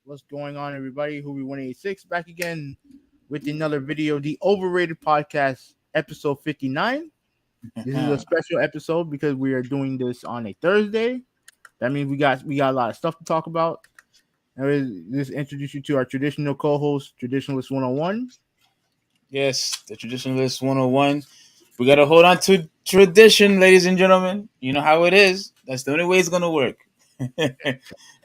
What's going on, everybody? Hoovy 186 back again with another video, the Overrated Podcast, episode 59. This is a special episode because we are doing this on a Thursday. That means we got a lot of stuff to talk about. And let's introduce you to our traditional co-host, Traditionalist 101. Yes, the Traditionalist 101. We got to hold on to tradition, ladies and gentlemen. You know how it is. That's the only way it's going to work.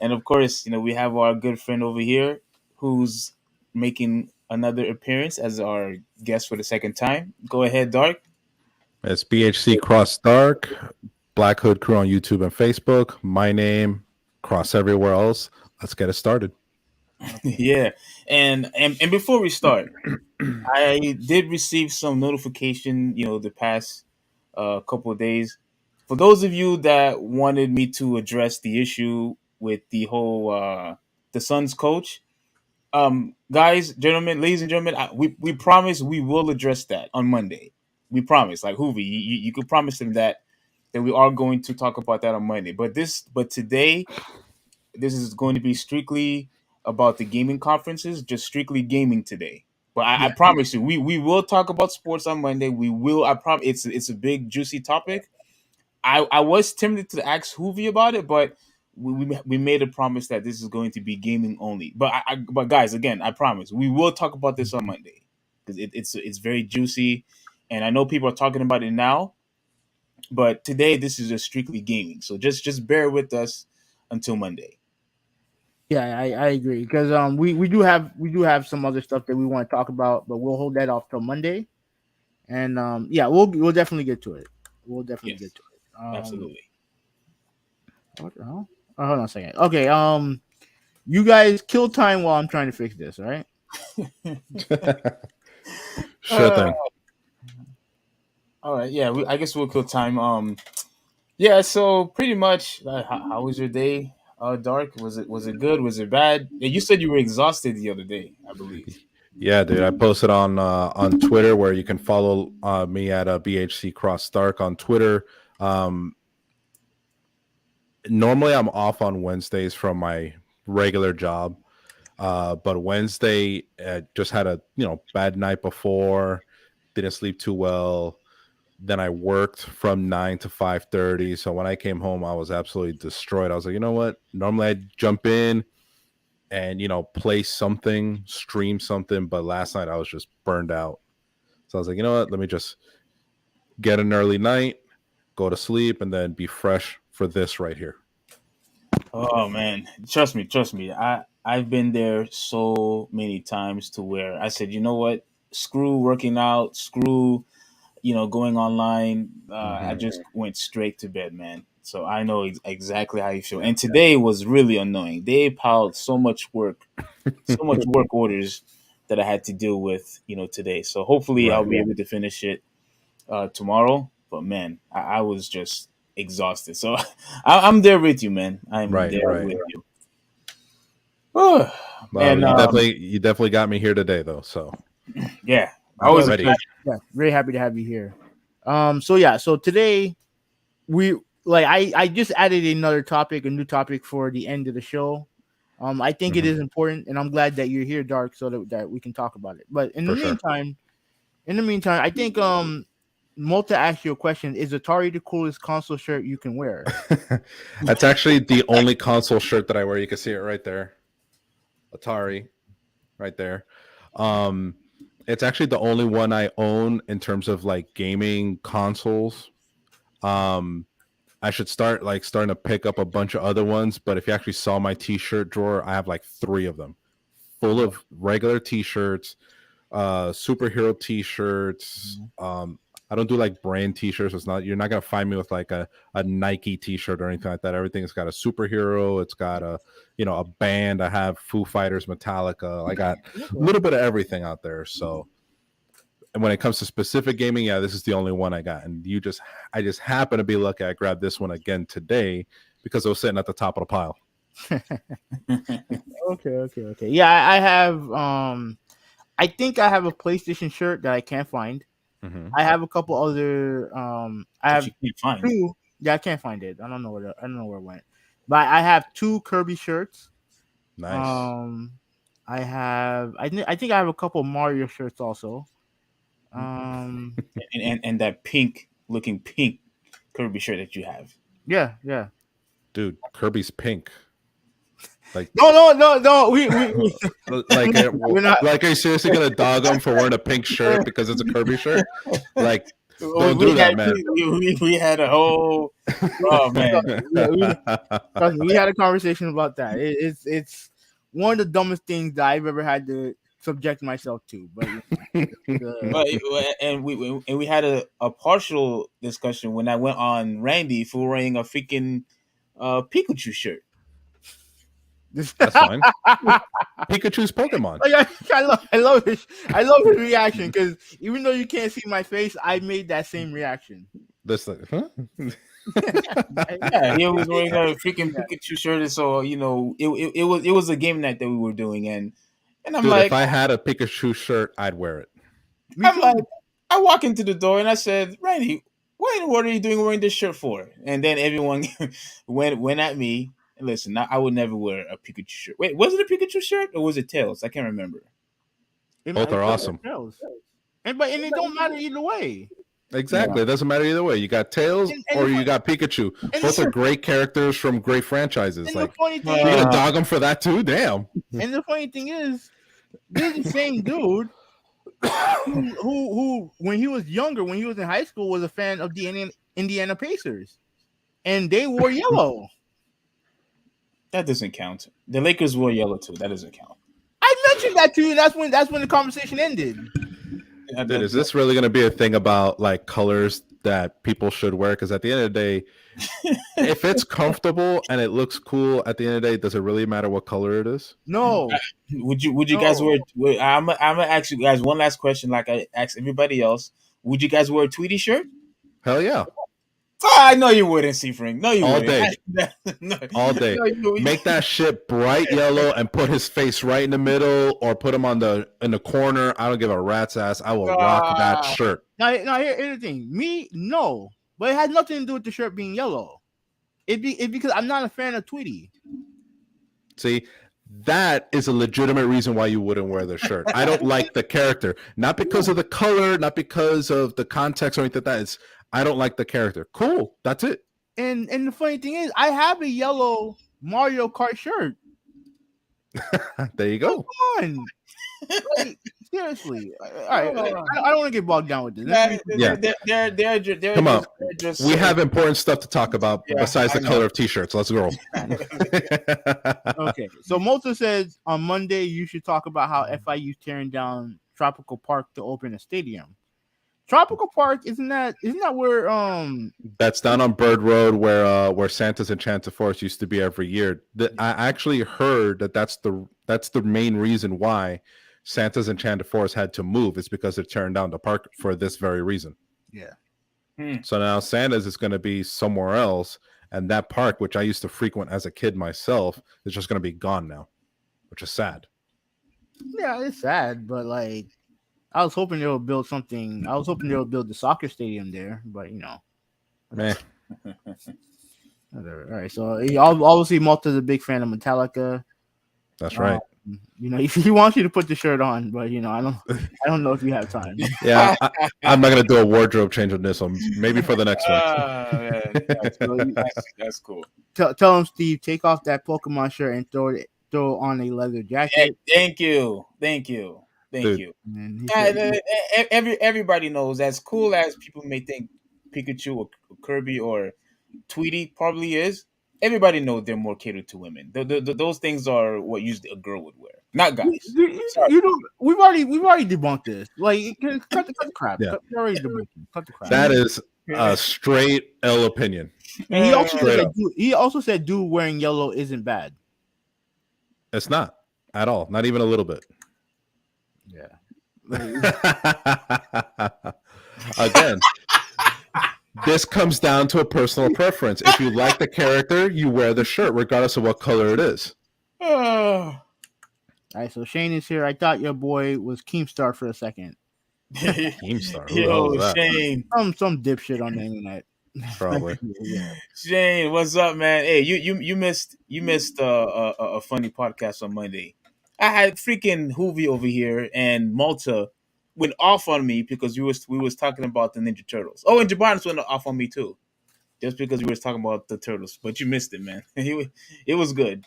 And of course, we have our good friend over here who's making another appearance as our guest for the second time. Go ahead, Dark. It's BHC Cross Dark, Black Hood Crew on YouTube and Facebook. My name, Cross everywhere else. Let's get it started. Yeah. And before we start, I did receive some notification, the past couple of days. For those of you that wanted me to address the issue with the whole the Suns coach, guys, gentlemen, ladies and gentlemen, we promise we will address that on Monday. We promise. Like Hoovy, you could promise them that we are going to talk about that on Monday. But today, this is going to be strictly about the gaming conferences, just strictly gaming today. But I promise you, we will talk about sports on Monday. We will. I promise. It's a big juicy topic. I was tempted to ask Hoovy about it, but we made a promise that this is going to be gaming only. But but guys, again, I promise we will talk about this on Monday because it's very juicy, and I know people are talking about it now. But today, this is just strictly gaming, so just bear with us until Monday. Yeah, I agree because we do have some other stuff that we want to talk about, but we'll hold that off till Monday. And we'll definitely get to it. We'll definitely get to it. Absolutely. What the hell? Oh, hold on a second. Okay. You guys kill time while I'm trying to fix this. All right. Sure thing. All right. Yeah. I guess we'll kill time. Yeah. So pretty much, how was your day? Dark. Was it good? Was it bad? You said you were exhausted the other day, I believe. Yeah, dude. I posted on Twitter where you can follow me at BHC Cross Dark on Twitter. Normally I'm off on Wednesdays from my regular job, but Wednesday just had a bad night before, didn't sleep too well. Then I worked from 9 to 5:30. So when I came home, I was absolutely destroyed. I was like, you know what? Normally I'd jump in and play something, stream something, but last night I was just burned out. So I was like, you know what? Let me just get an early night, go to sleep, and then be fresh for this right here. Oh man, trust me. I've been there so many times to where I said, you know what? Screw working out, screw going online, I just went straight to bed, man. So I know exactly how you feel. And today was really annoying. They piled so much work orders that I had to deal with, today. So hopefully I'll Right. be able to finish it tomorrow. But man, I was just exhausted. So I'm there with you, man. I'm Right. there Right. with you. Oh, Well, and you definitely got me here today, though. So yeah, I'm always a ready. pleasure. Yeah, very happy to have you here. So today we I just added a new topic for the end of the show. I think it Mhm. is important, and I'm glad that you're here, Dark, so that we can talk about it. But For sure. in the meantime, I think Malta asked you a question: is Atari the coolest console shirt you can wear? That's actually the only console shirt that I wear. You can see it right there. Atari, right there. Um, it's actually the only one I own in terms of like gaming consoles. Um, I should starting to pick up a bunch of other ones, but if you actually saw my t-shirt drawer, I have like 3 of them full of regular t-shirts, superhero t-shirts. I don't do like brand t-shirts. You're not gonna find me with like a Nike t-shirt or anything like that. Everything's got a superhero, it's got a band. I have Foo Fighters, Metallica. I got a little bit of everything out there. So, and when it comes to specific gaming, yeah, this is the only one I got. And I just happen to be lucky I grabbed this one again today because it was sitting at the top of the pile. Okay. Yeah, I have I think I have a PlayStation shirt that I can't find. Mm-hmm. I have a couple other I That have you can't find. 2. Yeah, I can't find it. I don't know where it went. But I have 2 Kirby shirts. Nice. I think I have a couple Mario shirts also. Um And that looking pink Kirby shirt that you have. yeah. Dude, Kirby's pink. Like No. We like we're not. like are you seriously gonna dog him for wearing a pink shirt because it's a Kirby shirt? Like, don't we do that, had, man. we had a whole oh man. Trust me, we had a conversation about that. It's one of the dumbest things that I've ever had to subject myself to. But But and we had a partial discussion when I went on Randy for wearing a freaking Pikachu shirt. That's fine. Pikachu's Pokemon. Like, I love his reaction because even though you can't see my face, I made that same reaction. This huh? Yeah, he was wearing a freaking Pikachu shirt, and so it was a game night that we were doing, and I'm Dude, like, if I had a Pikachu shirt, I'd wear it. I walk into the door and I said, Randy, what are you doing wearing this shirt for? And then everyone went at me. Listen, I would never wear a Pikachu shirt. Wait, was it a Pikachu shirt or was it Tails? I can't remember. Both are awesome. And it don't matter either way. Exactly. It doesn't matter either way. You got Tails or you got Pikachu. Both are great characters from great franchises. Like, you're gonna dog them for that too? Damn. And the funny thing is, this is the same dude who when he was younger, when he was in high school, was a fan of the Indiana Pacers, and they wore yellow. That doesn't count. The Lakers wore yellow too. That doesn't count. I mentioned that to you. That's when the conversation ended. Dude, is this really going to be a thing about like colors that people should wear? Because at the end of the day, if it's comfortable and it looks cool, at the end of the day, does it really matter what color it is? No. Would you guys wear? I'm gonna ask you guys one last question, like I asked everybody else. Would you guys wear a Tweety shirt? Hell yeah. I know you wouldn't, Seafring. No, you all wouldn't. Day. No. All day. No, make that shit bright yellow and put his face right in the middle, or put him in the corner. I don't give a rat's ass. I will rock that shirt. Now here's the thing. Me, no, but it has nothing to do with the shirt being yellow. It's because I'm not a fan of Tweety. See, that is a legitimate reason why you wouldn't wear the shirt. I don't like the character, not because of the color, not because of the context or anything like that. It's I don't like the character. Cool, that's it. And the funny thing is, I have a yellow Mario Kart shirt. There you go. Come on, like, seriously. All right, I don't want to get bogged down with this. They're Come on. just we have important stuff to talk about besides the color of t-shirts. Let's go. Okay, so Malta says on Monday you should talk about how FIU's tearing down Tropical Park to open a stadium. Tropical Park isn't that where That's down on Bird Road where Santa's Enchanted Forest used to be every year. I actually heard that that's the main reason why Santa's Enchanted Forest had to move. It's because they turned down the park for this very reason. yeah. So now Santa's is going to be somewhere else, and that park, which I used to frequent as a kid myself, is just going to be gone now, which is sad. Yeah, it's sad, but like I was hoping they would build something. I was hoping they would build the soccer stadium there, but Meh. whatever. All right, so obviously Malta's a big fan of Metallica. That's right. He wants you to put the shirt on, but I don't know if you have time. Yeah, I'm not going to do a wardrobe change on this one. Maybe for the next one. Man, that's cool. Tell him, Steve, take off that Pokemon shirt and throw on a leather jacket. Thank you. Dude. And he said, Everybody knows, as cool as people may think Pikachu or Kirby or Tweety probably is, everybody knows they're more catered to women. Those things are what usually a girl would wear, not guys. Sorry. we've already debunked this. Like, cut the crap. Yeah. We already debunked it. Cut the crap. That is a straight L opinion. And he also Straight said up. he also said dude wearing yellow isn't bad. It's not at all. Not even a little bit. Yeah. Again, this comes down to a personal preference. If you like the character, you wear the shirt, regardless of what color it is. All right, so Shane is here. I thought your boy was Keemstar for a second. Keemstar. Who the hell Yo, is that? Shane. Some dipshit on the internet. Probably. Yeah. Shane, what's up, man? Hey, you missed a funny podcast on Monday. I had freaking Hoovy over here and Malta went off on me because we was talking about the Ninja Turtles. Oh, and Jabanis went off on me too, just because we was talking about the turtles. But you missed it, man. It was good.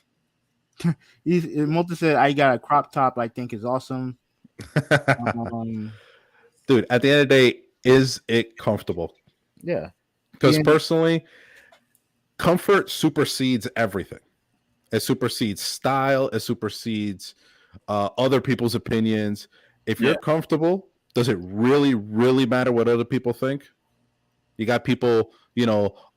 Multi said I got a crop top. I think is awesome. Dude, at the end of the day, is it comfortable? Yeah. Because Yeah. personally, comfort supersedes everything. It supersedes style. It supersedes other people's opinions. If you're comfortable, does it really, really matter what other people think? You got people,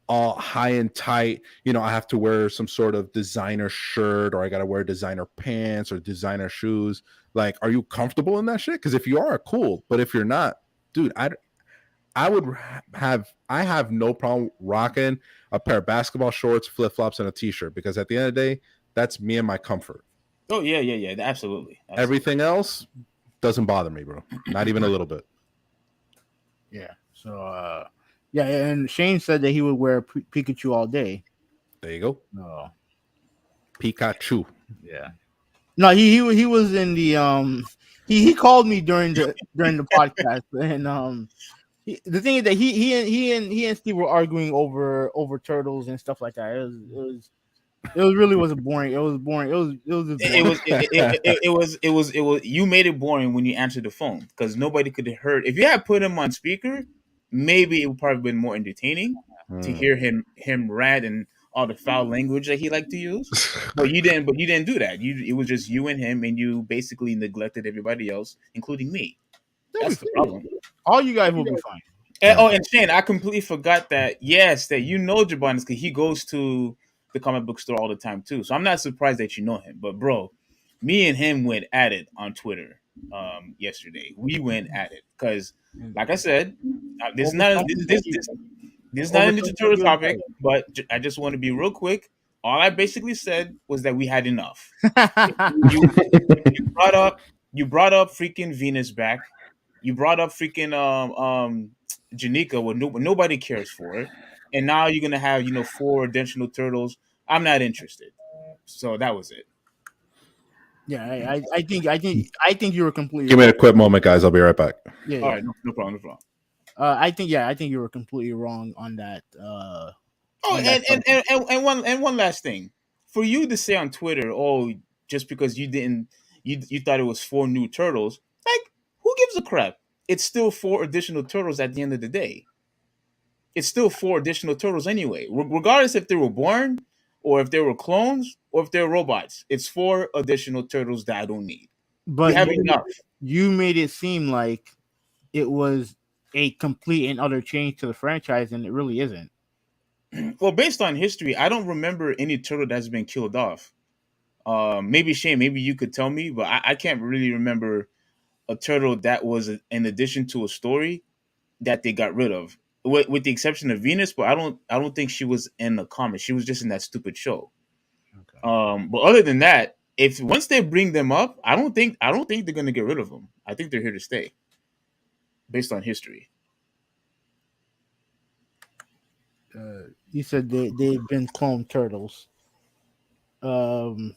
all high and tight. I have to wear some sort of designer shirt, or I got to wear designer pants or designer shoes. Like, are you comfortable in that shit? Because if you are, cool. But if you're not, dude, I have no problem rocking a pair of basketball shorts, flip flops, and a t-shirt, because at the end of the day, that's me and my comfort. Oh yeah, absolutely. Everything else doesn't bother me, bro. Not even a little bit. Yeah. So yeah, and Shane said that he would wear Pikachu all day. There you go. No. Pikachu. Yeah. No, he was in the he called me during the podcast, and the thing is that he and Steve were arguing over turtles and stuff like that. It was boring. It was boring. It was. You made it boring when you answered the phone because nobody could have heard. If you had put him on speaker, maybe it would probably been more entertaining to hear him rant and all the foul language that he liked to use. But you didn't do that. It was just you and him, and you basically neglected everybody else, including me. That's the problem. All you guys will be fine. And Shane, I completely forgot that Jabanis, because he goes to the comic book store all the time too. So I'm not surprised that you know him. But bro, me and him went at it on Twitter yesterday. We went at it because, like I said, this is not a Ninja Turtle topic. But I just want to be real quick. All I basically said was that we had enough. you brought up freaking Venus back. You brought up freaking Janika, what nobody cares for, and now you're gonna have 4 additional turtles. I'm not interested. So that was it. Yeah, I think you were completely. Give me a quick moment, guys. I'll be right back. Yeah. All right, no problem. I think you were completely wrong on that. And one last thing, for you to say on Twitter, just because you thought it was 4 new turtles, like, who gives a crap? It's still 4 additional turtles at the end of the day. It's still 4 additional turtles anyway, regardless if they were born or if they were clones or if they're robots. It's 4 additional turtles that I don't need. But you have enough. You made it seem like it was a complete and utter change to the franchise, and it really isn't. Well, based on history, I don't remember any turtle that's been killed off. Maybe Shane, maybe you could tell me, but I can't really remember a turtle that was an addition to a story that they got rid of, with the exception of Venus. But I don't think she was in the comics. She was just in that stupid show. Okay. But other than that, if once they bring them up, I don't think they're gonna get rid of them. I think they're here to stay, based on history. You said they've been cloned turtles. Um,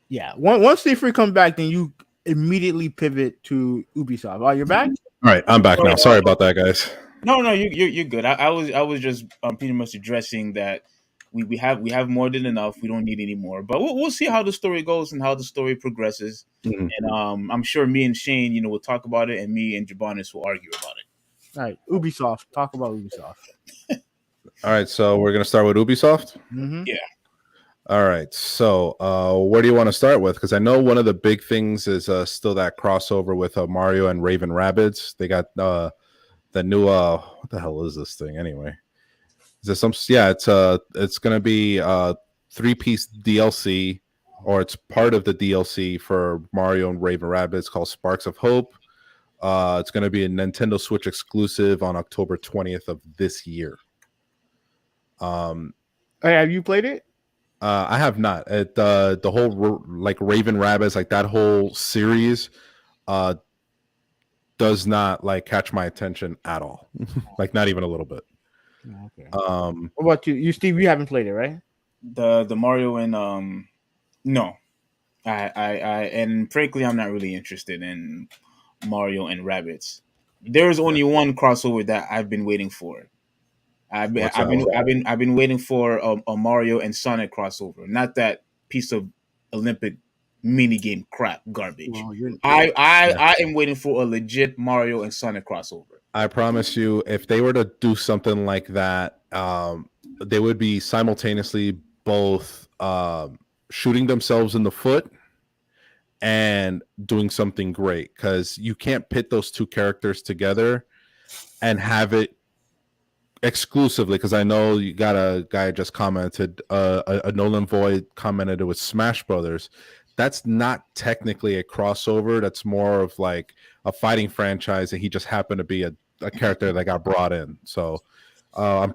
yeah. Once they free come back, then you immediately pivot to Ubisoft. Oh, you're back. All right, I'm back now. So, Sorry about that, guys. no, no, you're good. I was just pretty much addressing that we have more than enough. We don't need any more. But we'll see how the story goes and how the story progresses. Mhm. And I'm sure me and Shane, will talk about it, and me and Jabonis will argue about it. All right, Ubisoft. Talk about Ubisoft. All right, so we're gonna start with Ubisoft. Mm-hmm. Yeah. All right, so where do you want to start with? Because I know one of the big things is still that crossover with Mario and Raven Rabbids. They got the new what the hell is this thing anyway? Is there some? Yeah, it's gonna be 3-piece DLC, or it's part of the DLC for Mario and Raven Rabbids called Sparks of Hope. It's gonna be a Nintendo Switch exclusive on October 20th of this year. Hey, have you played it? I have not. The whole like Raven Rabbids, like that whole series, does not like catch my attention at all. Like not even a little bit. Okay. What What about you? You Steve, you haven't played it, right? The Mario and no, and frankly, I'm not really interested in Mario and Rabbits. There is only one crossover that I've been waiting for. I've been What's I've that been one? I've been I've been waiting for a Mario and Sonic crossover, not that piece of Olympic mini game crap garbage. Well, you're I am waiting for a legit Mario and Sonic crossover. I promise you, if they were to do something like that, they would be simultaneously both shooting themselves in the foot and doing something great, because you can't pit those two characters together and have it exclusively. Because I know you got a guy just commented, a Nolan Void commented it was Smash Brothers. That's not technically a crossover. That's more of like a fighting franchise, and he just happened to be a character that got brought in. So I'm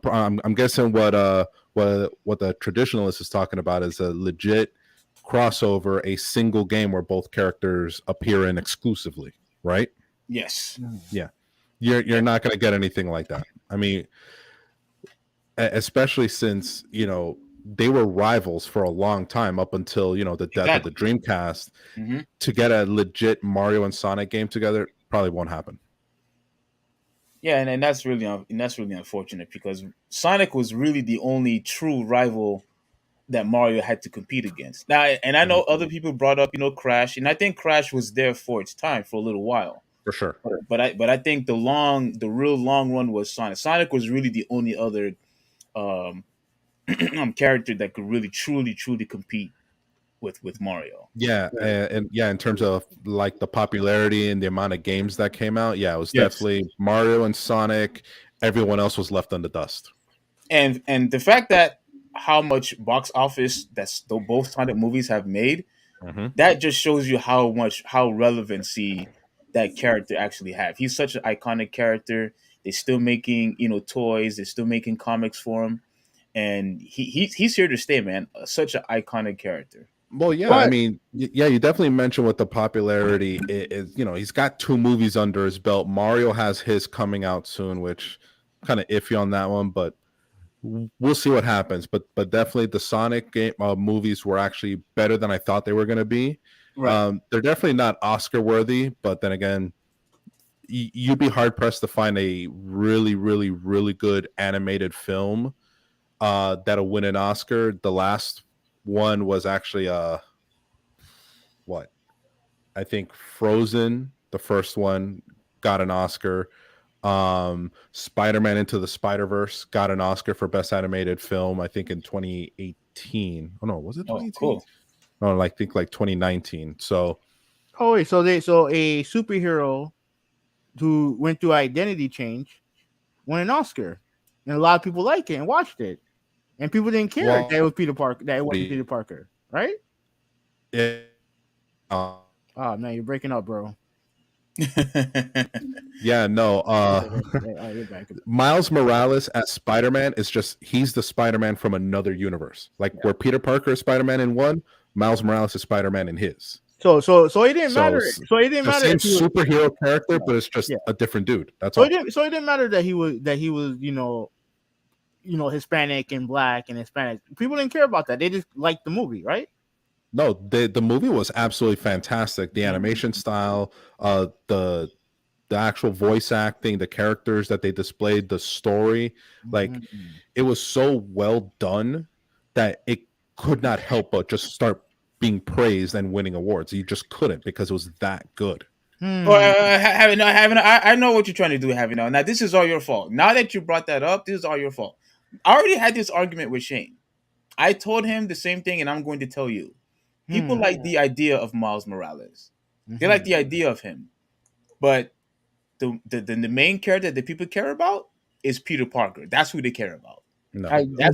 guessing what the traditionalist is talking about is a legit crossover, a single game where both characters appear in exclusively, right? Yes. Yeah, you're not going to get anything like that. I mean, especially since they were rivals for a long time, up until the death of the Dreamcast. Mhm. To get a legit Mario and Sonic game together probably won't happen. Yeah, and that's really unfortunate, because Sonic was really the only true rival that Mario had to compete against. Now, and I know other people brought up, Crash, and I think Crash was there for its time for a little while. For sure. But I think the real long run was Sonic. Sonic was really the only other um, character that could really truly compete with Mario. Yeah, and yeah, in terms of like the popularity and the amount of games that came out, yeah, it was Yes. definitely Mario and Sonic. Everyone else was left in the dust. And the fact that how much box office both Sonic movies have made, that just shows you how relevancy that character actually have. He's such an iconic character. They're still making toys. They're still making comics for him, and he's here to stay, man. Such an iconic character. Well, yeah, I mean, yeah, you definitely mentioned what the popularity is. He's got 2 movies under his belt. Mario has his coming out soon, which kind of iffy on that one, but we'll see what happens. But definitely the Sonic game movies were actually better than I thought they were going to be. Right. They're definitely not Oscar worthy, but then again, you'd be hard pressed to find a really, really, really good animated film that'll win an Oscar. The last one was actually what I think Frozen, the first one, got an Oscar. Spider-Man Into the Spider-Verse got an Oscar for best animated film, I think in 2018. Oh no, was it 2018? Cool. No, I think like 2019. So Oh wait, so a superhero who went through identity change, won an Oscar, and a lot of people liked it and watched it, and people didn't care that it was Peter Parker, that it wasn't Peter Parker, right? Yeah. Oh man, you're breaking up, bro. Yeah, no. You're back. Miles Morales as Spider-Man is just he's the Spider-Man from another universe. Like where Peter Parker is Spider-Man in one, Miles Morales is Spider-Man in his. So it didn't matter. So it didn't the matter same if he was, superhero character, but it's just a different dude. That's so all. it didn't matter that he was Hispanic and black and Hispanic. People didn't care about that. They just liked the movie, right? No, the movie was absolutely fantastic. The animation style, the actual voice acting, the characters that they displayed, the story, like it was so well done that it could not help but just start being praised and winning awards. You just couldn't because it was that good. I know what you're trying to do, having now. This is all your fault. Now that you brought that up, this is all your fault. I already had this argument with Shane. I told him the same thing, and I'm going to tell you. People like the idea of Miles Morales. They like the idea of him, but the main character that people care about is Peter Parker. That's who they care about. No, that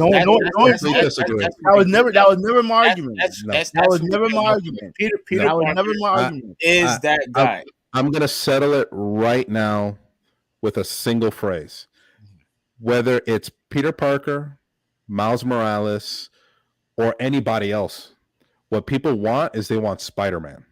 was never my argument. That was never my argument. Peter Parker is that guy. I'm gonna settle it right now with a single phrase. Whether it's Peter Parker, Miles Morales, or anybody else, what people want is they want Spider-Man.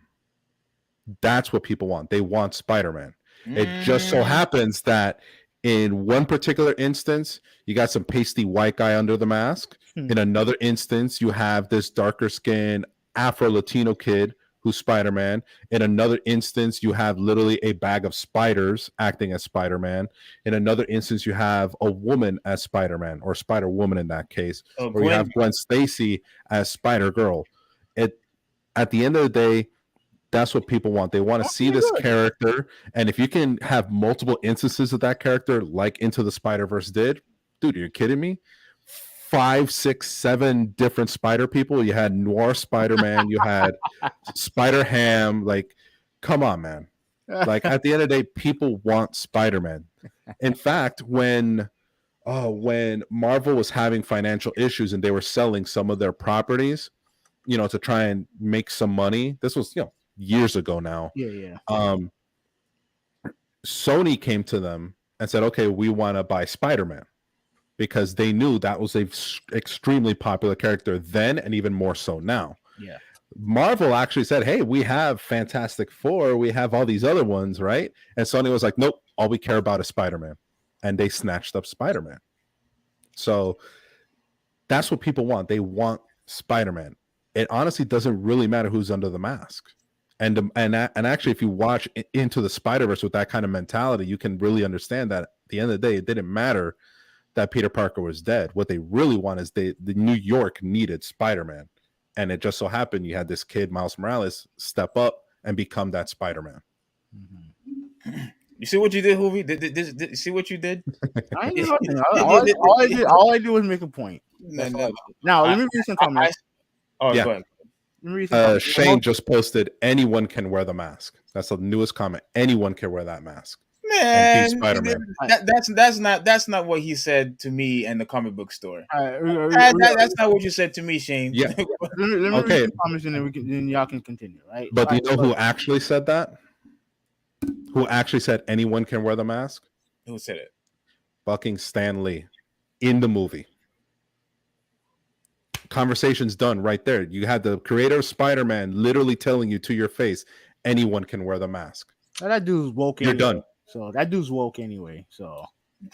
That's what people want. They want Spider-Man. It just so happens that in one particular instance, you got some pasty white guy under the mask. In another instance, you have this darker skinned Afro-Latino kid who's Spider-Man. In another instance, you have literally a bag of spiders acting as Spider-Man. In another instance, you have a woman as Spider-Man, or Spider-Woman in that case. Or you have Gwen Stacy as Spider-Girl. At the end of the day, that's what people want. They want to see this character. And if you can have multiple instances of that character, like Into the Spider-Verse did, dude, you're kidding me? 5, 6, 7 different Spider people. You had Noir Spider-Man. You had Spider-Ham. Like, come on, man. Like, at the end of the day, people want Spider-Man. In fact, when Marvel was having financial issues and they were selling some of their properties, to try and make some money, this was, years ago now. Sony came to them and said, okay, we want to buy Spider-Man, because they knew that was a extremely popular character then, and even more so now. Marvel actually said, hey, we have Fantastic Four, we have all these other ones, right? And Sony was like, nope, all we care about is Spider-Man. And they snatched up Spider-Man. So that's what people want. They want Spider-Man. It honestly doesn't really matter who's under the mask. And actually, if you watch Into the Spider-Verse with that kind of mentality, you can really understand that at the end of the day, it didn't matter that Peter Parker was dead. What they really want is the New York needed Spider-Man. And it just so happened you had this kid, Miles Morales, step up and become that Spider-Man. You see what you did, Hoovy? You see what you did? I ain't nothing. All I did was make a point. Now, let me read some comments. Go ahead. Shane just posted, anyone can wear the mask. That's the newest comment. Anyone can wear that mask. Man, that's not what he said to me in the comic book store. That's not what you said to me, Shane. Yeah. let me read some comments and then y'all can continue, right? But do you know who actually said that? Who actually said anyone can wear the mask? Who said it? Fucking Stan Lee in the movie. Conversation's done right there. You had the creator of Spider-Man literally telling you to your face, anyone can wear the mask. That dude's woke. You're done. So that dude's woke anyway. So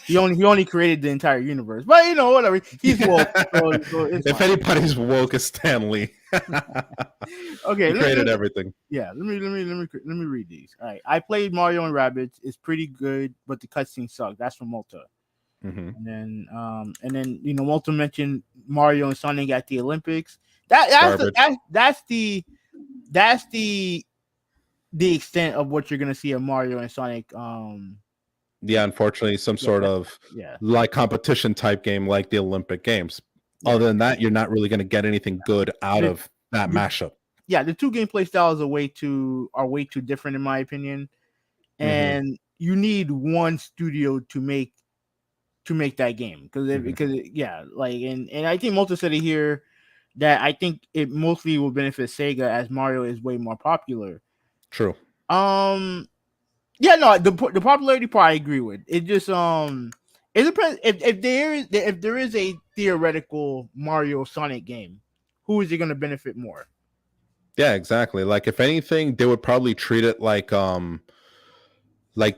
he only created the entire universe. But whatever. He's woke. So if anybody's woke, it's Stan Lee. Okay, he created everything. Yeah, let me read these. All right, I played Mario and Rabbids. It's pretty good, but the cutscene sucked. That's from Malta. And then Malta mentioned Mario and Sonic at the Olympics. That's the extent of what you're gonna see of Mario and Sonic. Unfortunately, some sort of like competition type game, like the Olympic Games. Other than that, you're not really gonna get anything good out of that mashup. Yeah, the two gameplay styles are way too different in my opinion, and you need one studio to make that game because yeah, like and I think Malta said it here that I think it mostly will benefit Sega as Mario is way more popular. True. Yeah, no, the popularity part I agree with. It just it depends if there is a theoretical Mario Sonic game, who is it going to benefit more? Yeah, exactly. Like if anything, they would probably treat it like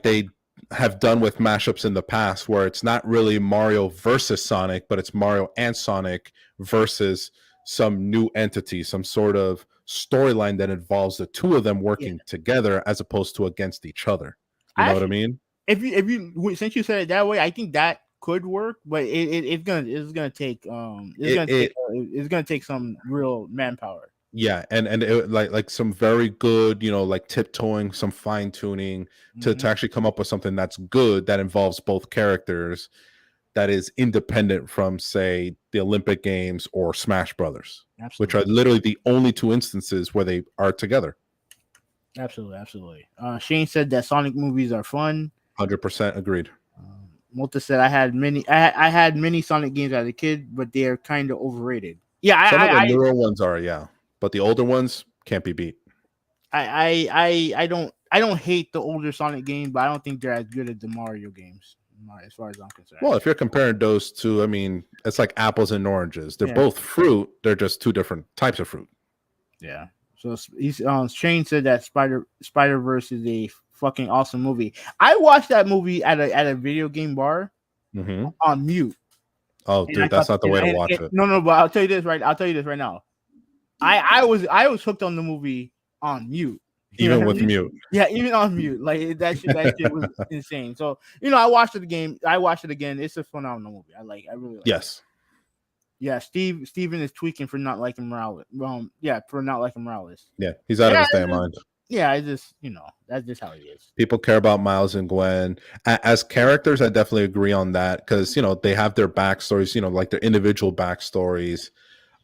they have done with mashups in the past, where it's not really Mario versus Sonic, but it's Mario and Sonic versus some new entity, some sort of storyline that involves the two of them Yeah, working together as opposed to against each other. You I know what I actually, mean? if you since you said it that way, I think that could work, but It it's gonna take some real manpower. Yeah, and it, like some very good, like tiptoeing, some fine tuning to Hmm. actually come up with something that's good that involves both characters, that is independent from, say, the Olympic Games or Smash Brothers, which are Absolutely, literally the only two instances where they are together. absolutely. Shane said that Sonic movies are fun. 100% agreed. Multa said I had many Sonic games as a kid, but they are kind of overrated. Yeah, Some of the newer ones are, yeah, but the older ones can't be beat. I don't hate the older Sonic games, but I don't think they're as good as the Mario games, as far as I'm concerned. Well, if you're comparing those two, I mean, it's like apples and oranges. They're Yeah, both fruit. They're just two different types of fruit. yeah. So he's Shane said that Spider Verse is a fucking awesome movie. I watched that movie at a video game bar Mm-hmm. on mute. Oh, And I dude, that's thought, not the way to watch it. no, but I'll tell you this right. I'll tell you this right now. I was hooked on the movie on mute. You know Even what I with mean? mute. Yeah, even on mute. Like that shit was insane. So I watched it again. I watched it again. It's a phenomenal movie. I really like it. Yes. Yeah, Steven is tweaking for not liking Morales. Yeah, for not liking Morales. Yeah, he's out of his damn mind. Yeah, I just that's just how he is. People care about Miles and Gwen as characters. I definitely agree on that because they have their backstories. Like their individual backstories.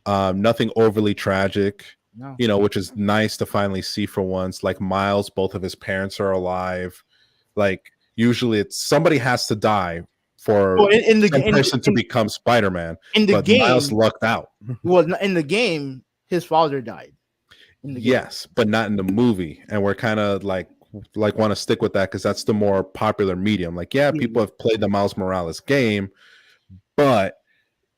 Nothing overly tragic. No. Which is nice to finally see for once. Like Miles, both of his parents are alive. Like usually, it's somebody has to die for some person to become Spider-Man. In the but game, Miles lucked out. Well, in the game, his father died. Yes, but not in the movie, and we're kind of like want to stick with that because that's the more popular medium. Like, yeah, people have played the Miles Morales game, but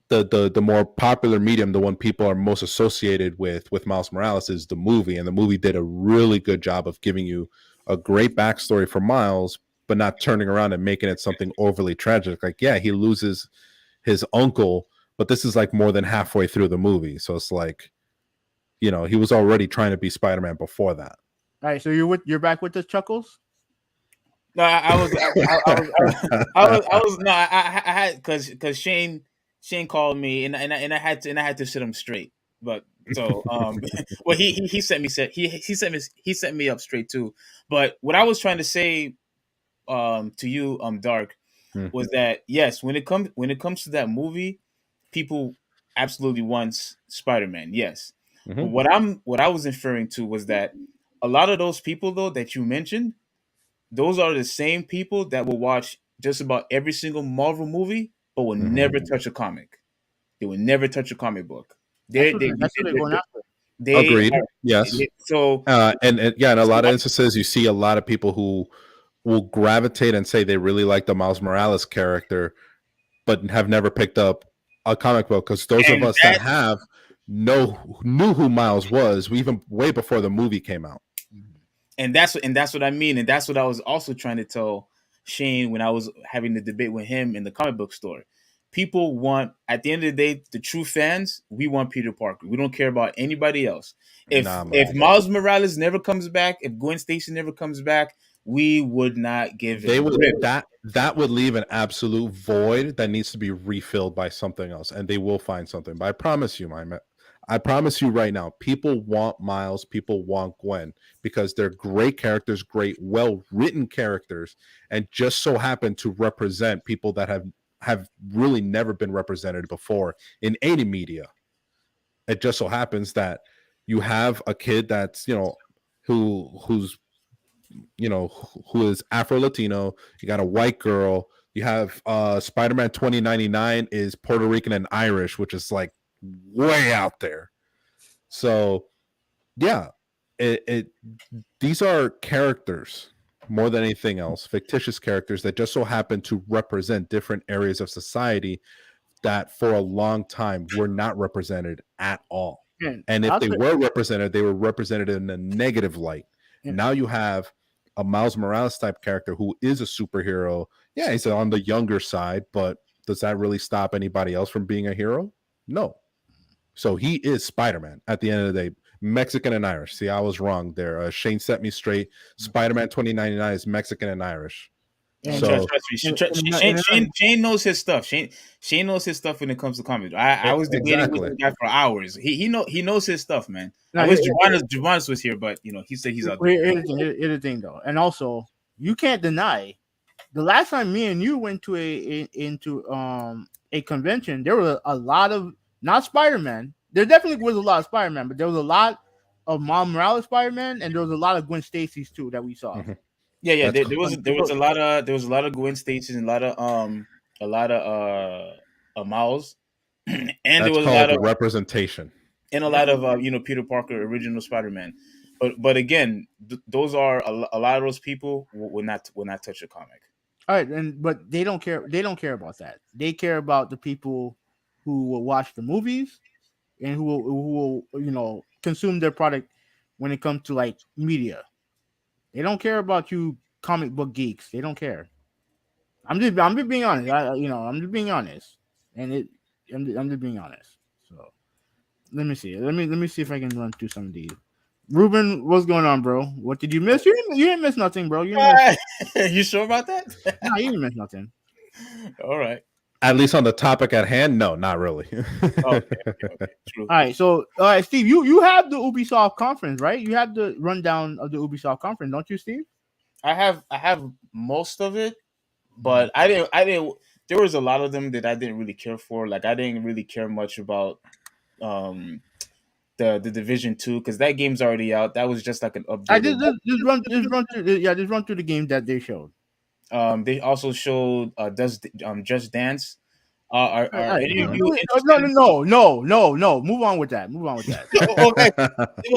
the more popular medium, the one people are most associated with Miles Morales is the movie, and the movie did a really good job of giving you a great backstory for Miles, but not turning around and making it something overly tragic. Like, yeah, he loses his uncle, but this is like more than halfway through the movie, so it's like, he was already trying to be Spider-Man before that. All right, so you're back with the chuckles. No, I had because Shane called me and I had to set him straight. But so well he set me up straight too. But what I was trying to say to you Dark was that yes, when it comes to that movie, people absolutely want Spider-Man, yes. But what I was inferring to was that a lot of those people though that you mentioned, those are the same people that will watch just about every single Marvel movie, but will never touch a comic. They will never touch a comic book. That's what they're going after. Agreed. Yes. So and yeah, in a lot of instances, you see a lot of people who will gravitate and say they really like the Miles Morales character, but have never picked up a comic book, because those of us that have knew who Miles was even way before the movie came out. And that's what I mean, and that's what I was also trying to tell Shane when I was having the debate with him in the comic book store. People want, at the end of the day, the true fans, we want Peter Parker. We don't care about anybody else. If Miles Morales never comes back, if Gwen Stacy never comes back, we would not give it. That would leave an absolute void that needs to be refilled by something else, and they will find something. But I promise you right now, people want Miles, people want Gwen, because they're great characters, great, well-written characters, and just so happen to represent people that have really never been represented before in any media. It just so happens that you have a kid that's, who's who is Afro Latino. You got a white girl. You have Spider-Man 2099 is Puerto Rican and Irish, which is like way out there. So yeah, it these are characters more than anything else, fictitious characters that just so happen to represent different areas of society that for a long time were not represented at all. And And if I'll they say, were represented in a negative light. and, Now you have a Miles Morales type character who is a superhero. Yeah, he's on the younger side, but does that really stop anybody else from being a hero? No. So he is Spider-Man at the end of the day. Mexican and Irish. See, I was wrong there. Shane set me straight. Spider-Man 2099 is Mexican and Irish. No, and, So trust me. Shane knows his stuff. Shane knows his stuff when it comes to comics. I was debating with the guy for hours. He knows his stuff, man. no, I wish Javanis was here, but he said he's out there. here's the thing though, and also you can't deny the last time me and you went to a convention, there were a lot of not Spider-Man. There definitely was a lot of Spider-Man, but there was a lot of Miles Morales Spider-Man, and there was a lot of Gwen Stacy's too that we saw. Mhm. Yeah. That's There was a lot of Gwen Stacy's and a lot of Miles, and there that's was a called lot of representation. and a lot of Peter Parker original Spider-Man. But again, those are a lot of those people will not touch a comic. All right, but they don't care. They don't care about that. They care about the people who will watch the movies and who will consume their product when it comes to like media. They don't care about you comic book geeks. They don't care. I'm just being honest. I'm just being honest, and I'm just being honest. So let me see. Let me see if I can run through some of these. Ruben, what's going on, bro? What did you miss? You didn't miss nothing, bro. You didn't miss, You sure about that? no, you didn't miss nothing. All right. At least on the topic at hand, no, not really. Okay. True. All right, so all right, Steve, you have the Ubisoft conference, right? You have the rundown of the Ubisoft conference, don't you, Steve? I have most of it, but I didn't. There was a lot of them that I didn't really care for. Like I didn't really care much about um the Division 2 because that game's already out. That was just like an I updated. just run through just run through the games that they showed. They also showed Just Dance. Are All right, any of you no, interested? no. Move on with that. Okay.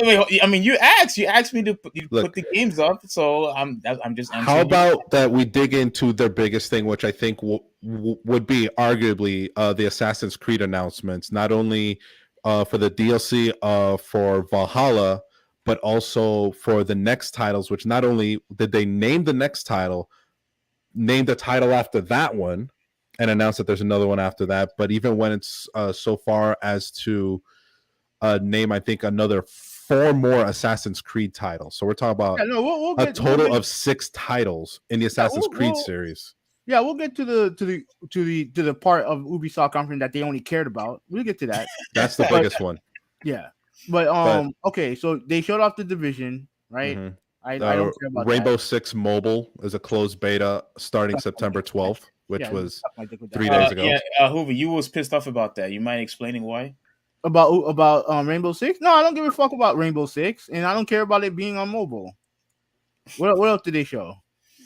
Wait, I mean, you asked me to Look, put the games up, so I'm just answering. how about that we dig into their biggest thing, which I think would be arguably the Assassin's Creed announcements, not only for the DLC for Valhalla, but also for the next titles, which not only did they name the next title, name the title after that one, and announce that there's another one after that, but even when it's so far as to name, I think, another 4 more Assassin's Creed titles. So we're talking about we'll a total of 6 titles in the Assassin's Creed series. Yeah, we'll get to the part of Ubisoft conference that they only cared about. We'll get to that. That's the biggest one. Yeah, but okay, so they showed off the Division, right? Mm-hmm. I don't care about Rainbow that. Six Mobile is a closed beta starting September 12th, which was my dick with 3 that. days ago. Yeah, Hoover, you was pissed off about that. You mind explaining why? About Rainbow Six? No, I don't give a fuck about Rainbow Six, and I don't care about it being on mobile. What else did they show?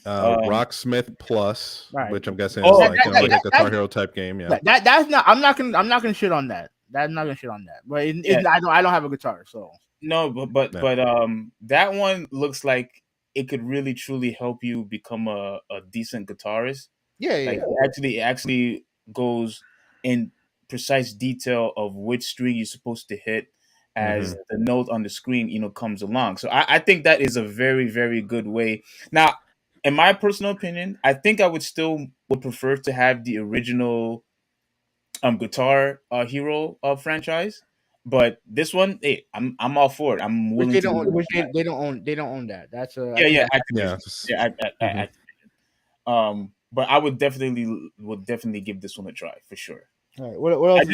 Rocksmith Plus, right. which I'm guessing Oh, is like a Guitar Hero type game. Yeah, That's not. I'm not gonna shit on that. That's not gonna shit on that. But I don't have a guitar, so no. But that one looks like it could really truly help you become a decent guitarist. Yeah. Like it actually goes in precise detail of which string you're supposed to hit as the note on the screen, comes along. So I think that is a very, very good way. Now, in my personal opinion, I think I would prefer to have the original Guitar Hero franchise. But this one, hey, I'm all for it. I'm willing they to. they don't own that. That's Activision. yeah. Activision. But I would definitely give this one a try for sure. All right. What else?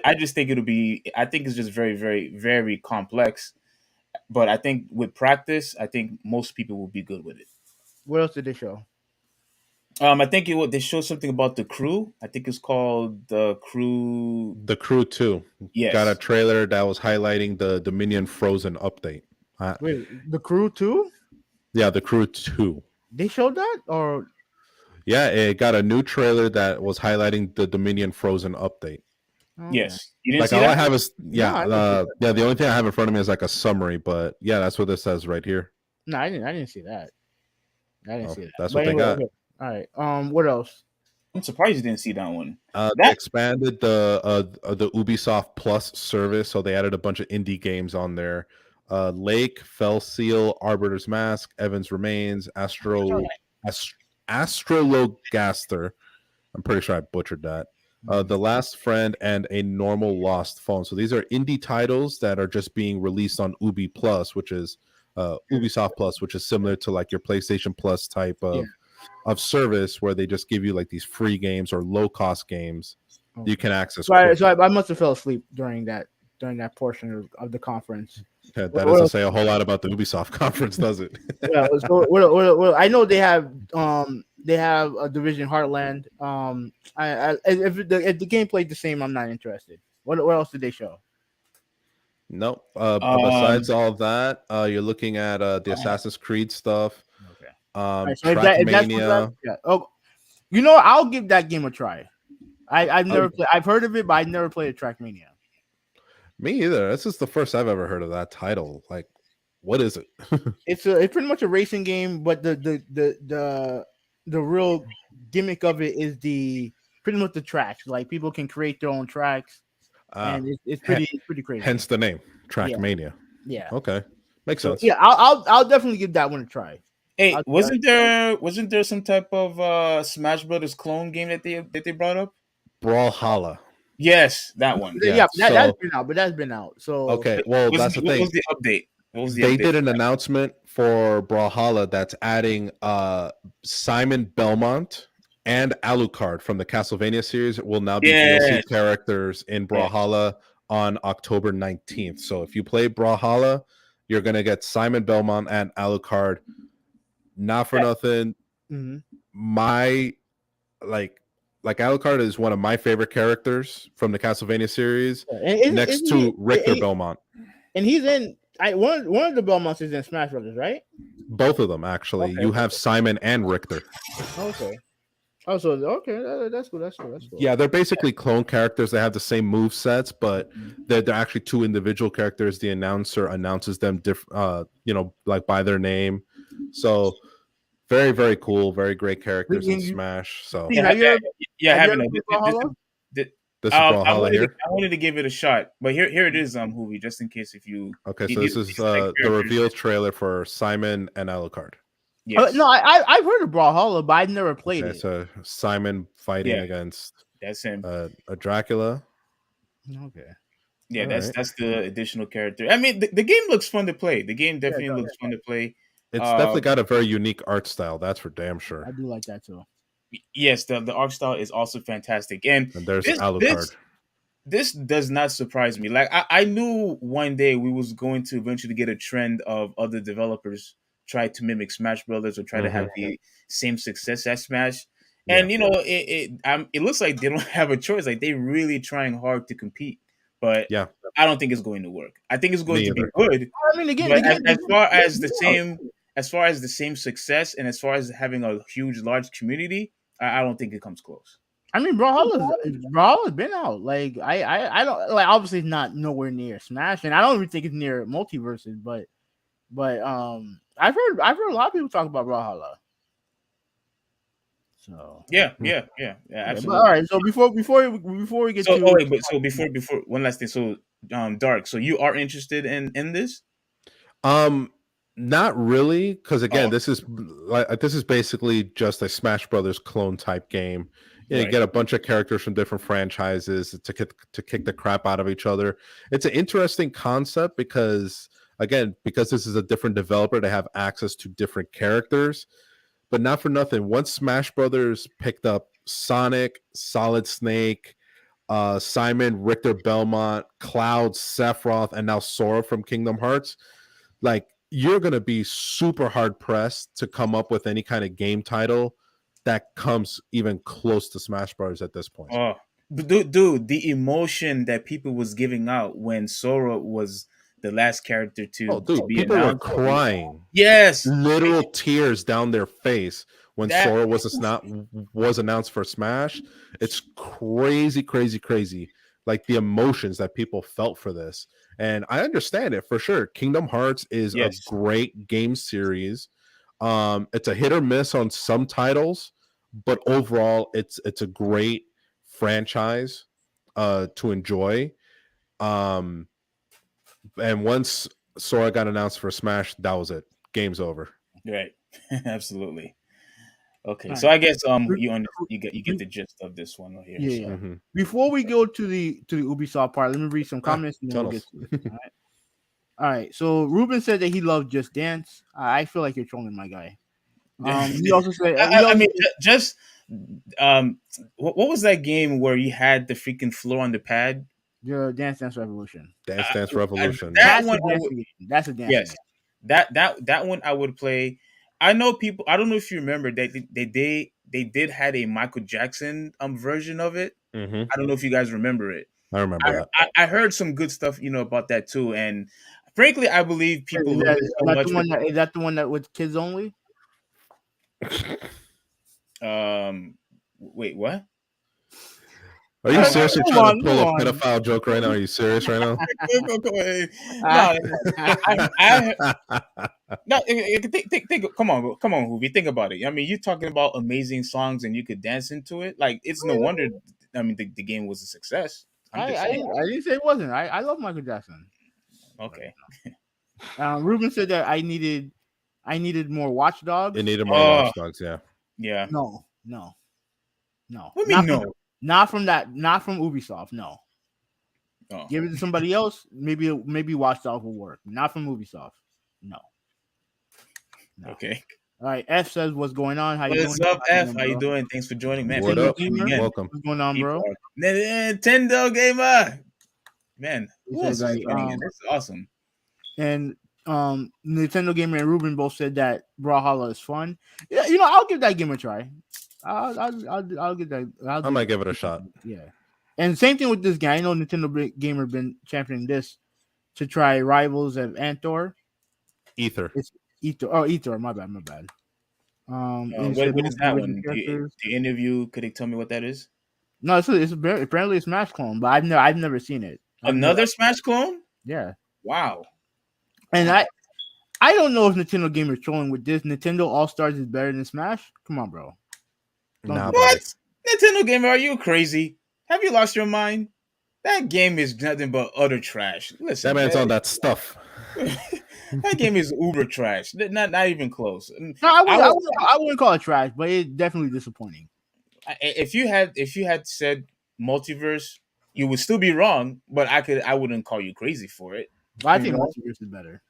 I just think it'll be. I think it's just very, very, very complex. But I think with practice, I think most people will be good with it. What else did they show? I think they showed something about the crew. I think it's called the crew. The Crew 2. Yes. Got a trailer that was highlighting the Dominion Frozen update. Wait, the Crew 2? Yeah, The Crew 2. They showed that, or Yeah, it got a new trailer that was highlighting the Dominion Frozen update. okay. Yes, you didn't Like see all I that? have is No, I didn't see that. yeah. The only thing I have in front of me is like a summary, but yeah, that's what this says right here. No, I didn't. I didn't see that. I didn't Oh, see that. that's But what they anyway, got. okay. All right. What else? I'm surprised you didn't see that one. They That expanded the Ubisoft Plus service, so they added a bunch of indie games on there. Lake, Fell Seal, Arbiter's Mask, Evans Remains, Astrologaster. I'm pretty sure I butchered that. The Last Friend, and A Normal Lost Phone. So these are indie titles that are just being released on Ubi Plus, which is Ubisoft Plus, which is similar to like your PlayStation Plus type Yeah. of service, where they just give you like these free games or low cost games you Okay. can access So quickly. I must have fell asleep during that portion of the conference. That What, doesn't else? say a whole lot about the Ubisoft conference, does it? Yeah. So I know they have a Division Heartland. If the game played the same, I'm not interested. What else did they show? Nope. um, Besides all of that, you're looking at the Assassin's Creed stuff, Okay. All right, so if that's what that, Trackmania. yeah. Oh, I'll give that game a try. I've never played. I've heard of it, but I've never played a Trackmania. Me either. This is the first I've ever heard of that title. Like, what is it? It's pretty much a racing game, but the real gimmick of it is the pretty much the tracks. Like people can create their own tracks, Ah, and it's he- pretty crazy. hence the name Yeah, Trackmania. yeah. Okay, makes So sense. yeah, I'll definitely give that one a try. hey, I'll, wasn't there some type of Smash Brothers clone game that they brought up? Brawlhalla. Yes, that one. Yeah. yeah, that's So been out, but that's been out. So okay, well Was that's the what thing. was the update? What was the They update? did an announcement for Brawlhalla that's adding Simon Belmont and Alucard from the Castlevania series will now be DLC Yes, characters in yeah. Brawlhalla on October 19th. So if you play Brawlhalla, you're gonna get Simon Belmont and Alucard. Not for nothing. mhm. My like Alucard is one of my favorite characters from the Castlevania series, next to Richter Belmont. And he's in. One of the Belmonts is in Smash Brothers, right? Both of them actually. Okay. You have Simon and Richter. Okay. Oh, so okay, that's cool. That's cool. That's cool. Yeah, they're basically clone characters. They have the same move sets, but they're actually two individual characters. The announcer announces them like by their name. So very, very cool. Very great characters in Smash. So Steve, have you ever Yeah, have you having ever a played Brawlhalla? this is Brawlhalla here. I wanted to give it a shot, but here it is, Hoovy, just in case if you. Okay, so these- this is these like the characters. reveal trailer for Simon and Alucard. Yes, No, I've heard of Brawlhalla, but I've never played Okay, it. so Simon fighting Yeah. against that's him. a Dracula. Okay. Yeah, All that's right. that's the additional character. I mean, the game looks fun to play. The game definitely looks fun to play. It's definitely got a very unique art style. That's for damn I sure. do like that too. Yes, the art style is also fantastic, and And there's this Alucard. this does not surprise me. Like I knew one day we was going to eventually get a trend of other developers try to mimic Smash Brothers or try to have the same success as Smash. Yeah. And it looks like they don't have a choice. Like they really trying hard to compete, but Yeah. I don't think it's going to work. I think it's going Me to be either. good, I mean, again, but as far as the same success and as far as having a large community, I don't think it comes close. I mean, Brawlhalla's been out. Like I don't like. Obviously, it's not nowhere near Smash, and I don't even think it's near Multiverses. But I've heard a lot of people talk about Brawlhalla. So Yeah, but absolutely. all right. So before we get to Before one last thing. So Dark. So you are interested in this? Not really, because again, Oh. this is basically just a Smash Brothers clone type game. You Right. get a bunch of characters from different franchises to kick the crap out of each other. It's an interesting concept because this is a different developer, they have access to different characters. But not for nothing, once Smash Brothers picked up Sonic, Solid Snake, Simon, Richter Belmont, Cloud, Sephiroth, and now Sora from Kingdom Hearts, like you're gonna be super hard pressed to come up with any kind of game title that comes even close to Smash Brothers at this point. Oh, dude, the emotion that people was giving out when Sora was the last character Oh, to dude, be people were announced. crying, Yes, literal tears down their face when that Sora was announced for Smash. It's crazy, crazy, crazy. Like the emotions that people felt for this, and I understand it for sure. Kingdom Hearts is a yes, great game series. It's a hit or miss on some titles, but overall, it's a great franchise to enjoy. Um, and once Sora got announced for Smash, that was it. Game's over. right, absolutely. Okay, All so right. I guess Re- you get the gist of this one right here. Yeah, So yeah. Mm-hmm. Before we go to the Ubisoft part, let me read some comments and then we'll get Tunnels. to it. All right. All right. So Ruben said that he loved Just Dance. I feel like you're trolling my guy. He also said I mean, just um, what was that game where you had the freaking floor on the pad? the Dance Revolution. Dance Dance Revolution. Yeah. That That's one, a dancing game. That's a dancing yes, game. that one I would play. I know people. I don't know if you remember that they did had a Michael Jackson version of it. Mm-hmm. I don't know if you guys remember it. I remember that. I heard some good stuff, about that too. And frankly, I believe people Is love that, it is so that much. the one that is that the one that with kids only? Wait, what? Are you seriously Move trying on, to move pull a on. pedophile joke right now? Are you serious right now? No, no. Come on, Hoovy. Think about it. I mean, you're talking about amazing songs and you could dance into it. Like, it's no wonder. I mean, the game was a success. I'm just saying. I didn't say it wasn't. I love Michael Jackson. Okay. Ruben said that I needed more Watch Dogs. It needed more Oh, watchdogs, yeah. yeah. No. What do you mean no? Not from Ubisoft. No. Oh, Give it to somebody else. Maybe Watch Dogs will work. Not from Ubisoft. No. okay. All right. F says what's going on. How you doing? What's up, F? How you bro? doing? Thanks for joining, man. What People up? tuning Gamer? in. Welcome. What's going on, People bro? are- Nintendo gamer. Man, He who said, else is like, joining in? That's awesome. And Nintendo Gamer and Ruben both said that Brawlhalla is fun. Yeah, I'll give that game a try. I'll give that. I might give it a shot. Yeah, and same thing with this guy. I know Nintendo Gamer been championing this to try Rivals of Antor. Ether. It's Ether. Oh, Ether. My bad. And What said is that original one? characters. The interview. Could they tell me what that is? No, apparently a Smash clone, but I've never seen it. Another Smash clone? Yeah, Wow. and I don't know if Nintendo Gamer is trolling with this. Nintendo All Stars is better than Smash. Come on, bro. Nah, do buddy. What? Nintendo gamer, are you crazy? Have you lost your mind? That game is nothing but utter trash. Listen, That man's on that stuff. that game is uber trash. Not even close. No, I wouldn't call it trash, but it's definitely disappointing. If you had said multiverse, you would still be wrong. But I wouldn't call you crazy for it. But I think You know? Multiverse is better.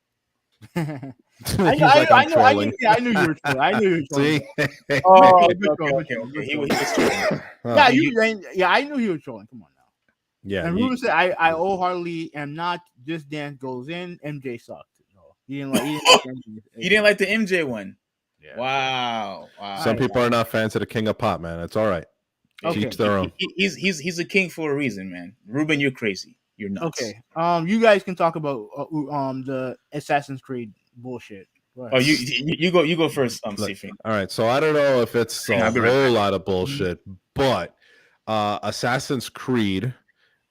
He's like, I'm trolling. I knew you were trolling. I knew you were trolling. See? Oh, Good troll, okay. good He troll. was trolling. Yeah, I knew he was trolling. Come on now. Yeah. And Ruben said, I wholeheartedly am not. Just Dance goes in. MJ sucked. No, he didn't like. MJ. You didn't like the MJ one. Yeah. Wow. Some people are not fans of the King of Pop, man. It's all right. Okay. Each their own. He's a king for a reason, man. Ruben, you're crazy. You're nuts. Okay. You guys can talk about the Assassin's Creed bullshit. Oh, you go first, Stephen. All right. So I don't know if it's a I'll be right whole lot of bullshit, but Assassin's Creed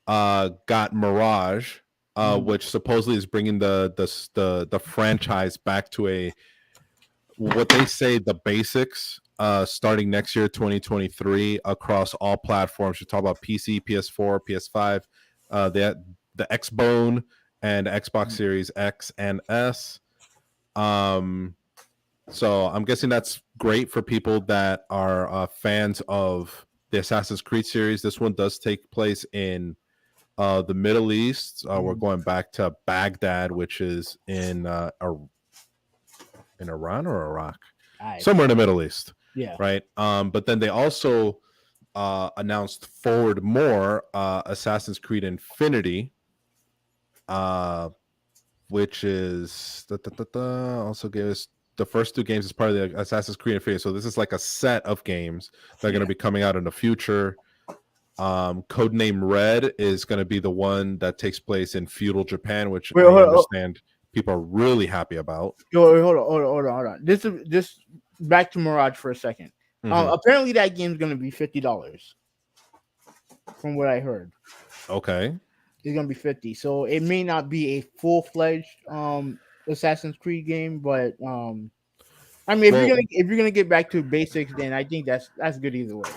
got Mirage, which supposedly is bringing the franchise back to what they say the basics starting next year 2023 across all platforms. You talk about PC, PS4, PS5, the Xbone and Xbox Series X and S. So I'm guessing that's great for people that are fans of the Assassin's Creed series. This one does take place in the Middle East. We're going back to Baghdad, which is in Iran or Iraq, somewhere in the Middle East. Yeah. Right. But then they also announced forward more Assassin's Creed Infinity, which is also gave us the first two games as part of the Assassin's Creed Infinity. So this is like a set of games that are going to be coming out in the future. Codename Red is going to be the one that takes place in feudal Japan, which Wait, I hold on, understand people are really happy about. hold on. This back to Mirage for a second. Mhm. Apparently that game's gonna be $50, from what I heard. Okay. It's gonna be 50. So it may not be a full fledged Assassin's Creed game, but I mean, Well, if you're gonna get back to basics, then I think that's good either way.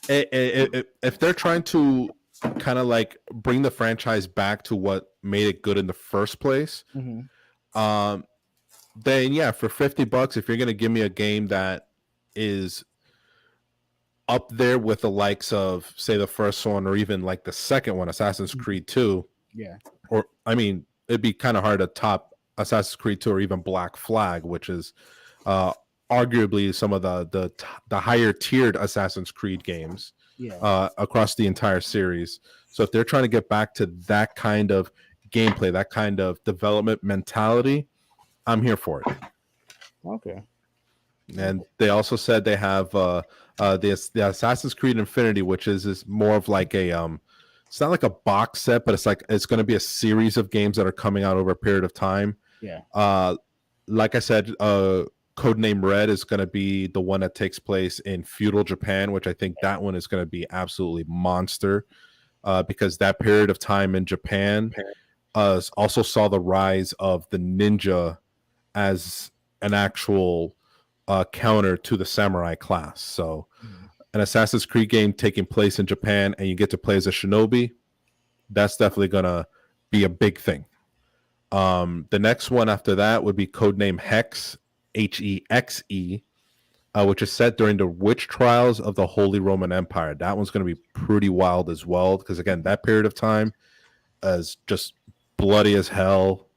if they're trying to kind of like bring the franchise back to what made it good in the first place, um, then yeah, for $50, if you're gonna give me a game that is up there with the likes of say the first one or even like the second one, Assassin's Creed 2, Yeah, or I mean, it'd be kind of hard to top Assassin's Creed 2 or even Black Flag, which is uh arguably some of the higher tiered Assassin's Creed games yeah. across the entire series. So if they're trying to get back to that kind of gameplay, that kind of development mentality, I'm here for it. Okay. And they also said they have the Assassin's Creed Infinity, which is more of like a it's not like a box set, but it's going to be a series of games that are coming out over a period of time. Yeah. Like I said, Codename Red is going to be the one that takes place in feudal Japan, which I think that one is going to be absolutely monster, because that period of time in Japan also saw the rise of the ninja as an actual counter to the samurai class. So an Assassin's Creed game taking place in Japan and you get to play as a shinobi, that's definitely gonna be a big thing. The next one after that would be Codename Hex, Hexe, which is set during the witch trials of the Holy Roman Empire. That one's going to be pretty wild as well, because again, that period of time is just bloody as hell.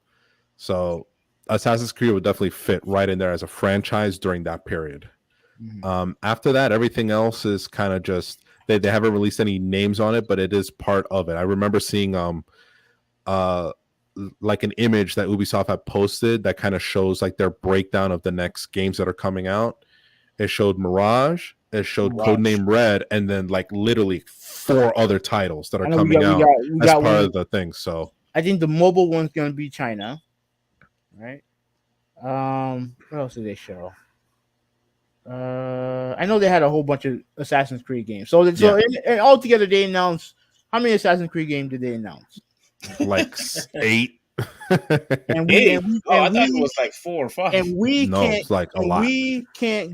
So Assassin's Creed would definitely fit right in there as a franchise during that period. After that, everything else is kind of just they haven't released any names on it, but it is part of it. I remember seeing uh like an image that Ubisoft had posted that kind of shows like their breakdown of the next games that are coming out. It showed Mirage, it showed Codename Red, and then like literally 4 other titles that are I know coming out we as got part one. of the thing. So I think the mobile one's gonna be China, right? What else did they show? I know they had a whole bunch of Assassin's Creed games. So and altogether they announced how many Assassin's Creed games did they announce? like 8. And we Hey, and we oh, I and thought it we was like 4 or 5. and we No, can't it's like a lot.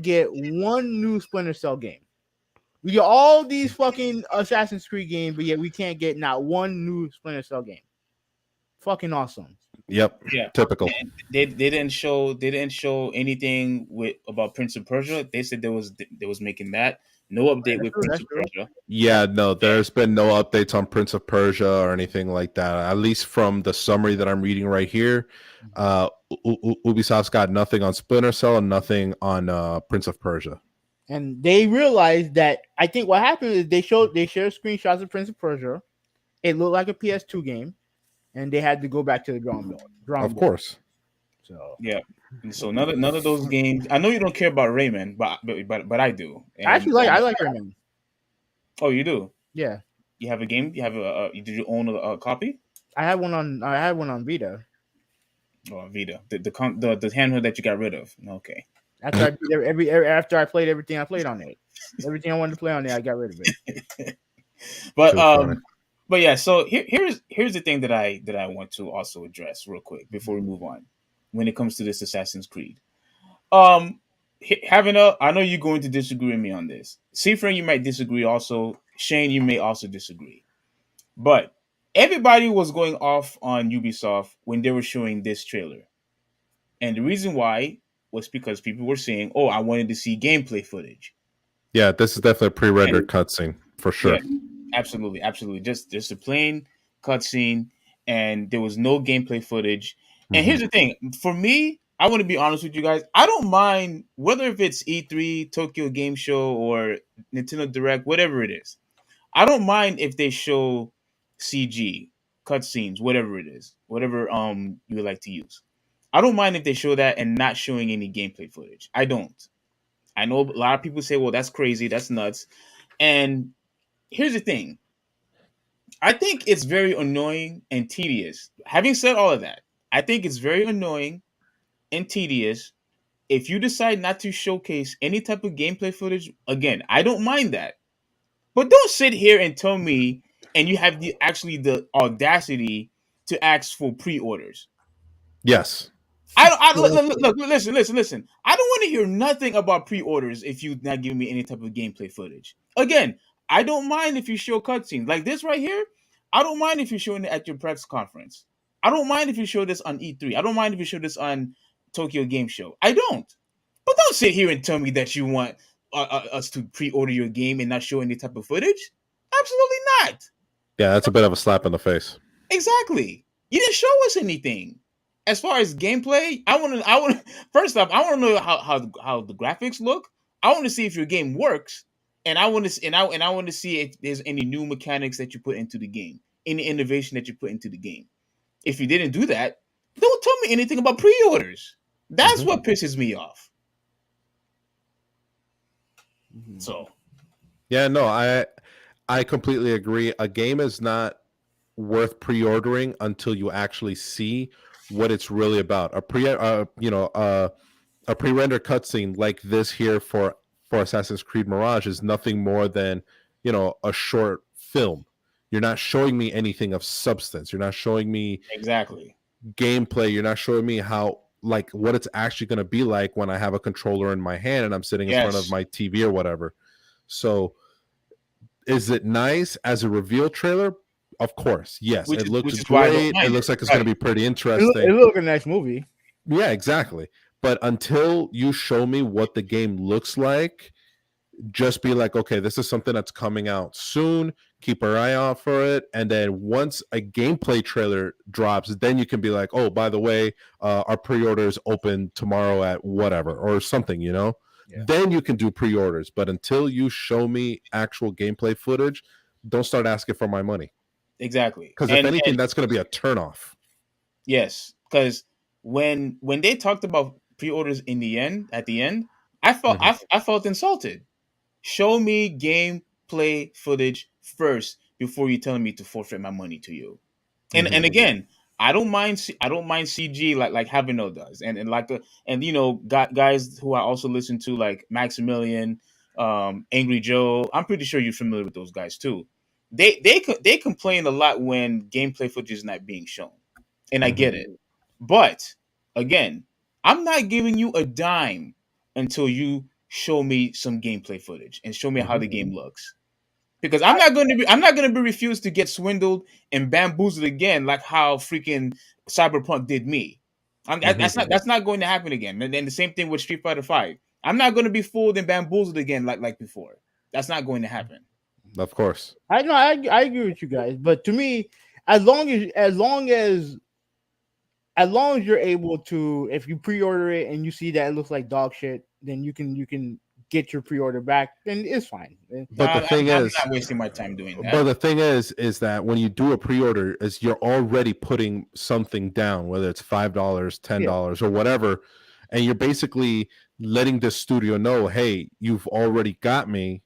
get one new Splinter Cell game. We get all these fucking Assassin's Creed games, but yet we can't get not one new Splinter Cell game. Fucking awesome. Yep, Yeah, typical. and they didn't show anything with about Prince of Persia. They said there was making that no update with Prince That's of true. Persia. Yeah, no, there's been no updates on Prince of Persia or anything like that. At least from the summary that I'm reading right here, Ubisoft's got nothing on Splinter Cell and nothing on Prince of Persia. And they realized that I think what happened is they shared screenshots of Prince of Persia. It looked like a PS2 game, and they had to go back to the drawing board. Of course. So Yeah, and so none of those games. I know you don't care about Rayman, but I do. And I like Rayman. oh, you do. Yeah, You have a game. You have did you own a copy? I had one on Vita. Oh, Vita, the handheld that you got rid of. Okay. After I did after I played everything I played on it, everything I wanted to play on it, I got rid of it. But Too funny. but yeah. So here's the thing that I want to also address real quick before we move on. When it comes to this Assassin's Creed, having I know you're going to disagree with me on this. Seafriend, you might disagree also. Shane, you may also disagree. But everybody was going off on Ubisoft when they were showing this trailer. And the reason why was because people were saying, "Oh, I wanted to see gameplay footage." Yeah, this is definitely a pre-rendered And cutscene for sure. yeah, absolutely, absolutely. Just a plain cutscene, and there was no gameplay footage. And here's the thing: for me, I want to be honest with you guys. I don't mind whether if it's E3, Tokyo Game Show, or Nintendo Direct, whatever it is. I don't mind if they show CG cutscenes, whatever it is, whatever you would like to use. I don't mind if they show that and not showing any gameplay footage. I don't. I know a lot of people say, "Well, that's crazy, that's nuts," and here's the thing. I think it's very annoying and tedious. Having said all of that, I think it's very annoying and tedious if you decide not to showcase any type of gameplay footage. Again, I don't mind that. But don't sit here and tell me and you have the audacity to ask for pre-orders. Yes. Listen. I don't want to hear nothing about pre-orders if you're not giving me any type of gameplay footage. Again, I don't mind if you show cutscenes like this right here. I don't mind if you're showing it at your press conference. I don't mind if you show this on E3. I don't mind if you show this on Tokyo Game Show. I don't. But don't sit here and tell me that you want us to pre-order your game and not show any type of footage. Absolutely not. Yeah, that's a bit of a slap in the face. Exactly. You didn't show us anything. As far as gameplay, I want first off, I want to know how the graphics look. I want to see if your game works, and I want to and I want to see if there's any new mechanics that you put into the game, any innovation that you put into the game. If you didn't do that, don't tell me anything about pre-orders. That's what pisses me off. So, yeah, no, I completely agree. A game is not worth pre-ordering until you actually see what it's really about. A pre-render cutscene like this here for Assassin's Creed Mirage is nothing more than, a short film. You're not showing me anything of substance. You're not showing me exactly gameplay. You're not showing me how, like, what it's actually going to be like when I have a controller in my hand and I'm sitting in front of my TV or whatever. So is it nice as a reveal trailer? Of course, yes. It looks great. It looks like it's going to be pretty interesting. It looks like a nice movie. Yeah, exactly. But until you show me what the game looks like, just be like, okay, this is something that's coming out soon. Keep our eye out for it. And then once a gameplay trailer drops, then you can be like, oh, by the way, our pre-orders open tomorrow at whatever or something, Yeah. Then you can do pre-orders. But until you show me actual gameplay footage, don't start asking for my money. Exactly. Because if anything, that's going to be a turnoff. Yes, because when they talked about pre-orders at the end, I felt I felt insulted. Show me gameplay footage first before you telling me to forfeit my money to you. And again, I don't mind CG like Havino does, and like guys who I also listen to like Maximilian, Angry Joe. I'm pretty sure you're familiar with those guys too. They complain a lot when gameplay footage is not being shown, and I get it. But again, I'm not giving you a dime until you show me some gameplay footage and show me how the game looks. Because I'm not going to be refused to get swindled and bamboozled again, like how freaking Cyberpunk did me. That's not going to happen again. And then the same thing with Street Fighter V. I'm not going to be fooled and bamboozled again like before. That's not going to happen. Of course. I know. I agree with you guys, but to me, as long as you're able to, if you pre-order it and you see that it looks like dog shit, then you can get your pre-order back, then it's fine. But the thing is, I'm not wasting my time doing that. But the thing is that when you do a pre-order, is you're already putting something down, whether it's $5, $10, or whatever, and you're basically letting the studio know, hey, you've already got me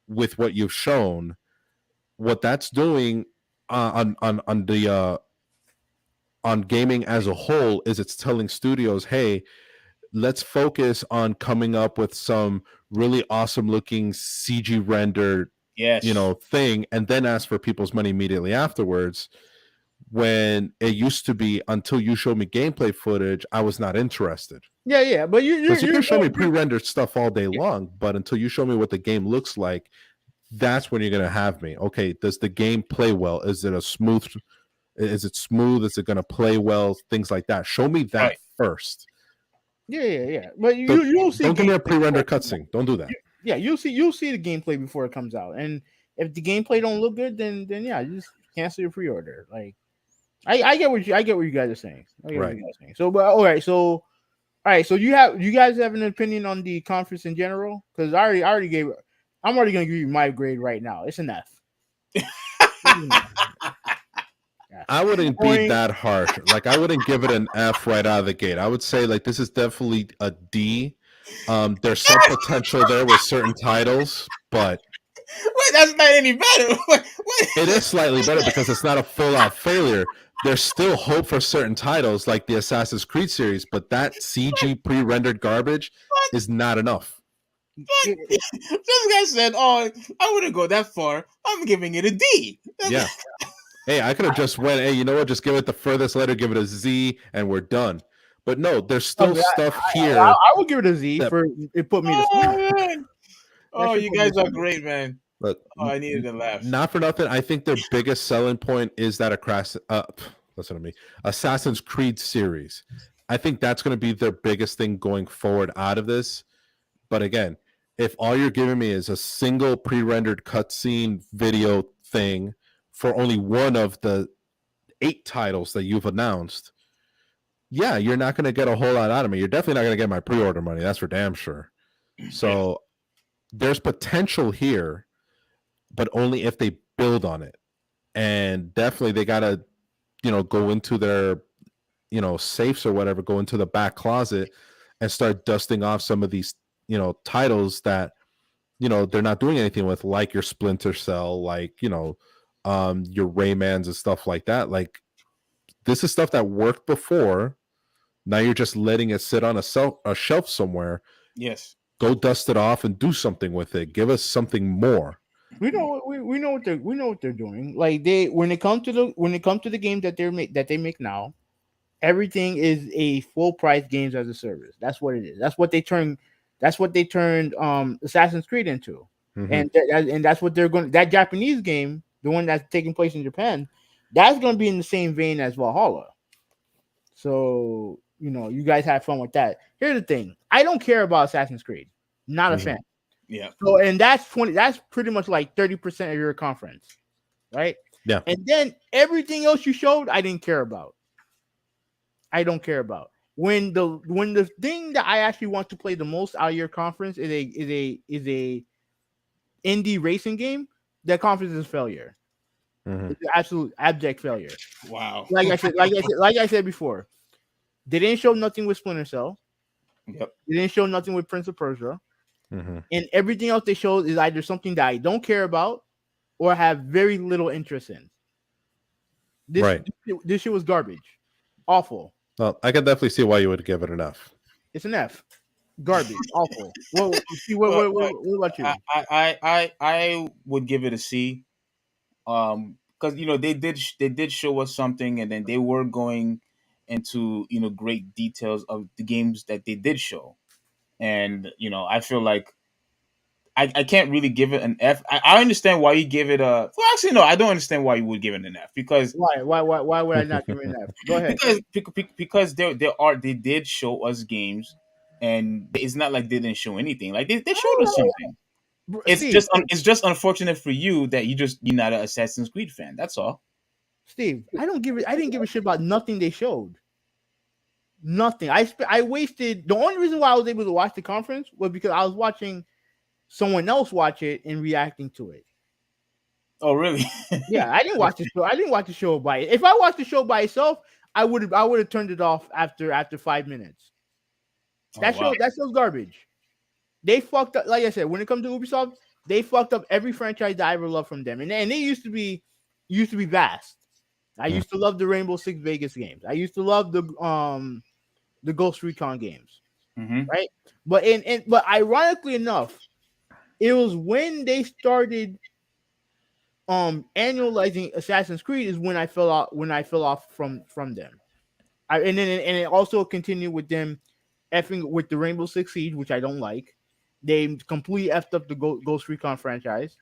with what you've shown. What that's doing on gaming as a whole is it's telling studios, hey, let's focus on coming up with some really awesome looking CG rendered thing, and then ask for people's money immediately afterwards. When it used to be, until you show me gameplay footage, I was not interested. Yeah, but you can show me pre-rendered stuff all day long, but until you show me what the game looks like, that's when you're gonna have me. Okay, does the game play well? Is it smooth? Is it gonna play well? Things like that. Show me that first. Yeah. But you'll see. Don't give me a pre-render cutscene. Don't do that. Yeah, you'll see the gameplay before it comes out, and if the gameplay don't look good, then yeah, you just cancel your pre-order. Like, I get what you guys are saying. Right. So, but all right. So you guys have an opinion on the conference in general? Because I'm already gonna give you my grade right now. It's an F. I wouldn't be that harsh. Like, I wouldn't give it an F right out of the gate. I would say, like, this is definitely a D. There's some potential there with certain titles, but Wait, that's not any better. It is slightly better because it's not a full out failure. There's still hope for certain titles like the Assassin's Creed series, but that CG pre rendered garbage is not enough. This guy said, "Oh, I wouldn't go that far. I'm giving it a D." Yeah. Hey, I could have just went, hey, you know what? Just give it the furthest letter, give it a Z, and we're done. But no, there's I, still stuff I, here I would give it a Z that for it put me to sleep. Oh man! That Oh, shit you put me guys to are sleep. great, man. look, Oh, I needed to laugh. not for nothing. I think their biggest selling point is that listen to me, Assassin's Creed series. I think that's going to be their biggest thing going forward out of this. But again, if all you're giving me is a single pre-rendered cutscene video thing for only one of the 8 titles that you've announced, yeah, you're not going to get a whole lot out of me. You're definitely not going to get my pre-order money. That's for damn sure. So there's potential here, but only if they build on it. And definitely they got to, go into their, safes or whatever, go into the back closet and start dusting off some of these, titles that, they're not doing anything with, like your Splinter Cell, like, your Raymans and stuff like that. Like, this is stuff that worked before. Now you're just letting it sit on a shelf somewhere. Yes. Go dust it off and do something with it. Give us something more. We know what they're doing. Like when it comes to the games that they make now, everything is a full price games as a service. That's what it is. That's what they turned Assassin's Creed into. Mhm. And that's what they're going, that Japanese game, the one that's taking place in Japan, that's going to be in the same vein as Valhalla. So, you guys have fun with that. Here's the thing. I don't care about Assassin's Creed. Not a Mhm. fan. Yeah. So, and that's pretty much like 30% of your conference, right? Yeah. And then everything else you showed, I didn't care about. I don't care about. When the thing that I actually want to play the most out of your conference is a indie racing game, that conference is a failure. Mhm. It's an absolute abject failure. Wow. Like I said before, they didn't show nothing with Splinter Cell. Yep. They didn't show nothing with Prince of Persia. Mhm. And everything else they showed is either something that I don't care about or have very little interest in. Right. This shit was garbage. Awful. Well, I can definitely see why you would give it an F. It's an F. Garbage. Awful. Well, Well, what about you? I would give it a C. Because they did show us something, and then they were going into great details of the games that they did show, and I feel like I can't really give it an F. I understand why you give it a. Well, actually, no, I don't understand why you would give it an F because Why would I not give it an F? Go ahead. because they did show us games, and it's not like they didn't show anything. Like they showed us something. Steve, It's just unfortunate for you that you're not an Assassin's Creed fan. That's all. Steve, I didn't give a shit about nothing they showed. Nothing. I wasted. The only reason why I was able to watch the conference was because I was watching someone else watch it and reacting to it. Oh, really? Yeah, I didn't watch the show. I didn't watch the show by it. If I watched the show by itself, I would have turned it off after 5 minutes. That Oh, wow. show's garbage. They fucked up. Like I said, when it comes to Ubisoft, they fucked up every franchise that I ever loved from them, and they used to be vast. I used to love the Rainbow Six Vegas games. I used to love the Ghost Recon games, Mm-hmm. right? But ironically enough, it was when they started annualizing Assassin's Creed is when I fell off from them. And it also continued with them effing with the Rainbow Six Siege, which I don't like. They completely effed up the Ghost Recon franchise.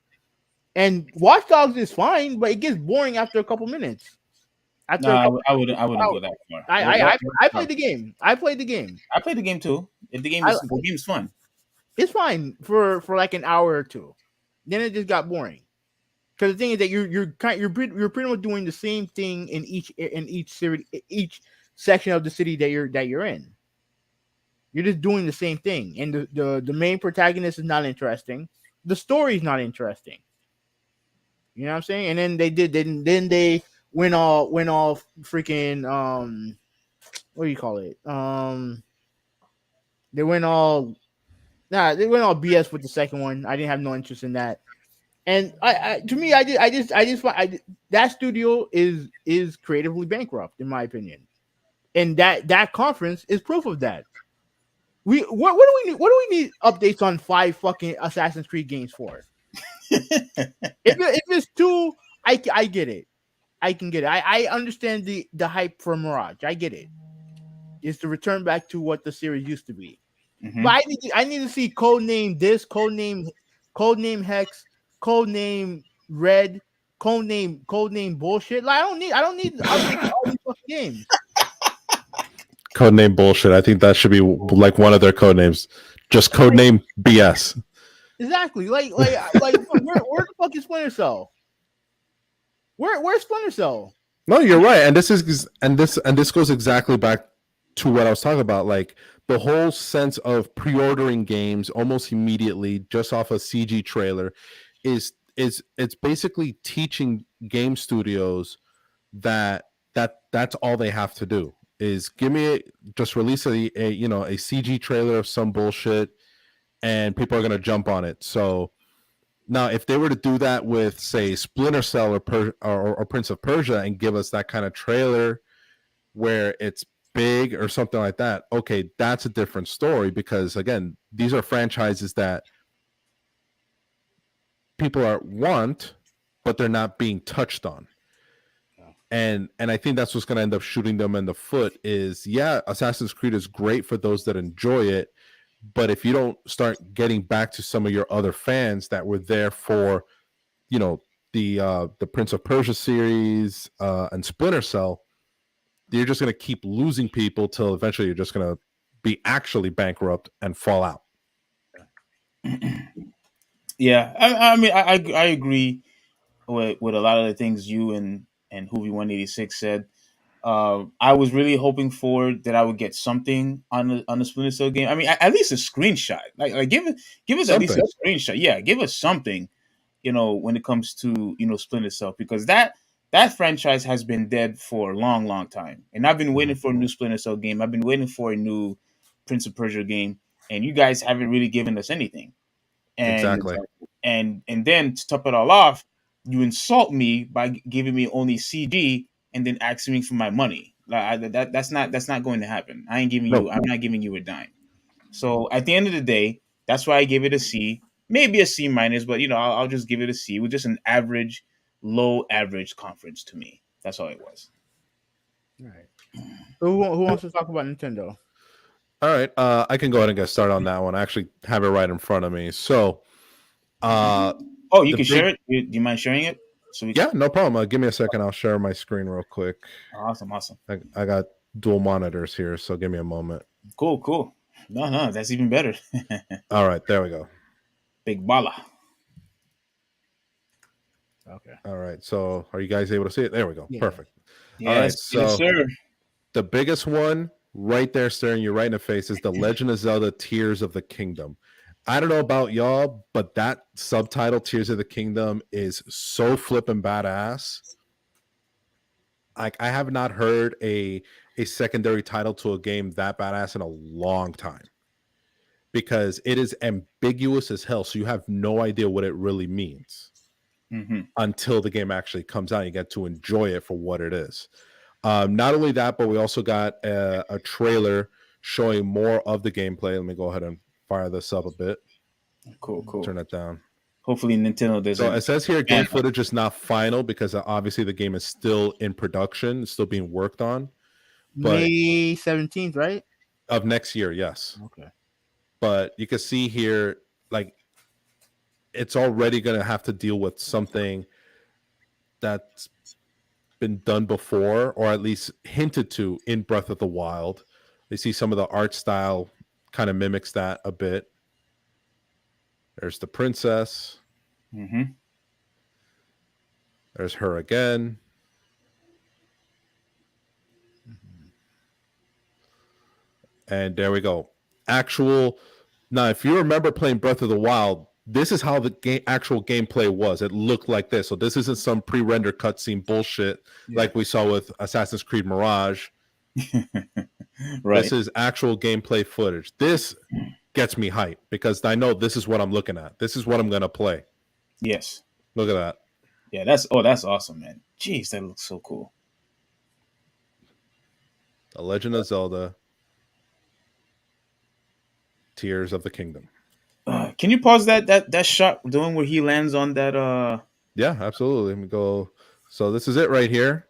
And Watch Dogs is fine, but it gets boring after a couple minutes. After a No, couple, I wouldn't go that far. I played the game. I played the game. I played the game too. If I, the game's fun. it's fine for like an hour or two. Then it just got boring. Because the thing is that you're pretty much doing the same thing in each section of the city that you're in. You're just doing the same thing, and the main protagonist is not interesting. The story is not interesting. You know what I'm saying? And then they went all freaking what do you call it? They went all BS with the second one. I didn't have no interest in that. And to me, that studio is creatively bankrupt in my opinion, and that conference is proof of that. What do we need? What do we need updates on 5 fucking Assassin's Creed games for? If it's two, I get it. I can get it. I understand the hype for Mirage. I get it. It's to return back to what the series used to be. Mm-hmm. But I need to see codename this, codename Hex, codename Red, codename bullshit. Like I don't need updates to all these fucking games. Codename bullshit. I think that should be like one of their code names. Just codename BS. Exactly. Where's the fucking Splinter Cell? Where's Splinter Cell? No, you're right, and this goes exactly back to what I was talking about. Like the whole sense of pre-ordering games almost immediately just off a CG trailer is it's basically teaching game studios that's all they have to do is just release a CG trailer of some bullshit and people are going to jump on it. So now if they were to do that with say Splinter Cell or Prince of Persia and give us that kind of trailer where it's big or something like that, okay, that's a different story because again, these are franchises that people want, but they're not being touched on. And I think that's what's going to end up shooting them in the foot is, yeah, Assassin's Creed is great for those that enjoy it. But if you don't start getting back to some of your other fans that were there for, the Prince of Persia series and Splinter Cell, you're just going to keep losing people till eventually you're just going to be actually bankrupt and fall out. Yeah, I mean, I agree with a lot of the things you and Hoovy 186 said. I was really hoping for that I would get something on the Splinter Cell game. I mean, at least a screenshot. Like give us at least a screenshot. Yeah, give us something. When it comes to Splinter Cell, because that franchise has been dead for a long, long time, and I've been waiting for a new Splinter Cell game. I've been waiting for a new Prince of Persia game, and you guys haven't really given us anything. And Exactly. and then to top it all off, you insult me by giving me only CG and then asking me for my money. That's not going to happen. I'm not giving you a dime. So at the end of the day, that's why I gave it a C, maybe a C minus, but I'll just give it a C. It was just an average, low average conference to me. That's all it was. All right. So who wants to talk about Nintendo? All right, I can go ahead and get started on that one. I actually have it right in front of me. So, you can share it. Do you mind sharing it? Yeah, no problem. Give me a second. I'll share my screen real quick. Awesome. I got dual monitors here, so give me a moment. Cool. No, that's even better. All right, there we go. Big bala. Okay. All right, so are you guys able to see it? There we go. Yeah. Perfect. Yes, all right, so yes, sir. The biggest one right there staring you right in the face is The Legend of Zelda Tears of the Kingdom. I don't know about y'all, but that subtitle, Tears of the Kingdom, is so flippin' badass. Like, I have not heard a secondary title to a game that badass in a long time. Because it is ambiguous as hell, so you have no idea what it really means. Until the game actually comes out. You get to enjoy it for what it is. Not only that, but we also got a trailer showing more of the gameplay. Let me go ahead and fire this up a bit. Cool. Turn it down. Hopefully Nintendo doesn't. So it says here game footage is not final because obviously the game is still in production. It's still being worked on. May 17th, right? Of next year, yes. Okay. But you can see here, like, it's already going to have to deal with something that's been done before, or at least hinted to in Breath of the Wild. They see some of the art style kind of mimics that a bit. There's the princess. There's her again. And there we go. Now, if you remember playing Breath of the Wild, this is how the actual gameplay was. It looked like this. So this isn't some pre-rendered cutscene bullshit like we saw with Assassin's Creed Mirage. Right. This is actual gameplay footage. This gets me hyped because I know this is what I'm looking at. This is what I'm going to play. Yes. Look at that. Yeah, that's awesome, man. Jeez, that looks so cool. The Legend of Zelda: Tears of the Kingdom. Can you pause that shot doing where he lands on that? Yeah, absolutely. Let me go. So this is it right here.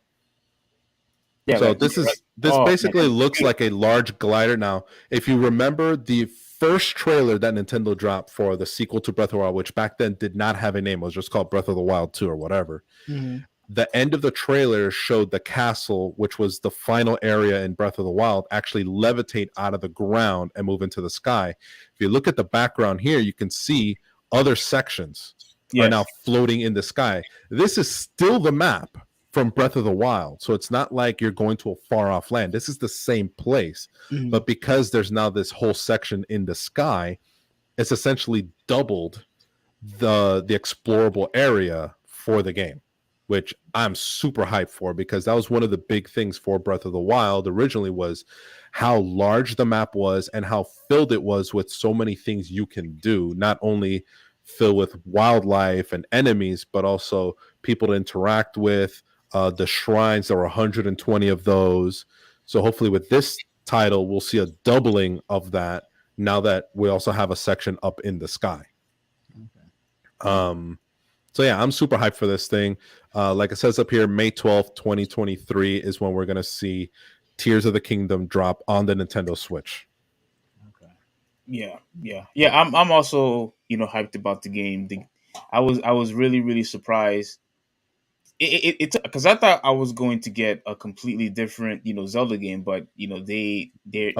Yeah, So right, this right. is this Oh man, basically that's looks beautiful. like a large glider. Now, if you remember the first trailer that Nintendo dropped for the sequel to Breath of the Wild, which back then did not have a name, it was just called Breath of the Wild 2 or whatever. Mm-hmm. The end of the trailer showed the castle, which was the final area in Breath of the Wild, actually levitate out of the ground and move into the sky. If you look at the background here, you can see other sections are now Yes. floating in the sky. This is still the map from Breath of the Wild. So it's not like you're going to a far off land. This is the same place. Mm-hmm. But because there's now this whole section in the sky, it's essentially doubled the explorable area for the game, which I'm super hyped for, because that was one of the big things for Breath of the Wild originally, was how large the map was and how filled it was with so many things you can do, not only filled with wildlife and enemies, but also people to interact with. The shrines, there were 120 of those. So hopefully with this title, we'll see a doubling of that now that we also have a section up in the sky. Um, so yeah, I'm super hyped for this thing. Like it says up here, May 12th, 2023 is when we're gonna see Tears of the Kingdom drop on the Nintendo Switch. Yeah. I'm also hyped about the game. I was really surprised. It because I thought I was going to get a completely different Zelda game, but A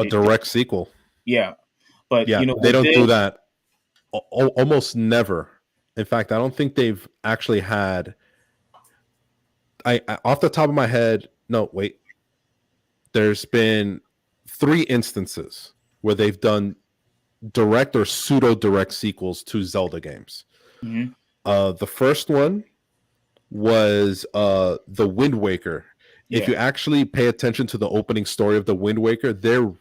direct sequel. yeah, but Yeah, they with don't do this, that almost never. In fact, I don't think they've actually had. I off the top of my head, no, wait. There's been 3 instances where they've done direct or pseudo direct sequels to Zelda games. Mhm. The first one was the Wind Waker. If Yeah, you actually pay attention to the opening story of the Wind Waker, they're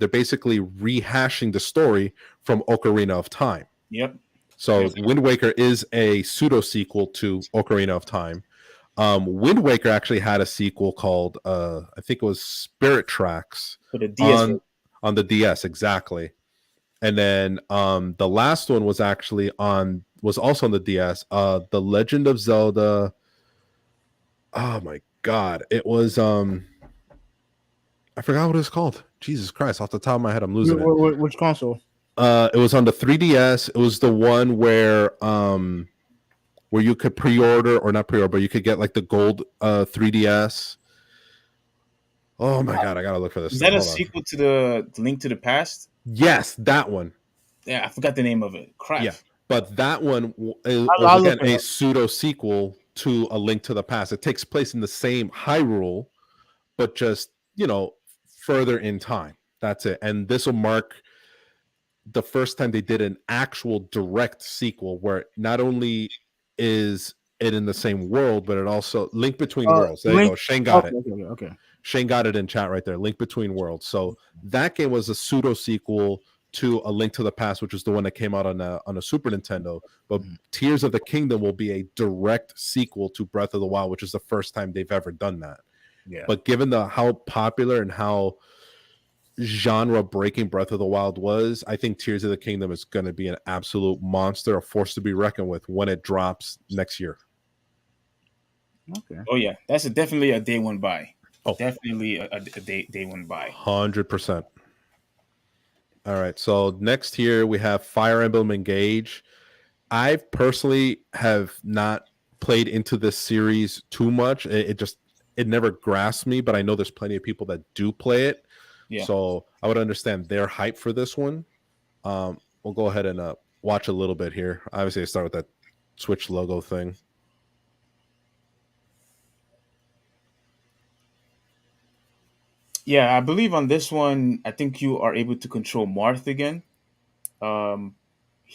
basically rehashing the story from Ocarina of Time. yep, So yep. Wind Waker is a pseudo sequel to Ocarina of Time. Wind Waker actually had a sequel called I think it was Spirit Tracks For the DS version. on on the DS, exactly. And then the last one was actually was also on the DS. The Legend of Zelda. Oh my god, it was I forgot what it's called. Jesus Christ, off the top of my head, I'm losing it. Which console? It was on the 3DS. It was the one where you could pre-order, or not pre-order, but you could get like the gold 3DS. Oh my god, I gotta look for this Is thing. that a Hold on. sequel to the Link to the Past? Yes, that one. Yeah, I forgot the name of it. Crap. Yeah, but that one was I'll look again it a up. pseudo sequel to A Link to the Past. It takes place in the same Hyrule, but just further in time. That's it. And this will mark the first time they did an actual direct sequel, where not only is it in the same world, but it also Link Between Worlds. There you Link. go. Shane got Okay, it. okay. Shane got it in chat right there. Link Between Worlds. So that game was a pseudo sequel to A Link to the Past, which is the one that came out on a Super Nintendo. But Mhm. Tears of the Kingdom will be a direct sequel to Breath of the Wild, which is the first time they've ever done that. Yeah. But given how popular and how genre breaking Breath of the Wild was, I think Tears of the Kingdom is going to be an absolute monster, a force to be reckoned with when it drops next year. Okay. Oh yeah, that's definitely a day one buy. Oh, Definitely a day one buy. 100%. All right. So next here we have Fire Emblem Engage. I personally have not played into this series too much. It never grasped me, but I know there's plenty of people that do play it. Yeah. So I would understand their hype for this one. We'll go ahead and watch a little bit here. Obviously, I start with that Switch logo thing. Yeah, I believe on this one, I think you are able to control Marth again. Um,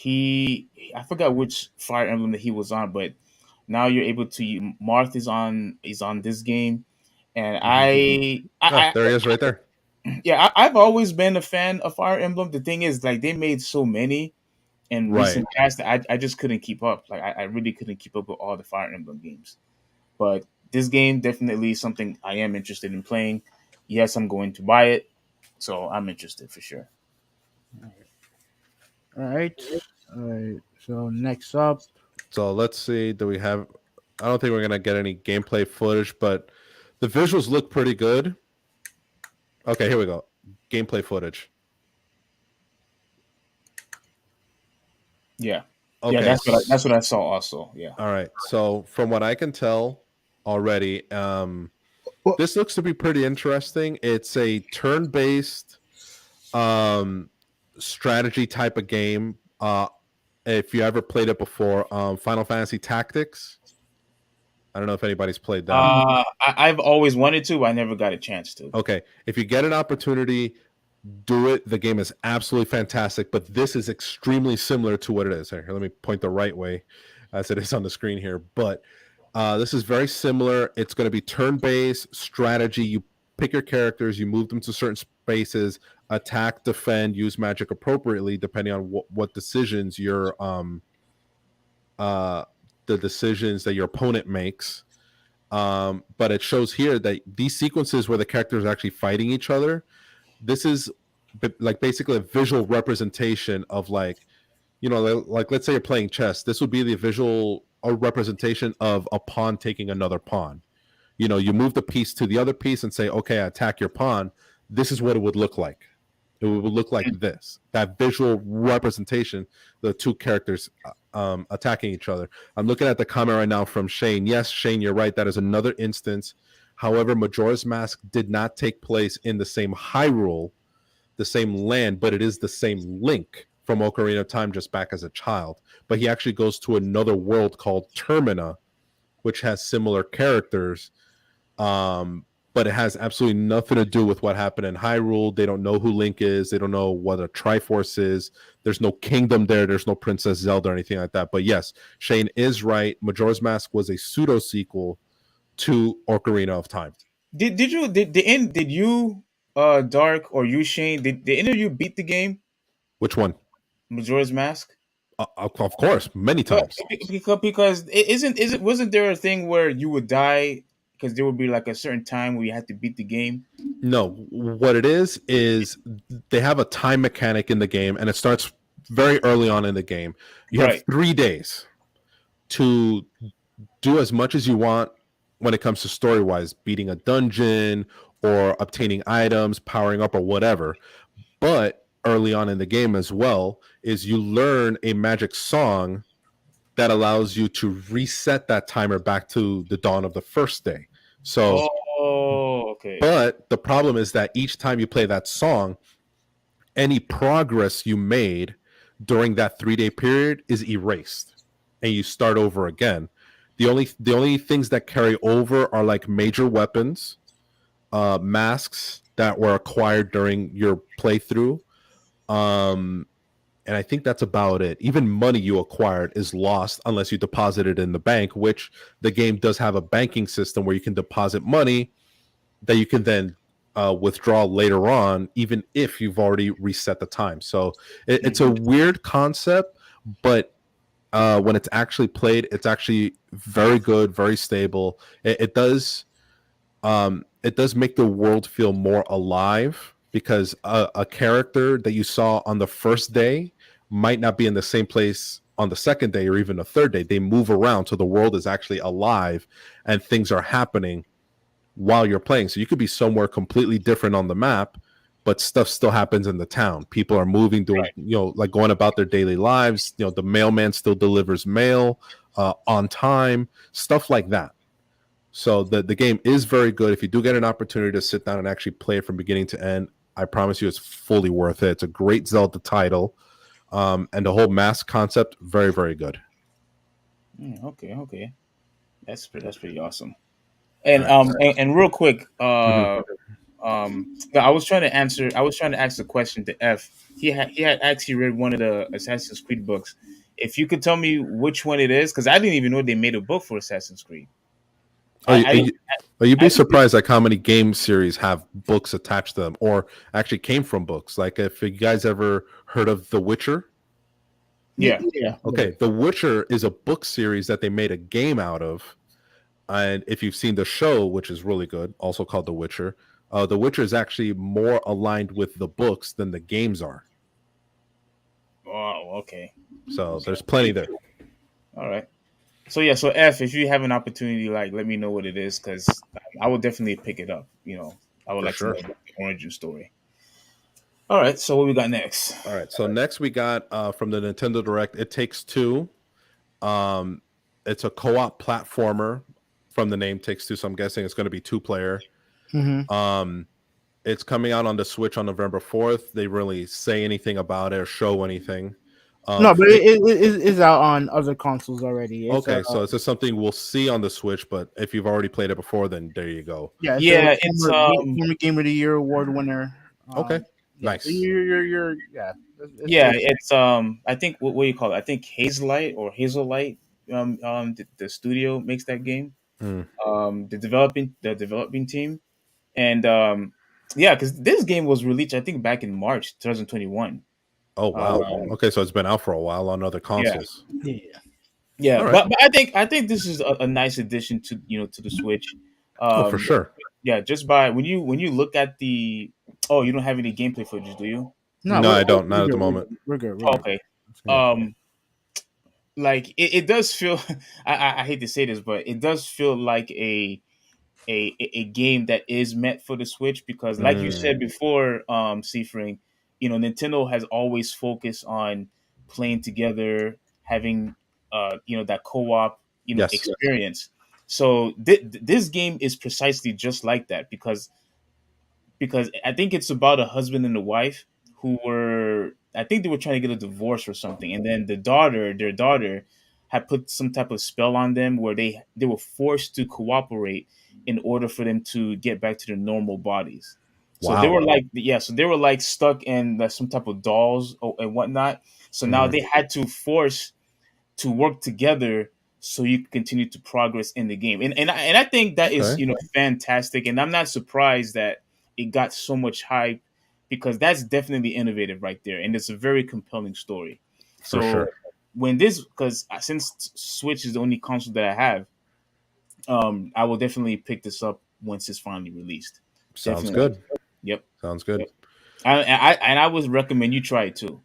I forgot which Fire Emblem that he was on, but now you're able to. Marth is on this game, and Oh, there he is right there. I've always been a fan of Fire Emblem. The thing is, like, they made so many in Right. recent past, I just couldn't keep up. Like I really couldn't keep up with all the Fire Emblem games. But this game definitely is something I am interested in playing. Yes, I'm going to buy it, so I'm interested for sure. All right. All right. So next up, So let's see. Do we have? I don't think we're gonna get any gameplay footage, but the visuals look pretty good. Okay, here we go. Gameplay footage. Yeah, yeah, Okay. that's what I saw also. Yeah. All right. So from what I can tell already, this looks to be pretty interesting. It's a turn-based um, strategy type of game. If you ever played it before, Final Fantasy Tactics. I don't know if anybody's played that. I've always wanted to, but I never got a chance to. Okay. If you get an opportunity, do it. The game is absolutely fantastic, but this is extremely similar to what it is. Here, let me point the right way as it is on the screen here. But this is very similar. It's going to be turn-based strategy. You pick your characters, you move them to certain spaces, attack, defend, use magic appropriately, depending on what decisions the decisions that your opponent makes. But it shows here that these sequences where the characters are actually fighting each other, this is like basically a visual representation of like, like let's say you're playing chess. This would be the visual representation of a pawn taking another pawn. You move the piece to the other piece and say, okay, attack your pawn. This is what it would look like. It would look like this. That visual representation, the two characters attacking each other. I'm looking at the comment right now from Shane. Yes, Shane, you're right. That is another instance. However, Majora's Mask did not take place in the same Hyrule, the same land, but it is the same Link from Ocarina of Time, just back as a child. But he actually goes to another world called Termina, which has similar characters. But it has absolutely nothing to do with what happened in Hyrule. They don't know who Link is. They don't know what a Triforce is. There's no kingdom there. There's no Princess Zelda or anything like that. But yes, Shane is right. Majora's Mask was a pseudo sequel to Ocarina of Time. Did you Dark, or you Shane, did any of you beat the game Which one? Majora's Mask? Of course, many times. Because wasn't there a thing where you would die because there would be like a certain time where you had to beat the game? No, what it is they have a time mechanic in the game, and it starts very early on in the game. You have 3 days to do as much as you want when it comes to story-wise, beating a dungeon or obtaining items, powering up, or whatever. But early on in the game as well is you learn a magic song that allows you to reset that timer back to the dawn of the first day. So, okay. But the problem is that each time you play that song, any progress you made during that 3-day period is erased, and you start over again. The only things that carry over are like major weapons, masks that were acquired during your playthrough, and I think that's about it. Even money you acquired is lost unless you deposit it in the bank, which the game does have a banking system where you can deposit money that you can then withdraw later on, even if you've already reset the time. So it's a weird concept, but when it's actually played, it's actually very good, very stable. It does make the world feel more alive, because a character that you saw on the first day might not be in the same place on the second day or even the third day. They move around, so the world is actually alive and things are happening while you're playing. So you could be somewhere completely different on the map, but stuff still happens in the town. People are moving, doing, like going about their daily lives. The mailman still delivers mail on time, stuff like that. So the game is very good. If you do get an opportunity to sit down and actually play it from beginning to end, I promise you it's fully worth it. It's a great Zelda title. And the whole mask concept, very, very good. Okay. That's pretty awesome. And and real quick, I was trying to ask the question to F. He had actually read one of the Assassin's Creed books. If you could tell me which one it is, because I didn't even know they made a book for Assassin's Creed. You'd be surprised like how many game series have books attached to them or actually came from books. Like if you guys ever heard of The Witcher? Yeah. Yeah. Okay, The Witcher is a book series that they made a game out of. And if you've seen the show, which is really good, also called The Witcher, The Witcher is actually more aligned with the books than the games are. Oh, okay. So So, there's plenty there. all right. So yeah, so F, if you have an opportunity, like let me know what it is, because I will definitely pick it up. I would For like to know sure. about the origin story. All right, so what we got next? All right. So next we got from the Nintendo Direct, It Takes Two. Um, it's a co-op platformer from the name Takes Two. So I'm guessing it's going to be 2-player. Mm-hmm. It's coming out on the Switch on November 4th. They really say anything about it or show anything. No, but it's out on other consoles already. It's Okay, so it's just something we'll see on the Switch, but if you've already played it before, then there you go. yeah, it's a Yeah, it's former Game of the Year award winner. Okay, Yeah, so nice. you're yeah. yeah, it's I think what do you call it? I think Hazellight, the studio makes that game. Mm. The developing team, and yeah, because this game was released I think back in March 2021. Oh Um, wow. Okay, so it's been out for a while on other yeah, consoles. Yeah. yeah, All right. but I think this is a nice addition to the Switch. Oh, for Um, sure. yeah, just by when you look at the you don't have any gameplay footage, do you? No, No, I we're don't. Not at the moment. we're good. We're good. Okay. Yeah. Like it does feel. I hate to say this, but it does feel like a game that is meant for the Switch because, like you Mm. said before, Seafring, Nintendo has always focused on playing together, having that co-op Yes. experience. So this game is precisely just like that because I think it's about a husband and a wife who were I think they were trying to get a divorce or something, and then their daughter, had put some type of spell on them where they were forced to cooperate in order for them to get back to their normal bodies. So they Wow. were so they were like stuck in some type of dolls and whatnot. So now Mm. they had to force to work together so you can continue to progress in the game. And I think that is Okay. fantastic. And I'm not surprised that it got so much hype because that's definitely innovative right there, and it's a very compelling story. For So sure. when this because since Switch is the only console that I have, I will definitely pick this up once it's finally released. Sounds Definitely. good. Yep. Sounds good. Yep. I would recommend you try it too.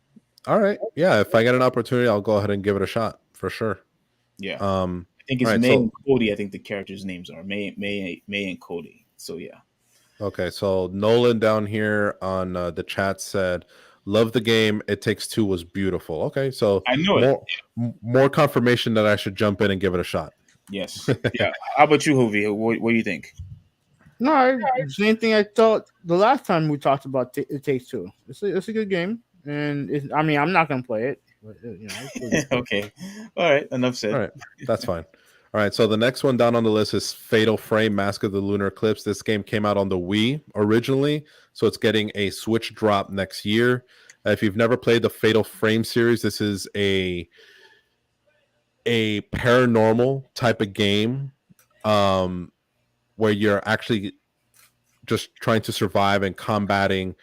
All right. Yeah, if I get an opportunity, I'll go ahead and give it a shot for sure. Yeah. Um I think all it's right, May so and Cody. I think the characters' names are May and Cody. So yeah, okay, so Nolan down here on the chat said, "Love the game. It Takes Two was beautiful." Okay, so I know it. more confirmation that I should jump in and give it a shot. Yes. Yeah. How about you, Hovi? What do you think? No, same thing I thought the last time we talked about It Takes Two. It's a good game, and I mean I'm not gonna play it, but it's pretty good. Okay. All right. Enough All said. right, that's fine. All right, so the next one down on the list is Fatal Frame: Mask of the Lunar Eclipse. This game came out on the Wii originally, so it's getting a Switch drop next year. If you've never played the Fatal Frame series, this is a paranormal type of game, um, where you're actually just trying to survive and combating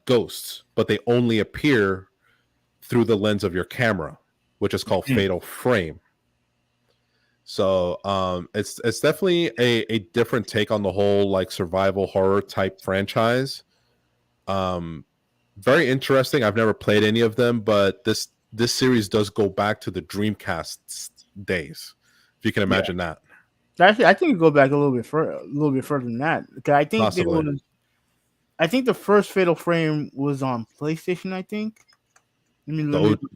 ghosts, but they only appear through the lens of your camera, which is called Hmm. Fatal Frame. So it's definitely a different take on the whole like survival horror type franchise. Um, very interesting. I've never played any of them, but this series does go back to the Dreamcast days, if you can Yeah. imagine that. Actually, I think it go back a little bit further than that. Because Possibly I think the first Fatal Frame was on PlayStation. I think. the Let me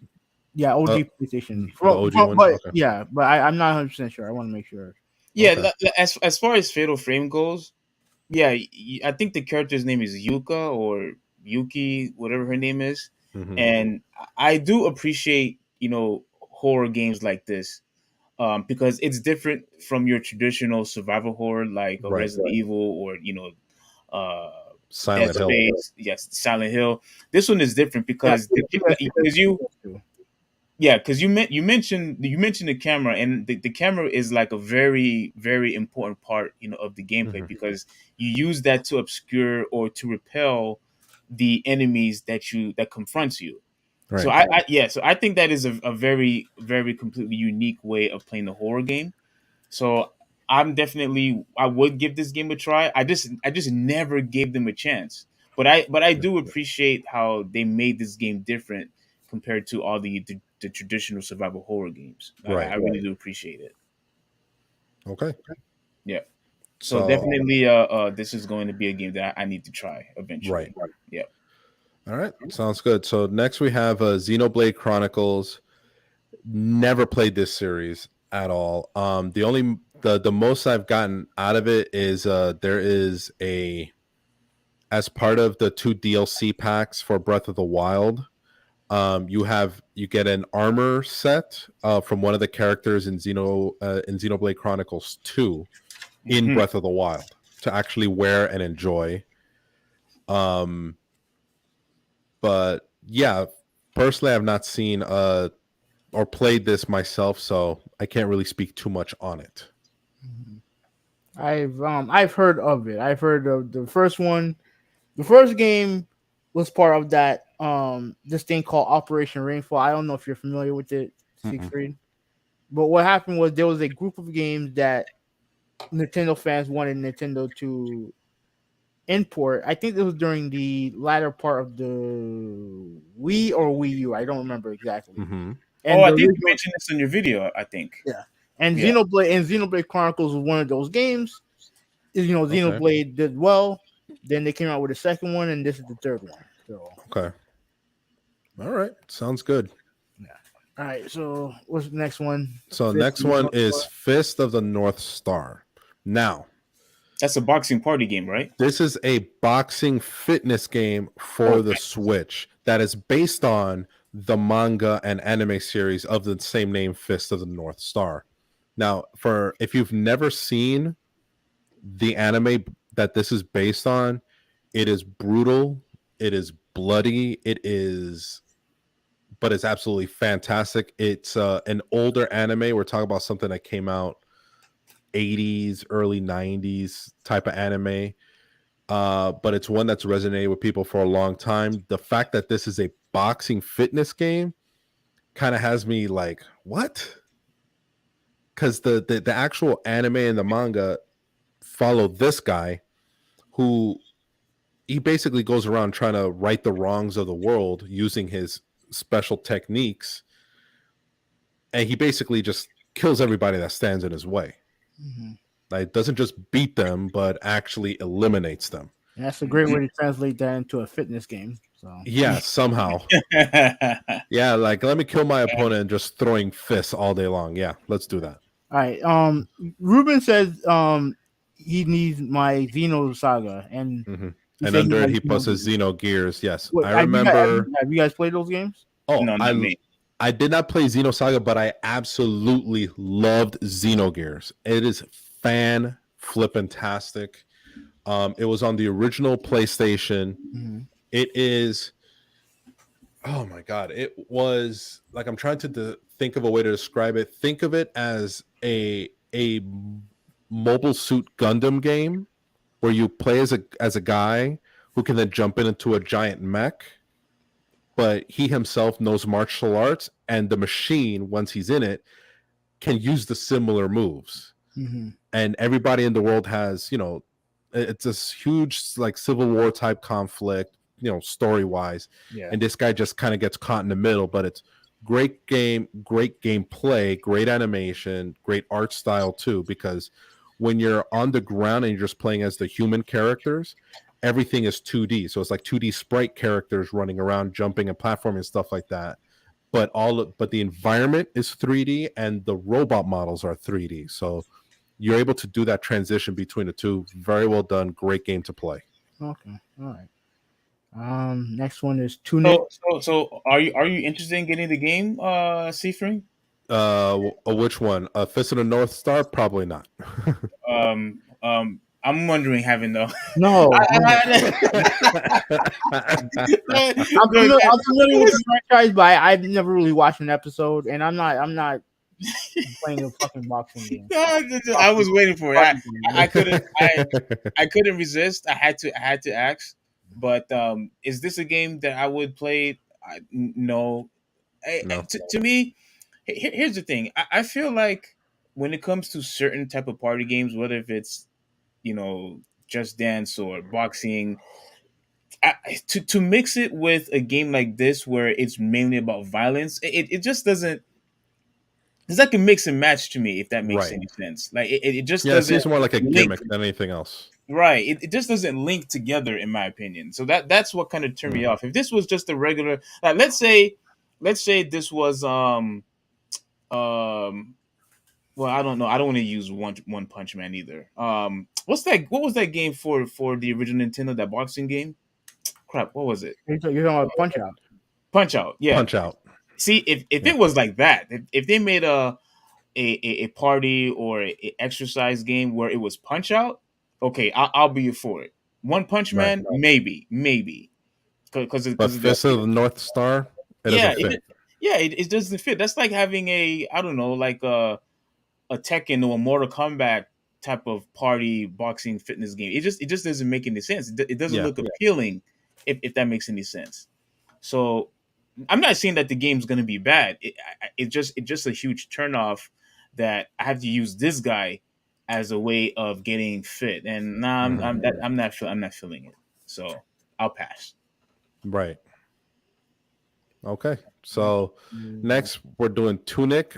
yeah, uh, OG PlayStation. the OG one. But Okay, yeah, but I'm not 100% sure. I want to make sure. Yeah. okay. As far as Fatal Frame goes, yeah, I think the character's name is Yuka or Yuki, whatever her name is, Hmm. and I do appreciate horror games like this. Because it's different from your traditional survival horror like a Right, Resident Evil or uh, Dead Silent Hill. Space, yes, Silent Hill. This one is different Yeah, because you mentioned the camera, and the camera is like a very very important part of the gameplay Hmm. because you use that to obscure or to repel the enemies that confronts you. Right. So so I think that is a very, very completely unique way of playing the horror game. So I would give this game a try. I just never gave them a chance. But I do appreciate how they made this game different compared to all the traditional survival horror games. I Right. really do appreciate it. Okay. Yeah. So So definitely this is going to be a game that I need to try right. eventually. Yeah. All right. Sounds good. So next we have Xenoblade Chronicles. Never played this series at all. The most I've gotten out of it is there is a as part of the 2 DLC packs for Breath of the Wild. You get an armor set from one of the characters in Xenoblade Chronicles 2 in Mhm. Breath of the Wild to actually wear and enjoy. But yeah, personally I've not seen or played this myself, so I can't really speak too much on it. I've heard of it. I've heard of the first one. The first game was part of that this thing called Operation Rainfall. I don't know if you're familiar with it, Mm-mm. Siegfried. But what happened was there was a group of games that Nintendo fans wanted Nintendo to import. I think it was during the latter part of the Wii or Wii U. I don't remember exactly. Mm-hmm. Oh, And I the think you original, mentioned this in your video, I think. yeah, and Yeah. Xenoblade Chronicles was one of those games. Okay. Xenoblade did well. Then they came out with a second one, and this is the third one. So, Okay. All right. Sounds good. yeah. All right. So, what's the next one? So Fist next of the one North is Star? Fist of the North Star. Now, That's a boxing party game, right? this is a boxing fitness game for the Okay. Switch that is based on the manga and anime series of the same name, Fist of the North Star. Now, for if you've never seen the anime that this is based on, it is brutal, it is bloody, but it's absolutely fantastic. It's an older anime. We're talking about something that came out 80s, early 90s type of anime. But it's one that's resonated with people for a long time. The fact that this is a boxing fitness game kind of has me like, what? Because the actual anime and the manga follow this guy who he basically goes around trying to right the wrongs of the world using his special techniques, and he basically just kills everybody that stands in his way. Mhm. Like, doesn't just beat them, but actually eliminates them. And that's a great way to translate that into a fitness game. So, Yeah, somehow. Yeah, like let me kill my opponent and just throwing fists all day long. Yeah, let's do that. all right. Ruben says he needs my Xeno Saga, and Mm-hmm. he And said he under it, likes he puts his Xenogears. Xeno Gears. Yes, What, I remember. have you guys played those games? Oh, No, not me. I did not play Xenosaga, but I absolutely loved Xenogears. It is fan flippin' tastic. It was on the original PlayStation. Mm-hmm. It is. Oh my god! It was like I'm trying to think of a way to describe it. Think of it as a mobile suit Gundam game where you play as a guy who can then jump into a giant mech, but he himself knows martial arts, and the machine, once he's in it, can use the similar moves. Mm-hmm. And everybody in the world has, it's this huge like Civil War type conflict, story wise. Yeah. And this guy just kind of gets caught in the middle, but it's great game, great gameplay, great animation, great art style too, because when you're on the ground and you're just playing as the human characters, everything is 2D. So it's like 2D sprite characters running around, jumping and platforming and stuff like that. But the environment is 3D and the robot models are 3D. So you're able to do that transition between the two. Very well done. Great game to play. Okay. All right. Next one is Tunic. So are you interested in getting the game, C3? Which one? Fist of the North Star? Probably not. I'm wondering having though. No, I'm familiar with the franchise, but I've never really watched an episode, and I'm not playing a fucking boxing game. I was waiting for it. I couldn't resist. I had to ask. But is this a game that I would play? No. No. To me, here's the thing. I feel like when it comes to certain type of party games, whether if it's Just Dance or boxing, to mix it with a game like this where it's mainly about violence, it just doesn't. It's like a mix and match to me, if that makes Right. any sense. Like it just Yeah, it doesn't seems more like a link. gimmick than anything else. Right. It just doesn't link together, in my opinion. So that's what kind of turned me off. If this was just a regular, like let's say this was um well, I don't know. I don't want to use One Punch Man either. What was that game for the original Nintendo? That boxing game? Crap, what was it? You're talking about Punch Out. Punch Out. Yeah. Punch Out. See, if Yeah. it was like that, if they made a party or a exercise game where it was Punch Out, okay, I'll be for it. One Punch Right. Man, maybe, because But Fist of the North Star, it yeah, doesn't fit. it doesn't fit. That's like having I don't know, like a Tekken or a Mortal Kombat type of party boxing fitness game. It just doesn't make any sense. It doesn't Yeah. look appealing, if that makes any sense. So I'm not saying that the game's going to be bad. It's just a huge turnoff that I have to use this guy as a way of getting fit, and nah, I'm not feeling it. So I'll pass. Right. Okay. So next we're doing Tunic.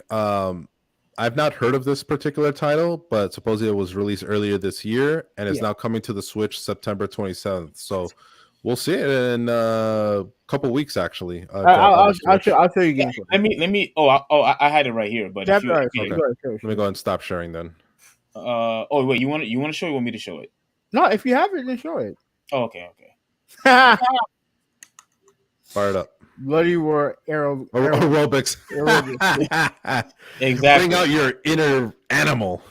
I've not heard of this particular title, but supposedly it was released earlier this year and is now coming to the Switch September 27th. So we'll see it in a couple weeks, actually. I'll show you gameplay. Let me. I had it right here. But if you, okay. Let me go ahead and stop sharing then. Oh wait, you want to show it? You want me to show it? No, if you have it, then show it. Oh, okay. Fire it up. Bloody War aerobics. Exactly. Bring out your inner animal.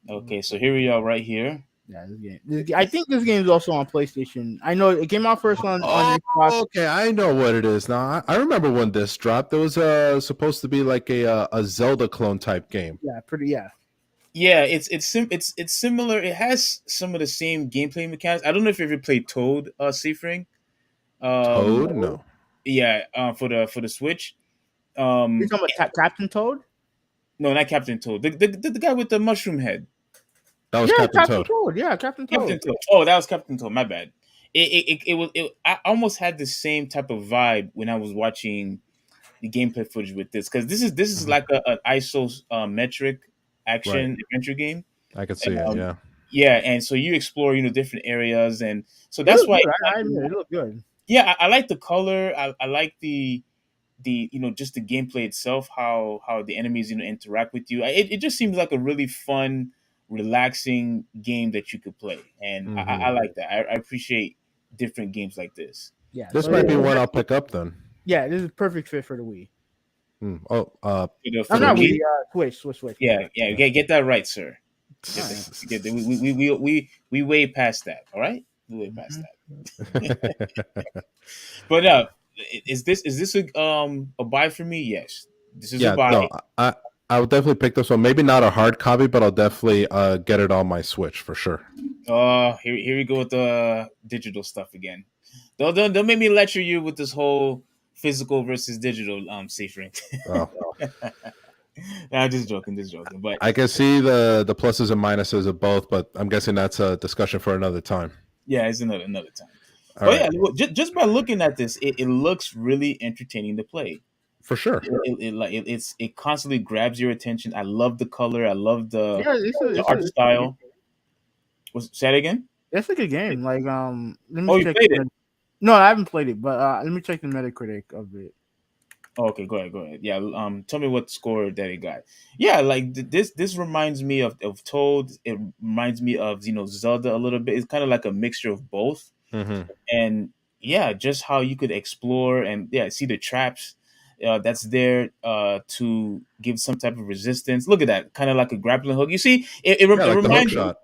Okay, so here we are, right here. Yeah, this game. I think this game is also on PlayStation. I know it came out first on Xbox. Okay, I know what it is now. I remember when this dropped. It was supposed to be like a Zelda clone type game. Yeah, pretty. Yeah. Yeah, it's similar. It has some of the same gameplay mechanics. I don't know if you ever played Toad, Seafring. Toad, no. Yeah, for the Switch. You're talking about Captain Toad? No, not Captain Toad. The guy with the mushroom head. That was Captain Toad. Yeah, Captain Toad. Oh, that was Captain Toad. My bad. I almost had the same type of vibe when I was watching the gameplay footage with this, because this is like an isometric action adventure game. I could see it. Yeah. Yeah, and so you explore different areas, and so that's why it looked good. Yeah, I like the color. I like the just the gameplay itself, how the enemies interact with you. It just seems like a really fun, relaxing game that you could play, and I like that. I appreciate different games like this. Yeah, this might be one I'll pick up then. Yeah, this is a perfect fit for the Wii. For not Wii. Switch. Yeah. Get that right, sir. We way past that. All right, we way past that. But is this a buy for me? Yes, this is a buy. No, I would definitely pick this one. Maybe not a hard copy, but I'll definitely get it on my Switch for sure. Here we go with the digital stuff again. Don't make me lecture you with this whole physical versus digital Seafring. Oh. Nah, just joking. But I can see the pluses and minuses of both, but I'm guessing that's a discussion for another time. Yeah, it's another time. But yeah, just by looking at this, it looks really entertaining to play. For sure. It constantly grabs your attention. I love the color. I love the art style. Say that again? That's a good game. Like let me you played it? No, I haven't played it, but let me check the Metacritic of it. Oh, okay, go ahead. Yeah, tell me what score that it got. Yeah, like this reminds me of Toad. It reminds me of Zelda a little bit. It's kind of like a mixture of both. And yeah, just how you could explore and see the traps that's there to give some type of resistance. Look at that, kind of like a grappling hook. You see, it reminds me,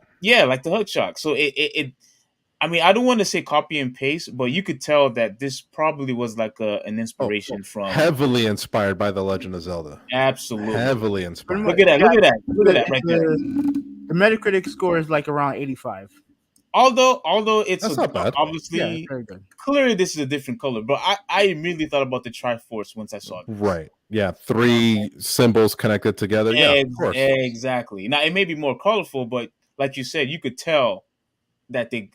like the hook shot. So it I mean, I don't want to say copy and paste, but you could tell that this probably was like an inspiration from heavily inspired by The Legend of Zelda. Absolutely, heavily inspired. Look at that right there. The Metacritic score is like around 85. Although it's That's not bad. Yeah, obviously very good. clearly this is a different color, but I immediately thought about the Triforce once I saw this. Right. Yeah. 3 symbols connected together. Yeah, of course. Exactly. Now it may be more colorful, but like you said, you could tell that they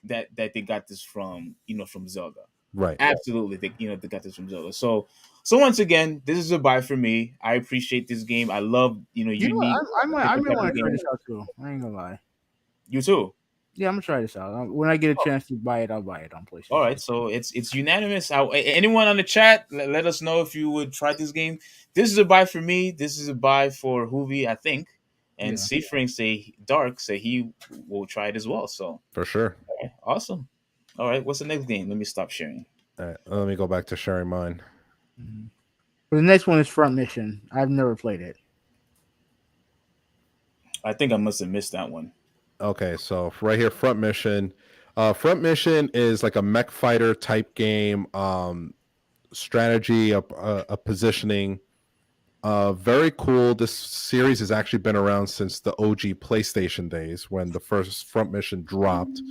got this from from Zelda. Right. Absolutely, they got this from Zelda. So once again, this is a buy for me. I appreciate this game. I love You know what? unique I might different type want of to try game. this out too. I ain't gonna lie. You too. Yeah, I'm gonna try this out. When I get a chance to buy it, I'll buy it on PlayStation. All right, so it's unanimous. Anyone on the chat, let us know if you would try this game. This is a buy for me. This is a buy for Hoovy, I think. And Yeah. Seafring say he will try it as well. So For sure. okay, awesome. All right, what's the next game? Let me stop sharing. All right, let me go back to sharing mine. Mhm. But the next one is Front Mission. I've never played it. I think I must have missed that one. Okay, so right here, Front Mission. Front Mission is like a mech fighter type game, strategy, a positioning. Very cool. This series has actually been around since the OG PlayStation days when the first Front Mission dropped.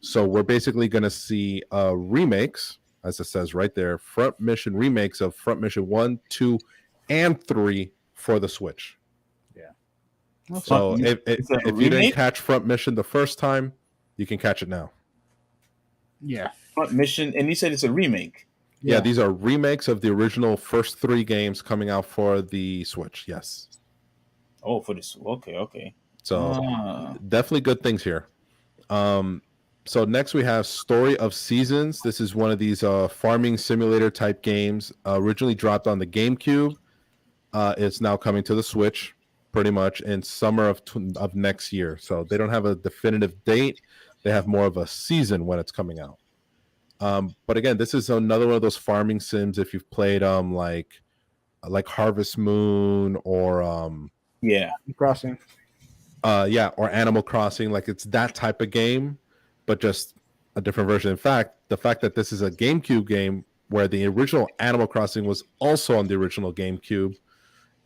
So we're basically going to see remakes, as it says right there, Front Mission remakes of Front Mission 1, 2, and 3 for the Switch. Okay. So if It's a you didn't remake? catch Front Mission the first time, you can catch it now. Yeah. Front Mission, and you said it's a remake. Yeah, these are remakes of the original first 3 games coming out for the Switch. Yes. Oh, for this. Okay. So Ah. definitely good things here. So next we have Story of Seasons. This is one of these farming simulator type games. Originally dropped on the GameCube. It's now coming to the Switch pretty much in summer of next year. So they don't have a definitive date. They have more of a season when it's coming out. But again, this is another one of those farming sims. If you've played like Harvest Moon or Yeah. Crossing. or Animal Crossing, like it's that type of game, but just a different version. In fact, the fact that this is a GameCube game where the original Animal Crossing was also on the original GameCube,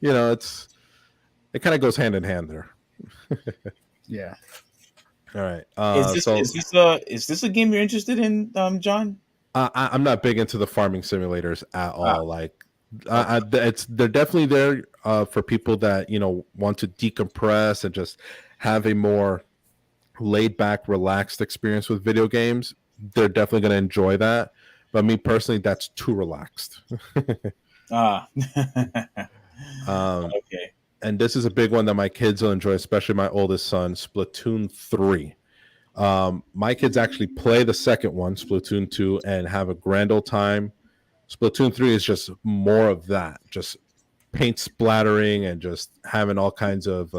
it kind of goes hand in hand there. Yeah. All right. Is this a game you're interested in, John? I'm not big into the farming simulators at all. They're definitely there for people that want to decompress and just have a more laid back, relaxed experience with video games. They're definitely going to enjoy that. But me personally, that's too relaxed. Okay. And this is a big one that my kids will enjoy, especially my oldest son, Splatoon 3. My kids actually play the second one, Splatoon 2, and have a grand old time. Splatoon 3 is just more of that, just paint splattering and just having all kinds of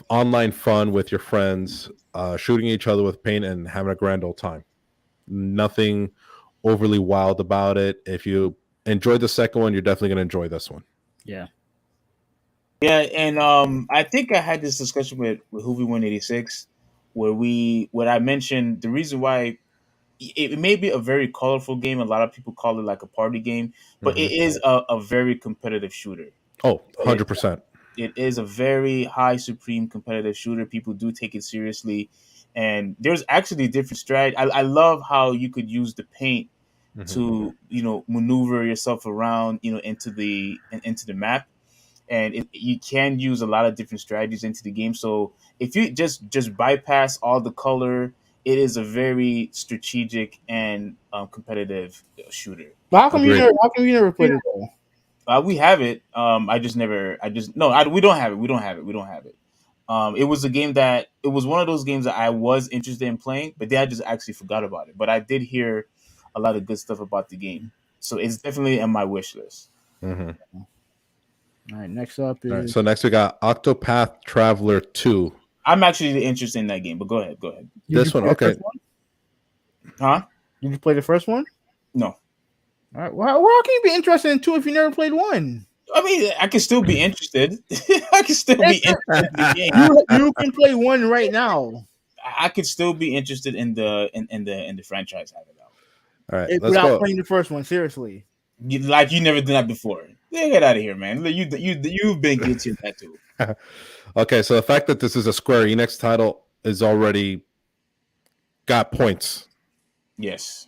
online fun with your friends, shooting each other with paint and having a grand old time. Nothing overly wild about it. If you enjoyed the second one, you're definitely going to enjoy this one. Yeah. Yeah, and I think I had this discussion with Hoovy 186 where I mentioned the reason why it may be a very colorful game. A lot of people call it like a party game, but it is a very competitive shooter. Oh, 100%. It is a very high supreme competitive shooter. People do take it seriously, and there's actually different strategy. I love how you could use the paint to maneuver yourself around into the map, and you can use a lot of different strategies into the game. So if you just bypass all the color, it is a very strategic and competitive shooter. But how come you never played it though? We have it. We don't have it. We don't have it. It was a game it was one of those games that I was interested in playing, but then I just actually forgot about it. But I did hear a lot of good stuff about the game, so it's definitely on my wish list. Mm-hmm. All right, next up is... All right, so next we got Octopath Traveler 2. I'm actually interested in that game, but go ahead. This one, okay. Huh? Did you play the first one? No. All right. Well, how can you be interested in 2 if you never played 1? I mean, I can still be interested. I can still be interested in the game. You can play 1 right now. I could still be interested in the franchise having it out. All right, without playing the first one, seriously. You never did that before. Yeah, get out of here, man. You've been guilty of that too. Okay, so the fact that this is a Square Enix title is already Got points. Yes,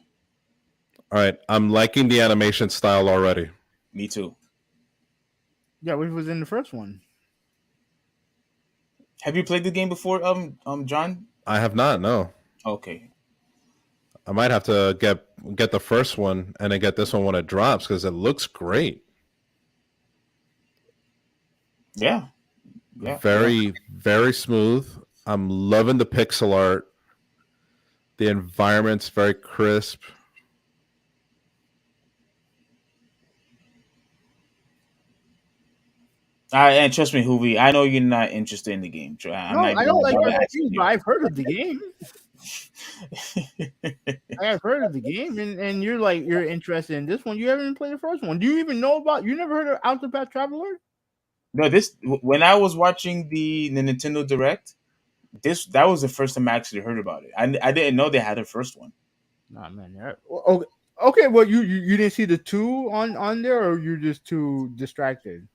All right. I'm liking the animation style already. me too. Yeah, which was in the first one. Have you played the game before, John? I have not. No. Okay. I might have to get the first one and then get this one when it drops because it looks great. Yeah. Yeah. Yeah. Very, very smooth. I'm loving the pixel art. The environment's very crisp. And trust me, Hoovy, I know you're not interested in the game. I'm No, not even I don't gonna like bother RPGs, asking but you. I've heard of the game. I have heard of the game, and you're like you're interested in this one. You haven't even played the first one. Do you even know about? You never heard of Octopath Traveler? No, this when I was watching the Nintendo Direct, that was the first time I actually heard about it. I didn't know they had a first one. Nah, man. Okay, okay. Well, you didn't see the two on there, or you're just too distracted.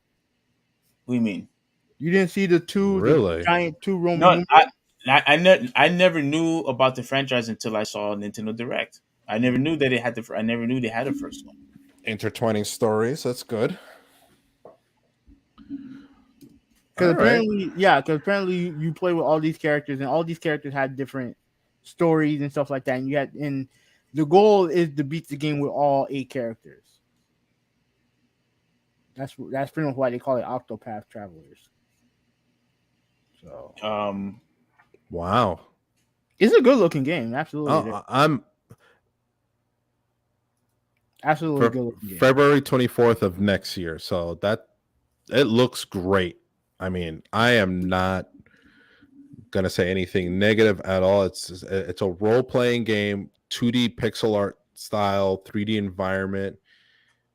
What do you mean? You didn't see the Really? giant two Roman No, numerals. I never knew about the franchise until I saw Nintendo Direct. I never knew that they had I never knew they had a first one. Intertwining stories. That's good. Because All right. apparently, yeah, because apparently you play with all these characters, and all these characters had different stories and stuff like that. And the goal is to beat the game with all 8 characters. That's pretty much why they call it Octopath Travelers. So Um, Wow. it's a good looking game, absolutely, I'm absolutely for good looking game. February 24th of next year. So that it looks great. I mean, I am not gonna say anything negative at all. It's a role playing game, 2D pixel art style, 3D environment,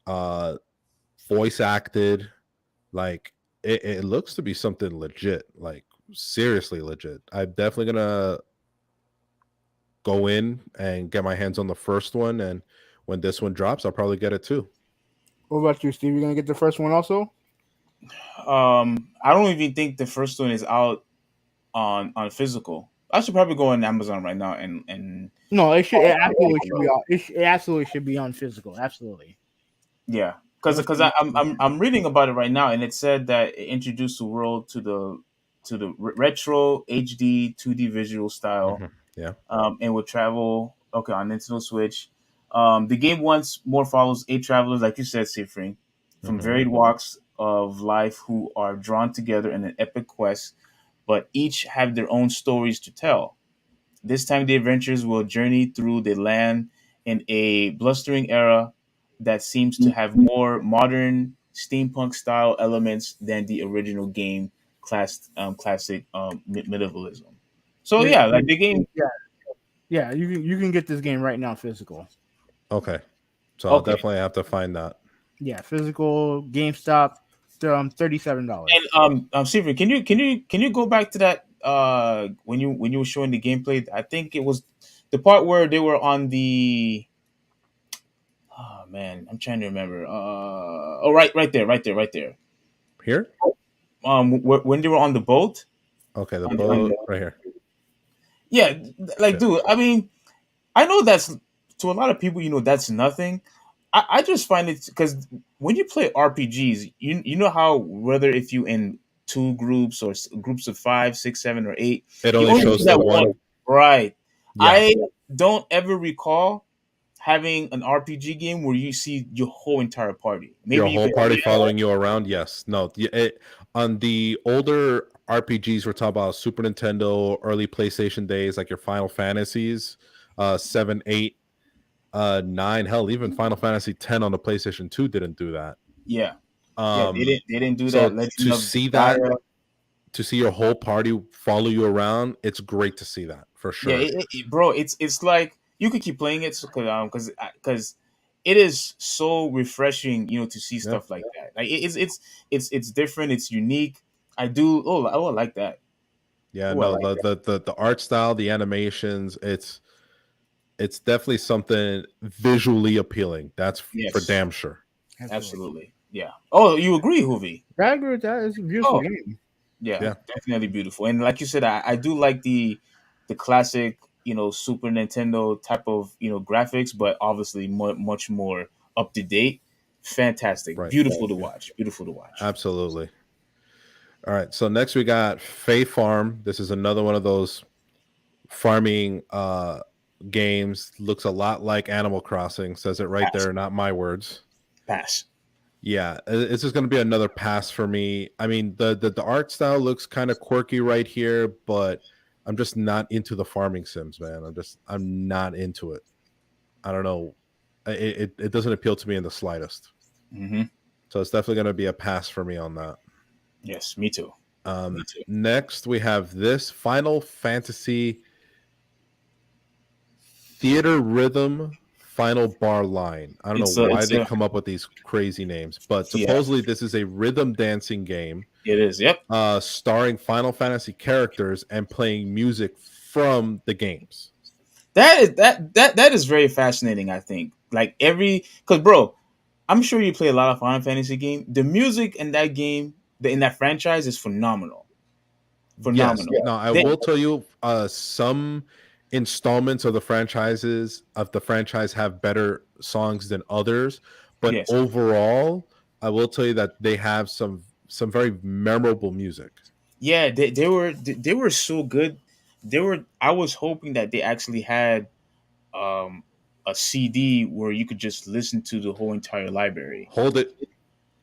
uh, voice acted. Like it looks to be something legit, like seriously legit. I'm definitely gonna go in and get my hands on the first one, and when this one drops, I'll probably get it too. What about you, Steve? You gonna get the first one also? I don't even think the first one is out on physical. I should probably go on Amazon right now and No, it should. It absolutely should be on. It absolutely should be on physical. Absolutely. yeah, It because must because be- I'm reading about it right now, and it said that it introduced the world to the retro HD 2D visual style, Yeah. and will travel on Nintendo Switch. The game once more follows 8 travelers, like you said, Sifri, from Hmm. varied walks of life who are drawn together in an epic quest, but each have their own stories to tell. This time, the adventurers will journey through the land in a blustering era that seems to have more modern steampunk style elements than the original game classic medievalism. So Yeah, yeah, like the game. yeah, yeah. You can get this game right now physical. Okay. So I'll Okay, definitely have to find that. Yeah, physical GameStop, $37. and Steven, can you go back to that when you were showing the gameplay? I think it was the part where they were on the. Oh man, I'm trying to remember. Oh, right there. Here? When they were on the boat. Okay, the On boat right here. yeah, like, Okay. dude. I mean, I know that's to a lot of people. That's nothing. I just find it because when you play RPGs, you know how whether if you in two groups or groups of 5, 6, 7, or 8, It you only only see shows the that one. one. Right. Yeah. I don't ever recall having an RPG game where you see your whole entire party. Your Maybe you whole could. party following you around? Yes. No. On the older RPGs, we're talking about Super Nintendo, early PlayStation days, like your Final Fantasies, 7, 8, 9. Hell, even Final Fantasy 10 on the PlayStation 2 didn't do that. Yeah, yeah. They Um, didn't. They didn't do that. so Legend to of see that, Gaia. to see your whole party follow you around, it's great to see that for Yeah, sure. bro. It's like you could keep playing it because it is so refreshing, to see Yeah. stuff like that. Like it's different. It's unique. I do. Oh, I like that. Yeah, Oh, I no, like that. the art style, the animations, it's definitely something visually appealing. That's for Yes, damn sure. Absolutely. absolutely. Yeah. Oh, you agree, Hoovy? I agree with that. It's a beautiful Oh, game. yeah, Yeah. definitely beautiful. And like you said, I do like the classic Super Nintendo type of graphics, but obviously much more up to date. Fantastic, Right. beautiful to watch. Beautiful to watch. Absolutely. All right. So next we got Fae Farm. This is another one of those farming games. Looks a lot like Animal Crossing. Says it right Pass. there, not my words. Pass. Yeah, it's just going to be another pass for me. I mean, the art style looks kind of quirky right here, but I'm just not into the farming sims, man. I'm not into it. I don't know. It doesn't appeal to me in the slightest. Mm-hmm. So it's definitely going to be a pass for me on that. Yes, me too. Me too. Next, we have this Final Fantasy Theater Rhythm Final Bar Line. I don't know why they come up with these crazy names, but Yeah, supposedly this is a rhythm dancing game it is. Yep. starring Final Fantasy characters and playing music from the games. That is very fascinating. I think because bro, I'm sure you play a lot of Final Fantasy game. The music in that game, in that franchise, is phenomenal. Yes. Phenomenal. No, I They- will tell you some installments of the franchise have better songs than others, but yes. overall, I will tell you that they have some very memorable music. Yeah, they were so good. I was hoping that they actually had um a CD where you could just listen to the whole entire library. Hold it.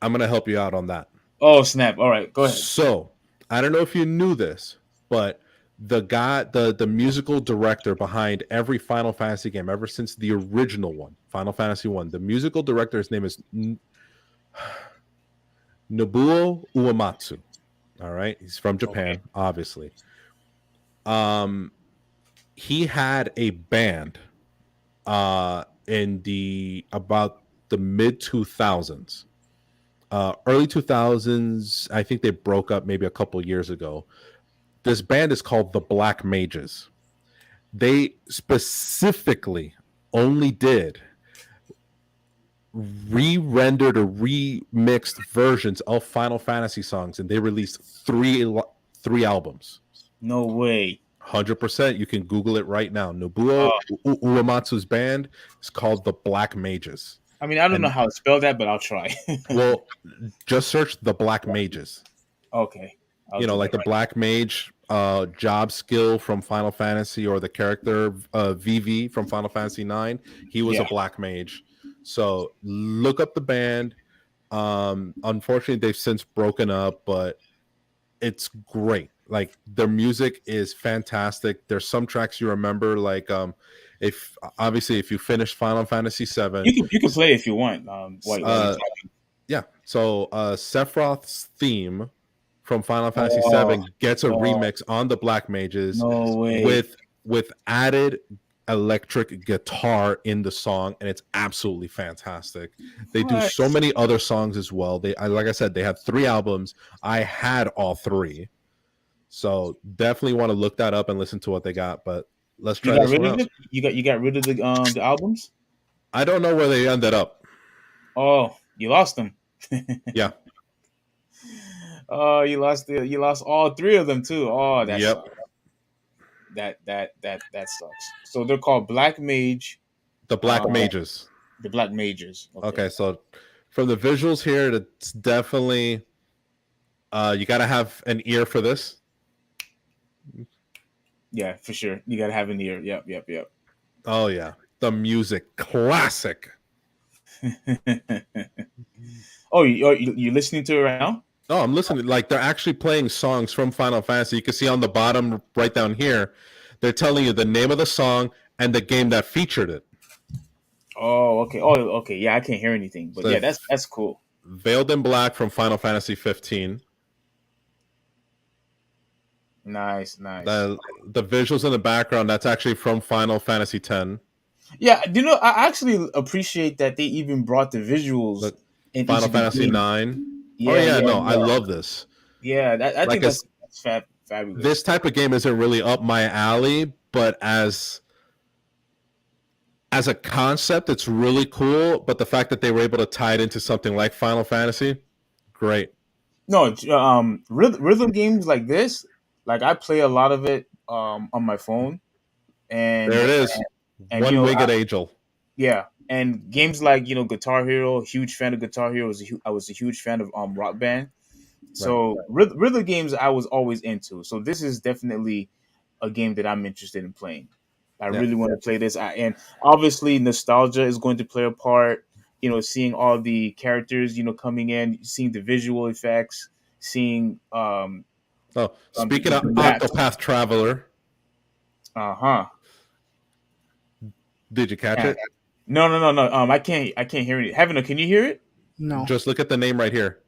I'm going to help you out on that. Oh snap! All right, go ahead. So, I don't know if you knew this, but the musical director behind every Final Fantasy game ever since the original one, Final Fantasy 1, the musical director, his name is Nobuo Uematsu. All right, he's from Japan, Okay. obviously. He had a band in the about the mid 2000s. Early 2000s, I think they broke up maybe a couple years ago. This band is called the Black Mages. They specifically only did re-rendered or remixed versions of Final Fantasy songs, and they released three albums. No way. 100%. You can Google it right now. Nobuo Uematsu's band is called the Black Mages. I mean, I don't know And how to spell that, but I'll try. well, just search the Black Mages. Okay. Like the Black Mage job skill from Final Fantasy, or the character VV from Final Fantasy 9. He was a Black Mage. So look up the band. Unfortunately, they've since broken up, but it's great. Like, their music is fantastic. There's some tracks you remember, like if you finished Final Fantasy 7, you can play if you want. While you're talking. Yeah. So Sephiroth's theme from Final Fantasy 7 gets a remix on the Black Mages No way. with added electric guitar in the song, and it's absolutely fantastic. They do so many other songs as well. Like I said, they had 3 albums. I had all 3. So definitely want to look that up and listen to what they got, but let's try this one out. You got rid of the albums? I don't know where they ended up. Oh, you lost them. Yeah. Oh, you lost all 3 of them too. Oh, that Yep. sucks. That sucks. So they're called Black Mage. The Black Mages. The Black Mages. Okay, so from the visuals here, it's definitely you got to have an ear for this. Yeah, for sure. You got to have an ear. Yep. Oh yeah, the music, classic. Oh, you listening to it right now? Oh, I'm listening. Like, they're actually playing songs from Final Fantasy. You can see on the bottom right down here, they're telling you the name of the song and the game that featured it. Oh, okay. Oh, okay. Yeah, I can't hear anything, but yeah, that's cool. Veiled in Black from Final Fantasy 15. Nice. The visuals in the background, that's actually from Final Fantasy 10. Yeah, I actually appreciate that they even brought the visuals in Final Fantasy 9. Yeah, I love this. Yeah, I think that's fabulous. This type of game isn't really up my alley, but as a concept, it's really cool. But the fact that they were able to tie it into something like Final Fantasy, great. No, rhythm games like this, like I play a lot of it on my phone, and There it is. and you know, One-winged angel. yeah, and games like Guitar Hero. Huge fan of Guitar Hero. I was a huge fan of Rock Band. Right. So rhythm games I was always into. So this is definitely a game that I'm interested in playing. I Yeah. really want to play this. And obviously nostalgia is going to play a part. Seeing all the characters, coming in, seeing the visual effects, seeing Oh, speaking of the maps. Octopath Traveler, Uh-huh. did you catch it? No. I can't hear it. Heaven, can you hear it? No. Just look at the name right here.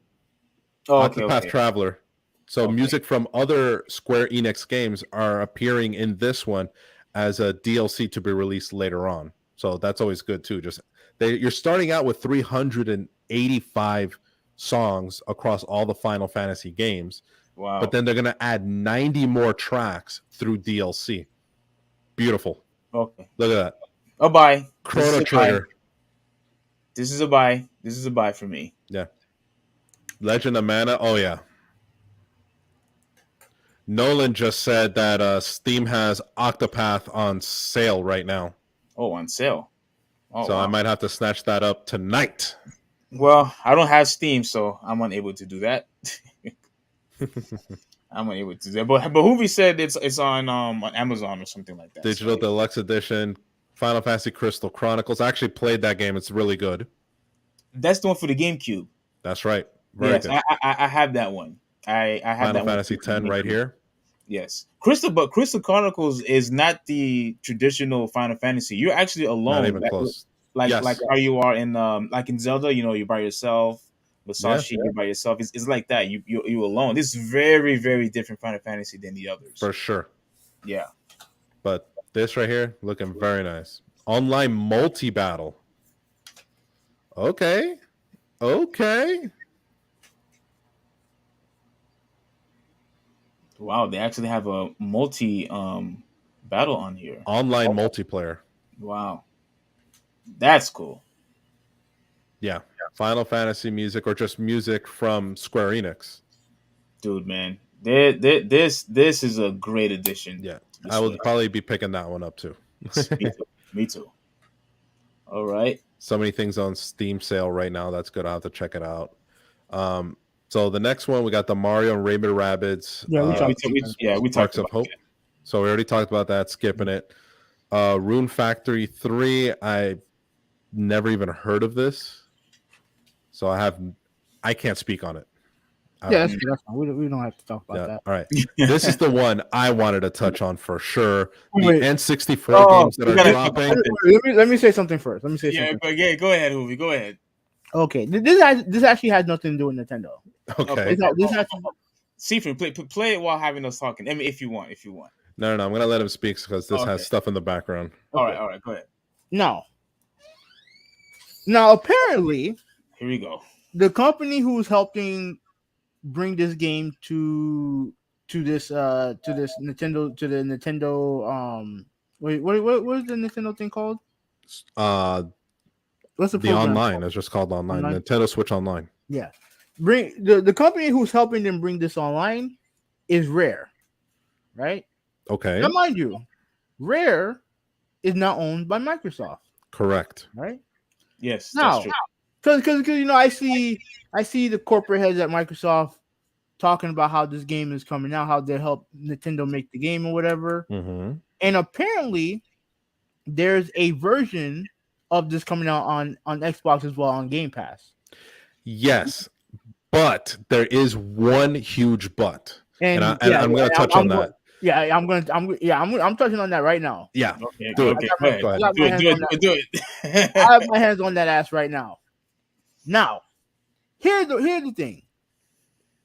Oh, Octopath Traveler. So Okay. music from other Square Enix games are appearing in this one as a DLC to be released later on. So that's always good too. You're starting out with 385 songs across all the Final Fantasy games. Wow. But then they're going to add 90 more tracks through DLC. Beautiful. Okay. Look at that. Oh, bye. Chrono Trigger. This is a buy. This is a buy for me. Yeah. Legend of Mana. Oh, yeah. Nolan just said that Steam has Octopath on sale right now. Oh, on sale. Oh, so wow. I might have to snatch that up tonight. Well, I don't have Steam, so I'm unable to do that. I'm unable to do that. But Hoovy said it's on Amazon or something like that. Digital Deluxe Edition, Final Fantasy Crystal Chronicles. I actually played that game. It's really good. That's the one for the GameCube. That's right. Very yes, good. I have that one. I have Final that Fantasy one. X right here. Yes, Crystal Chronicles is not the traditional Final Fantasy. You're actually alone. Not even close. Like how you are in like in Zelda. You're by yourself. Masashi, you're by yourself. It's like that. You alone. This is very, very different Final Fantasy than the others. For sure. Yeah. But this right here, looking very nice. Online multi-battle. Okay. Wow, they actually have a multi battle on here. Online multiplayer. Wow. That's cool. Yeah. Final Fantasy music or just music from Square Enix. Dude, man. This is a great addition. Yeah. I would probably be picking that one up too. Me too. All right. So many things on Steam sale right now. That's good. I'll have to check it out. So the next one, we got the Mario and Rabbit Rabbids. We talked of Hope. So we already talked about that. Skipping it. Rune Factory 3. I never even heard of this. So I can't speak on it. Yeah, that's fine. We don't have to talk about that. All right. This is the one I wanted to touch on for sure. The N64 games that are dropping. Let me say something first. But yeah, go ahead, Hoovy. Go ahead. Okay. This actually has nothing to do with Nintendo. Okay. Seaford, play it while having us talking. I mean, if you want. No. I'm gonna let him speak because this has stuff in the background. All right. Go ahead. Now, apparently, here we go. The company who's helping bring this game to this Nintendo what is the Nintendo thing called? What's the online? Called? It's just called online. Nintendo Switch Online. Yeah. Bring the company who's helping them bring this online is Rare, right? Okay. Now, mind you, Rare is now owned by Microsoft. Correct. Right. Yes. Now, because I see the corporate heads at Microsoft talking about how this game is coming out, how they help Nintendo make the game or whatever. Mm-hmm. And apparently, there's a version of this coming out on Xbox as well on Game Pass. Yes, but there is one huge but, and I'm going to touch on that. I'm touching on that right now. Yeah, okay, do it. Do it. I have my hands on that ass right now. Now, here's the thing.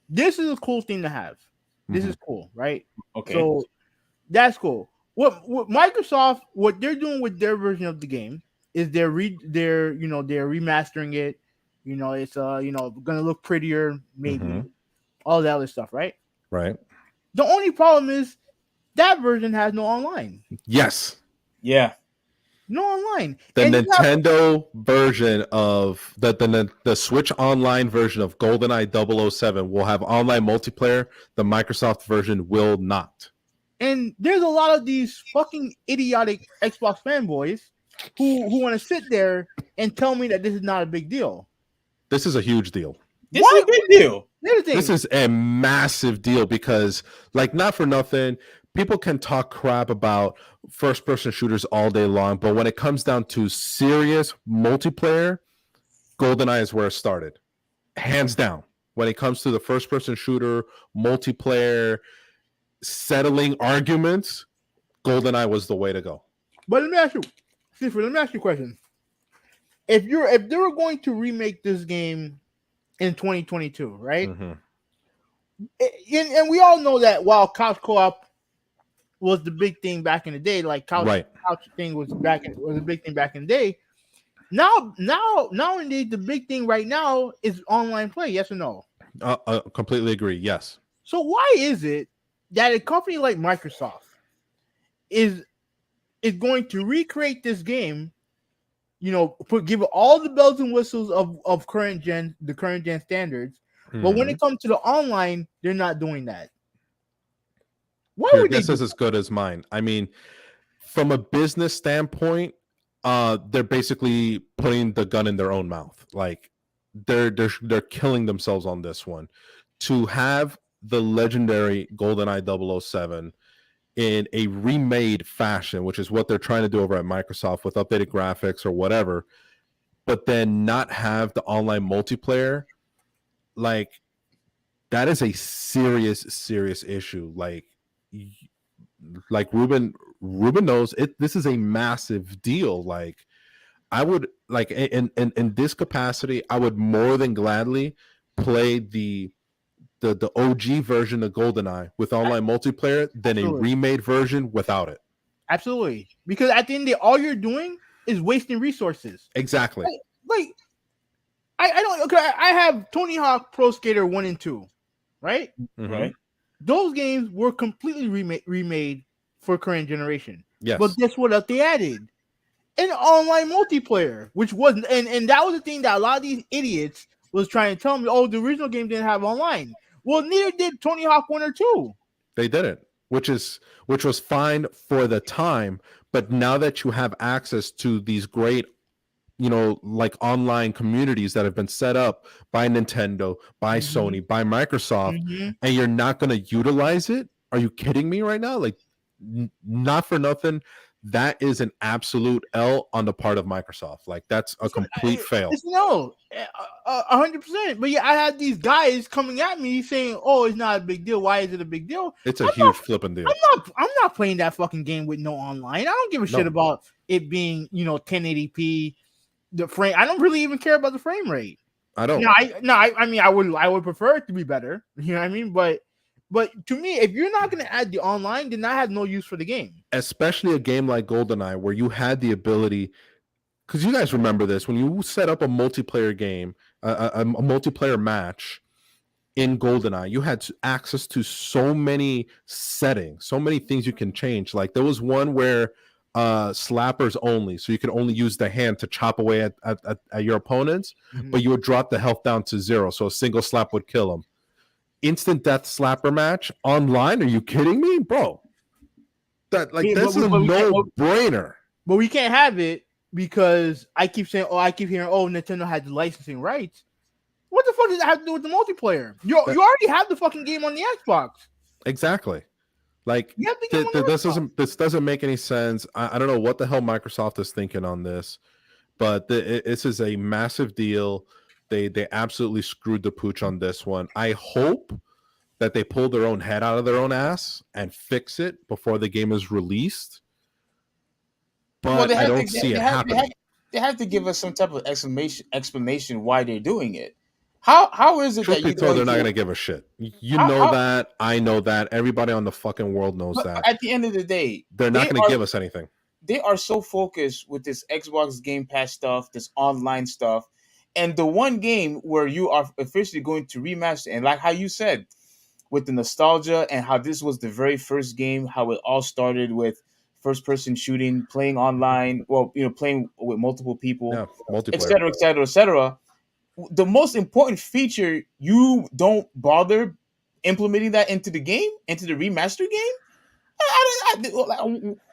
This is a cool thing to have. This is cool, right? Okay. So that's cool. What Microsoft, what they're doing with their version of the game is they're remastering it. It's gonna look prettier, maybe all that other stuff, right? Right. The only problem is that version has no online. Yes. Yeah. No online. The Nintendo version of the Switch Online version of GoldenEye 007 will have online multiplayer. The Microsoft version will not. And there's a lot of these fucking idiotic Xbox fanboys who want to sit there and tell me that this is not a big deal. This is a huge deal. This is a big deal. Here's the thing. This is a massive deal because, like, not for nothing, people can talk crap about first-person shooters all day long, but when it comes down to serious multiplayer, GoldenEye is where it started, hands down. When it comes to the first-person shooter, multiplayer, settling arguments, GoldenEye was the way to go. But let me ask you a question. If they were going to remake this game in 2022, right? Mm-hmm. And we all know that while couch co-op was the big thing back in the day, like couch thing was a big thing back in the day. Nowadays, the big thing right now is online play. Yes or no? Completely agree. Yes. So why is it that a company like Microsoft is going to recreate this game? You know, give it all the bells and whistles of the current gen standards, but when it comes to the online, they're not doing that. Why would they? This is as good as mine. I mean, from a business standpoint, they're basically putting the gun in their own mouth. Like they're killing themselves on this one. To have the legendary GoldenEye 007 in a remade fashion, which is what they're trying to do over at Microsoft with updated graphics or whatever, but then not have the online multiplayer, like that is a serious issue. Like Ruben knows it. This is a massive deal. Like I would like in this capacity, I would more than gladly play the OG version of GoldenEye with online multiplayer than a remade version without it. Absolutely. Because at the end of the day, all you're doing is wasting resources. Exactly. Like I don't okay, I have Tony Hawk Pro Skater 1 and 2, right? Mm-hmm. Right. Those games were completely remade for current generation. Yes. But guess what they added? An online multiplayer, which wasn't and that was the thing that a lot of these idiots was trying to tell me, oh, the original game didn't have online. Well, neither did Tony Hawk 1 or 2. They didn't, which was fine for the time. But now that you have access to these great, like online communities that have been set up by Nintendo, by Sony, by Microsoft, and you're not going to utilize it? Are you kidding me right now? Like, not for nothing. That is an absolute L on the part of Microsoft. Like that's a complete fail. No, 100%. But yeah, I had these guys coming at me saying, "Oh, it's not a big deal. Why is it a big deal?" It's a huge flipping deal. I'm not playing that fucking game with no online. I don't give a shit about it being 1080p. The frame. I don't really even care about the frame rate. I don't. I mean, I would prefer it to be better. You know what I mean? But to me, if you're not going to add the online, then I have no use for the game. Especially a game like GoldenEye, where you had the ability, because you guys remember this, when you set up a multiplayer game, a multiplayer match in GoldenEye, you had access to so many settings, so many things you can change. Like there was one where slappers only, so you could only use the hand to chop away at your opponents, but you would drop the health down to 0, so a single slap would kill them. Instant death slapper match online? Are you kidding me, bro? This is a no-brainer. But we can't have it because I keep hearing, Nintendo had the licensing rights. What the fuck does that have to do with the multiplayer? You already have the fucking game on the Xbox. Exactly. Like this doesn't make any sense. I don't know what the hell Microsoft is thinking on this, but this is a massive deal. They absolutely screwed the pooch on this one. I hope that they pull their own head out of their own ass and fix it before the game is released. But I don't see it happening. They have to give us some type of explanation why they're doing it. How is it Truth be told, they're not going to give a shit. You know that. I know that. Everybody on the fucking world knows that. At the end of the day, they're not going to give us anything. They are so focused with this Xbox Game Pass stuff, this online stuff. And the one game where you are officially going to remaster, and like how you said, with the nostalgia and how this was the very first game, how it all started with first-person shooting, playing online, playing with multiple people, et cetera, et cetera, et cetera. The most important feature, you don't bother implementing that into the game, into the remaster game?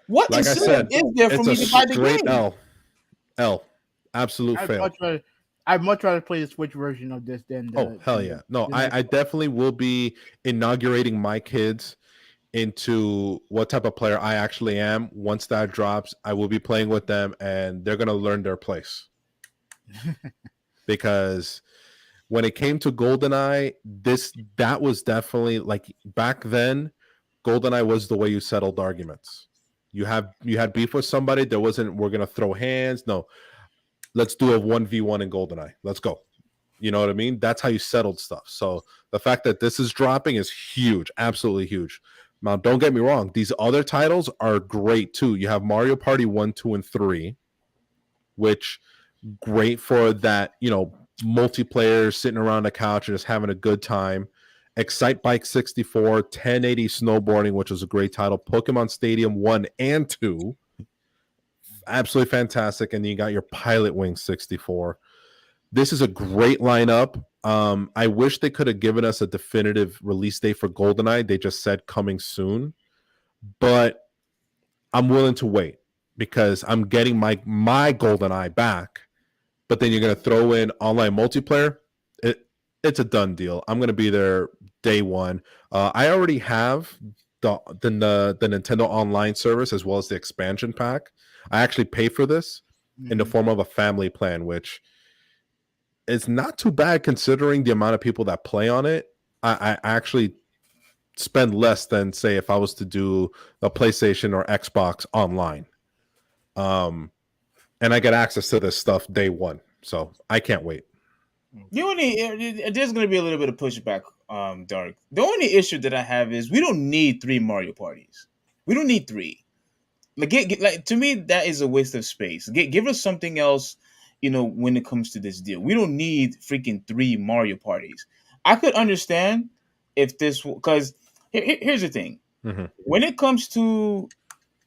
What Like I incentive said, is there for it's a me to buy the straight game? L, absolute I'd fail. much rather I'd much rather play the Switch version of this than Oh hell yeah! No, the next I one. definitely will be inaugurating my kids into what type of player I actually am. Once that drops, I will be playing with them, and they're gonna learn their place. Because when it came to GoldenEye, that was definitely like back then. GoldenEye was the way you settled arguments. You had beef with somebody. There wasn't we're gonna throw hands. No, let's do a 1v1 in GoldenEye. Let's go. You know what I mean? That's how you settled stuff. So the fact that this is dropping is huge, absolutely huge. Now, don't get me wrong; these other titles are great too. You have Mario Party 1, 2, and 3, which great for that, multiplayer sitting around the couch and just having a good time. Excite Bike 64, 1080 snowboarding, which was a great title. Pokemon Stadium 1 and 2, absolutely fantastic. And then you got your Pilot Wing 64. This is a great lineup. I wish they could have given us a definitive release date for GoldenEye. They just said coming soon, but I'm willing to wait because I'm getting my GoldenEye back. But then you're going to throw in online multiplayer. It's a done deal. I'm going to be there day one. I already have the Nintendo Online service as well as the expansion pack. I actually pay for this in the form of a family plan, which is not too bad considering the amount of people that play on it. I actually spend less than say if I was to do a PlayStation or Xbox online. And I get access to this stuff day one. So I can't wait. There's going to be a little bit of pushback, Dark. The only issue that I have is we don't need 3 Mario parties. We don't need 3. Like to me, that is a waste of space. Give us something else, when it comes to this deal. We don't need freaking 3 Mario parties. I could understand if this, because here's the thing. Mm-hmm. When it comes to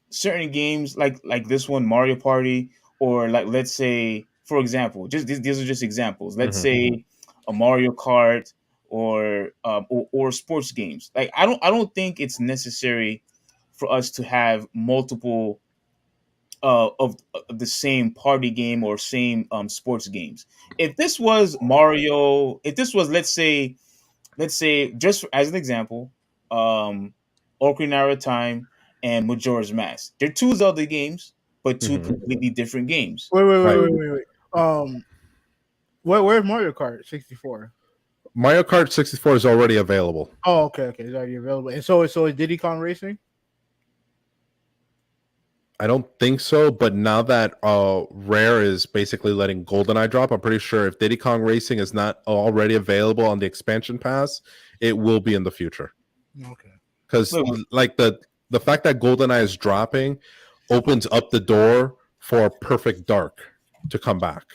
certain games like this one, Mario Party, or like let's say, for example, just these are just examples. Let's say a Mario Kart or sports games. Like I don't think it's necessary for us to have multiple of the same party game or same sports games. If this was Mario, if this was let's say just as an example, Ocarina of Time and Majora's Mask. They're two Zelda games, but 2 completely different games. Wait. Where's Mario Kart 64? Mario Kart 64 is already available. Oh, okay, it's already available. And so is Diddy Kong Racing? I don't think so, but now that Rare is basically letting GoldenEye drop, I'm pretty sure if Diddy Kong Racing is not already available on the expansion pass, it will be in the future. Okay. Because like the fact that GoldenEye is dropping opens up the door for Perfect Dark to come back.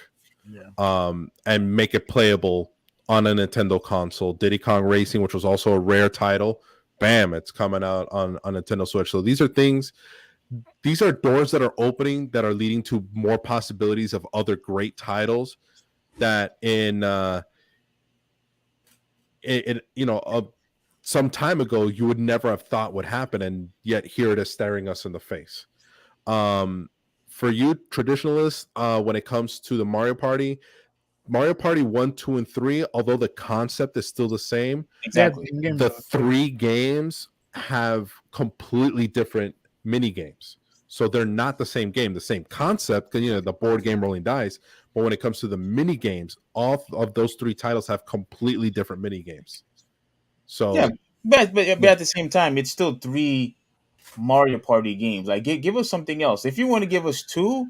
Yeah. And make it playable on a Nintendo console. Diddy Kong Racing, which was also a Rare title, bam, it's coming out on Nintendo Switch. So these are doors that are opening that are leading to more possibilities of other great titles that some time ago you would never have thought would happen, and yet here it is staring us in the face. For you traditionalists, when it comes to the Mario Party 1, 2, and 3, although the concept is still the same, Exactly. the 3 games have completely different mini games. So they're not the same game, the same concept, because the board game rolling dice. But when it comes to the mini games, all of those 3 titles have completely different mini games. So yeah, but at the same time, it's still 3 Mario Party games. Like give us something else. If you want to give us 2,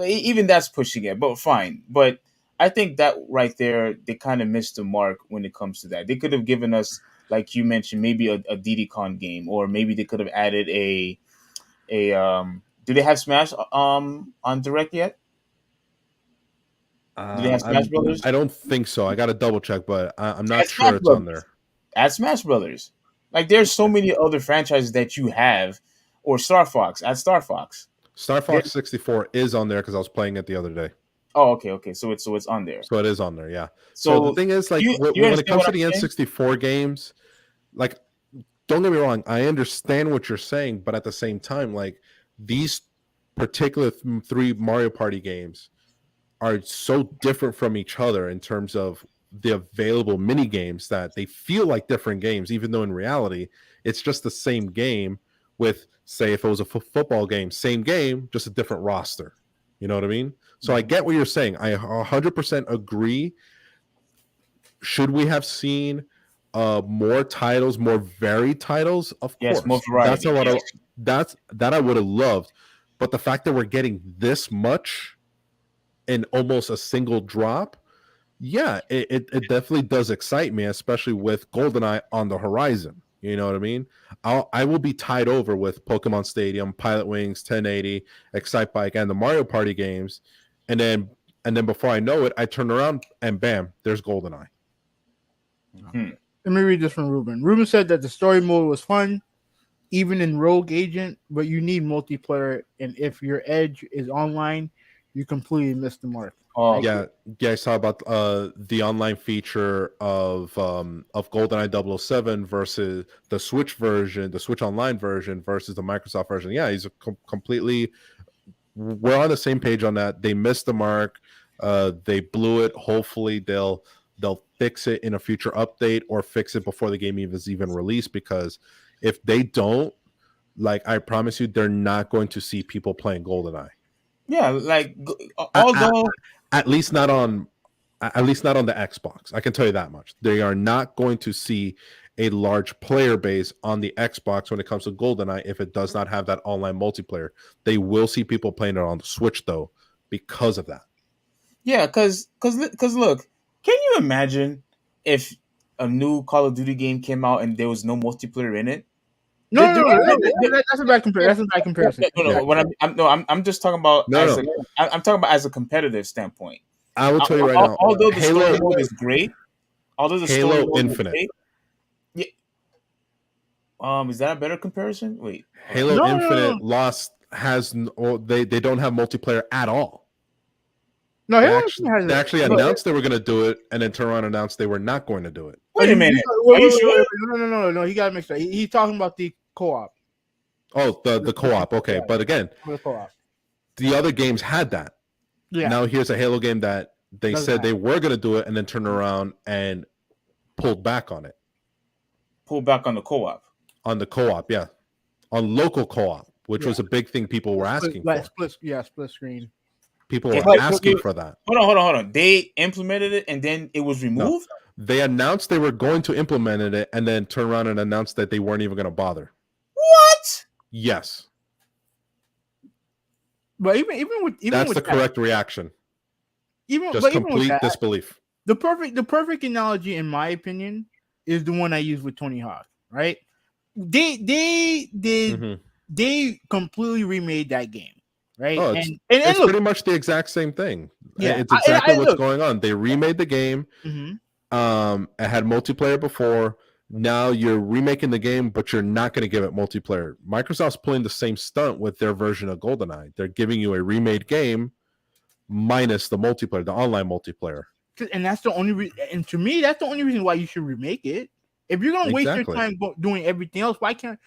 even that's pushing it. But fine. But I think that right there, they kind of missed the mark when it comes to that. They could have given us, like you mentioned, maybe a Diddy Kong game, or maybe they could have added a. Do they have Smash on Direct yet? Do they have Smash Brothers? I don't think so. I got to double check, but I'm not Add sure Smash it's on Brothers. there. Add Smash Brothers. Like there's so many other franchises that you have, or Star Fox. Add Star Fox. Star Fox 64 is on there because I was playing it the other day. Oh, okay. So it's on there. So it is on there, yeah. So So the thing is, like, you when it understand comes what to I'm the saying? N64 games, like, don't get me wrong, I understand what you're saying, but at the same time, like these particular three Mario Party games are so different from each other in terms of the available mini games that they feel like different games, even though in reality it's just the same game with, say, if it was a football game, same game, just a different roster. You know what I mean? So I get what you're saying. I 100% agree. Should we have seen more titles, more varied titles? Of Yes, more course. variety. That I would have loved. But the fact that we're getting this much in almost a single drop, yeah, it definitely does excite me, especially with GoldenEye on the horizon. You know what I mean? I will be tied over with Pokemon Stadium, Pilot Wings, 1080, Excite Bike, and the Mario Party games, and then before I know it, I turn around and bam, there's GoldenEye. Let me read this from Ruben. Ruben said that the story mode was fun, even in Rogue Agent, but you need multiplayer, and if your edge is online, you completely miss the mark. Oh, yeah, I saw about the online feature of GoldenEye 007 versus the Switch version, the Switch Online version versus the Microsoft version. Yeah, he's completely. We're on the same page on that. They missed the mark. They blew it. Hopefully, they'll fix it in a future update or fix it before the game is even released. Because if they don't, like I promise you, they're not going to see people playing GoldenEye. Yeah, like although at least not on the Xbox. I can tell you that much. They are not going to see a large player base on the Xbox when it comes to GoldenEye if it does not have that online multiplayer. They will see people playing it on the Switch though because of that. Yeah, because look, can you imagine if a new Call of Duty game came out and there was no multiplayer in it? No, that's a bad comparison. That's a bad comparison. No. What I'm just talking about I'm talking about as a competitive standpoint. I will tell you right now. Although the story mode is great, Halo Infinite. Yeah. Is that a better comparison? Wait. Halo Infinite they don't have multiplayer at all. No, they actually announced they were going to do it, and then turn around and announced they were not going to do it. Wait a minute. Are you sure? No. He got mixed up. He's talking about the co-op. Oh, the co-op. Okay, but again, the co-op. The other games had that. Yeah. Now here's a Halo game that they said they were going to do it, and then turned around and pulled back on it. Pulled back on the co-op. On the co-op, yeah, on local co-op, which was a big thing people were asking for. Split screen. People were asking for that. Hold on. They implemented it and then it was removed? No. They announced they were going to implement it and then turn around and announced that they weren't even going to bother. What? Yes. But even with that's the correct reaction. Complete disbelief. The perfect analogy, in my opinion, is the one I use with Tony Hawk. Right? They completely remade that game. Right, oh, it's look, pretty much the exact same thing. Yeah, it's exactly what's going on. They remade the game. Mm-hmm. It had multiplayer before. Now you're remaking the game, but you're not going to give it multiplayer. Microsoft's pulling the same stunt with their version of GoldenEye. They're giving you a remade game minus the multiplayer, the online multiplayer. And that's the only and to me, that's the only reason why you should remake it. If you're going to waste your time doing everything else, why can't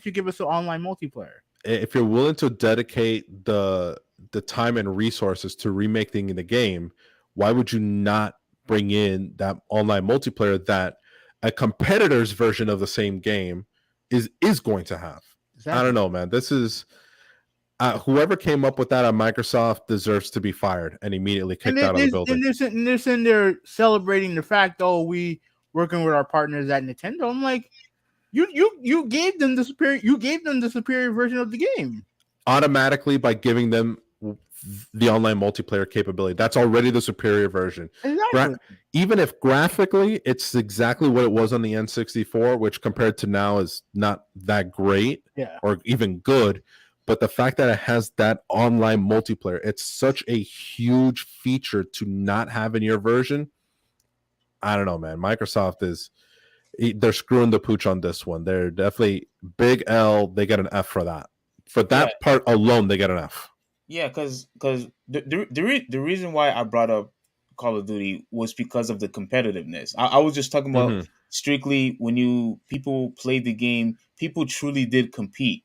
you give us an online multiplayer? If you're willing to dedicate the time and resources to remaking the game, why would you not bring in that online multiplayer that a competitor's version of the same game is going to have? Exactly. I don't know, man. This is whoever came up with that on Microsoft deserves to be fired and immediately kicked out of the building. And they're sitting there celebrating the fact, we working with our partners at Nintendo. I'm like, You gave them the superior version of the game automatically by giving them the online multiplayer capability. That's already the superior version. Exactly. Even if graphically it's exactly what it was on the N64, which compared to now is not that great or even good, but the fact that it has that online multiplayer, it's such a huge feature to not have in your version. I don't know, man. Microsoft they're screwing the pooch on this one. They're definitely big L. They get an F for that. For that part alone, they get an F. Yeah, because the reason why I brought up Call of Duty was because of the competitiveness. I was just talking about strictly when people played the game, people truly did compete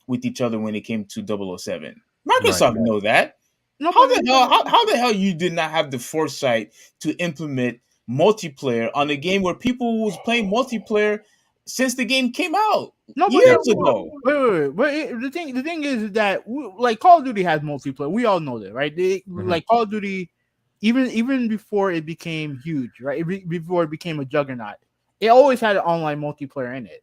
with each other when it came to 007. Right. Microsoft know that. No, How but the hell how the hell you did not have the foresight to implement multiplayer on a game where people was playing multiplayer since the game came out no, but years ago? the thing is that like Call of Duty has multiplayer. We all know that, right? Like Call of Duty, even before it became huge, right? Before it became a juggernaut, it always had an online multiplayer in it,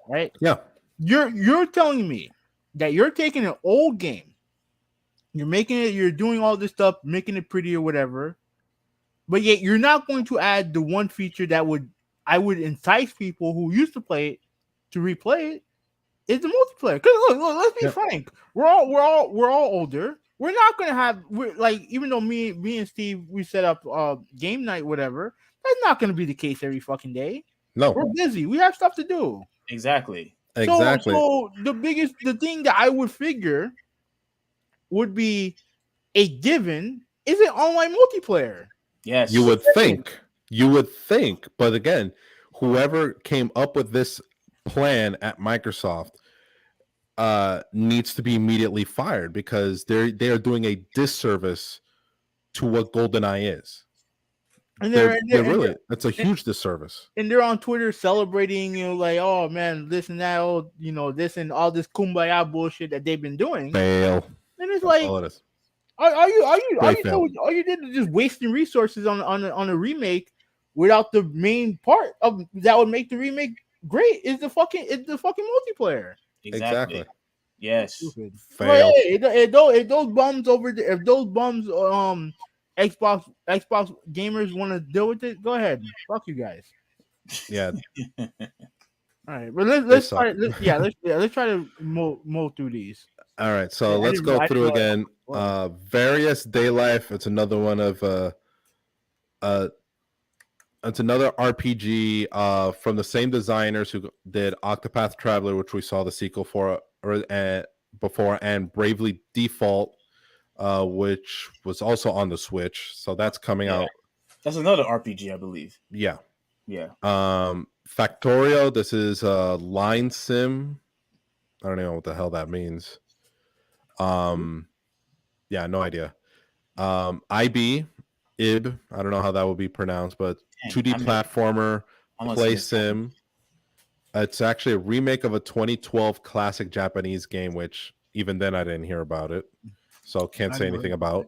right? Yeah. You're telling me that you're taking an old game, you're doing all this stuff, making it pretty or whatever, but yet you're not going to add the one feature that would entice people who used to play it to replay it. Is the multiplayer? Because look, let's be Yep. frank. We're all older. We're not gonna have like, even though me and Steve, we set up game night, whatever. That's not gonna be the case every fucking day. No. We're busy. We have stuff to do. Exactly. Exactly. So the thing that I would figure would be a given is an online multiplayer. Yes. You would think. But again, whoever came up with this plan at Microsoft needs to be immediately fired, because they are doing a disservice to what GoldenEye is. And They're really, that's a huge disservice. And they're on Twitter celebrating, like, oh man, this and that, oh, this and all this kumbaya bullshit that they've been doing. Fail. And it's That's like, all it is. are you fail. all you did is just wasting resources on a remake without the main part of that would make the remake great is the fucking multiplayer. Exactly. Yes. Stupid. Fail. But hey, if those bums over there, if those bums Xbox gamers want to deal with it, go ahead. Fuck you guys. Yeah. All right, but let's try. Let's try to mow through these. All right, so I let's didn't- go I through didn't again. Various Day Life. It's another one of it's another RPG from the same designers who did Octopath Traveler, which we saw the sequel for before, and Bravely Default, which was also on the Switch. So that's coming out. That's another RPG, I believe. Yeah. Yeah. Factorio. This is Line Sim. I don't know what the hell that means. Yeah, no idea. IB. IB. I don't know how that would be pronounced, but 2D platformer, play sim. It's actually a remake of a 2012 classic Japanese game, which even then I didn't hear about it, so can't say anything about.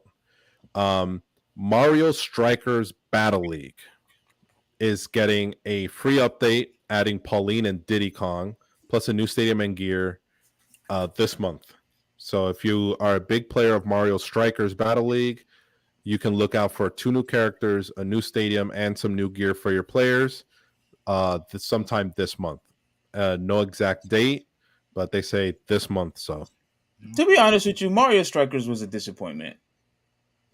Mario Strikers Battle League is getting a free update, adding Pauline and Diddy Kong, plus a new stadium and gear this month. So if you are a big player of Mario Strikers Battle League, you can look out for 2 new characters, a new stadium, and some new gear for your players sometime this month. No exact date, but they say this month. So, to be honest with you, Mario Strikers was a disappointment.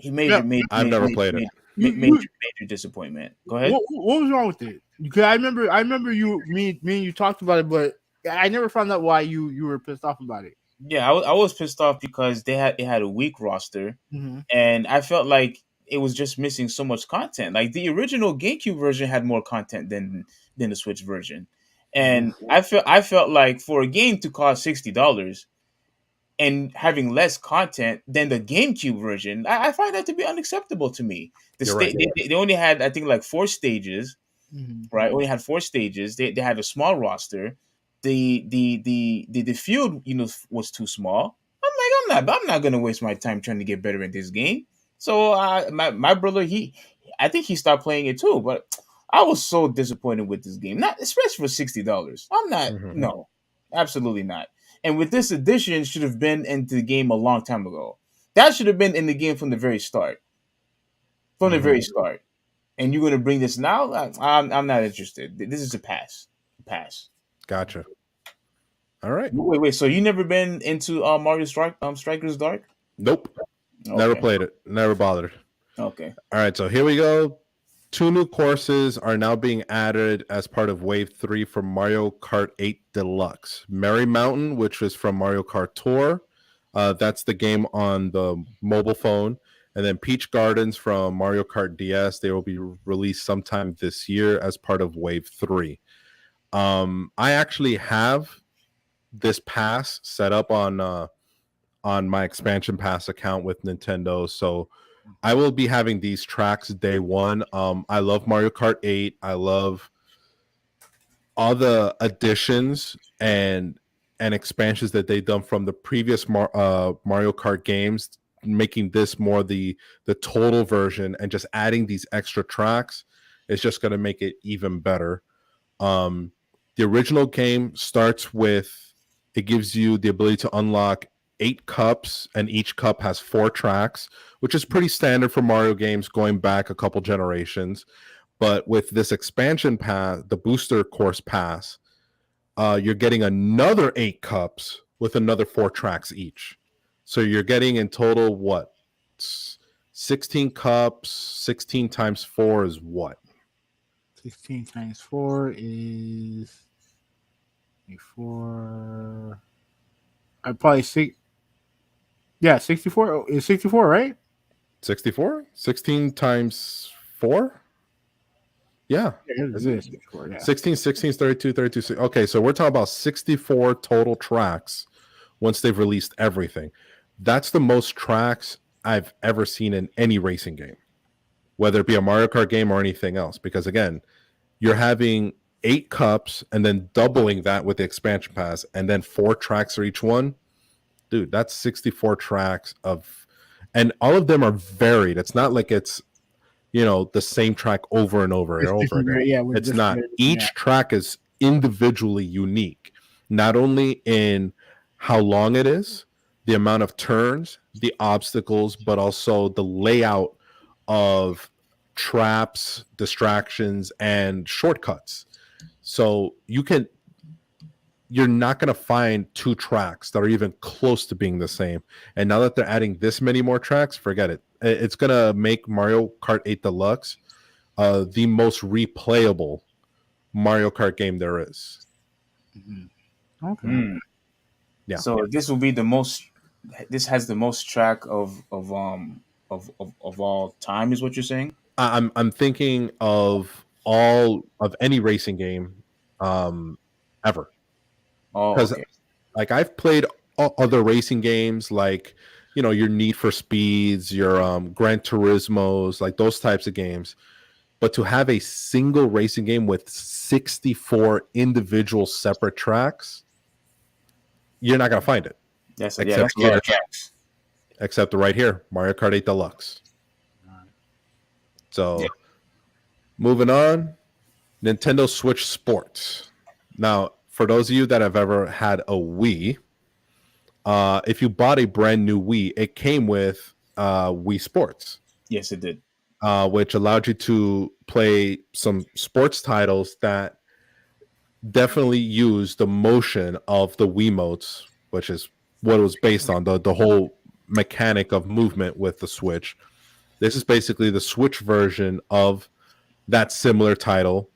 I've never played it. Major disappointment. Go ahead. What was wrong with it? Because I remember me and you talked about it, but I never found out why you were pissed off about it. Yeah, I was pissed off because it had a weak roster, and I felt like it was just missing so much content. Like the original GameCube version had more content than the Switch version, and I felt like for a game to cost $60 and having less content than the GameCube version, I find that to be unacceptable to me. They only had, I think, like 4 stages, right? Only had 4 stages. They had a small roster. The field, was too small. I'm not gonna waste my time trying to get better in this game. So my brother, I think he stopped playing it too. But I was so disappointed with this game, not especially for $60. I'm not, no, absolutely not. And with this edition, should have been into the game a long time ago. That should have been in the game from the very start. From the very start. And you're gonna bring this now? I'm not interested. This is a pass. Pass. Gotcha. All right. Wait. So you never been into Mario Strikers Dark? Nope. Okay. Never played it. Never bothered. Okay. All right. So here we go. 2 new courses are now being added as part of Wave 3 for Mario Kart 8 Deluxe. Merry Mountain, which is from Mario Kart Tour. That's the game on the mobile phone. And then Peach Gardens from Mario Kart DS, they will be released sometime this year as part of Wave 3. I actually have this pass set up on my expansion pass account with Nintendo, so I will be having these tracks day one. I love Mario Kart 8. I love all the additions and expansions that they've done from the previous Mario Kart games, making this more the total version and just adding these extra tracks is just going to make it even better. The original game starts with, it gives you the ability to unlock 8 cups, and each cup has 4 tracks, which is pretty standard for Mario games going back a couple generations. But with this expansion pass, the booster course pass, you're getting another 8 cups with another 4 tracks each. So you're getting in total what? 16 cups. 16 times 4 is what? 16 times 4 is 4. I probably 6. Yeah, 64 is 64, right? 64? 16 times 4? Yeah. Yeah, it is 64, yeah. 16, 16, 32, 32. Okay, so we're talking about 64 total tracks once they've released everything. That's the most tracks I've ever seen in any racing game, whether it be a Mario Kart game or anything else. Because again, you're having 8 cups and then doubling that with the expansion pass and then 4 tracks for each one. Dude, that's 64 tracks of, and all of them are varied. It's not like it's, the same track over and over and over again. Yeah, it's not. Each track is individually unique, not only in how long it is, the amount of turns, the obstacles, but also the layout of traps, distractions, and shortcuts. So you're not going to find 2 tracks that are even close to being the same. And now that they're adding this many more tracks, forget it. It's going to make Mario Kart 8 Deluxe the most replayable Mario Kart game there is. Mm-hmm. Okay. Yeah. So this will be this has the most track of all time, is what you're saying? I'm thinking of any racing game ever. Oh, Because okay. like I've played other racing games, like your Need for Speeds, your Gran Turismos, like those types of games. But to have a single racing game with 64 individual separate tracks, you're not gonna find it. That's a lot of tracks. Except right here, Mario Kart 8 Deluxe. So, moving on, Nintendo Switch Sports. Now, for those of you that have ever had a Wii, if you bought a brand new Wii, it came with Wii Sports. Yes, it did. Which allowed you to play some sports titles that definitely use the motion of the Wiimotes, which is what it was based on, the whole mechanic of movement with the Switch. This is basically the Switch version of that similar title.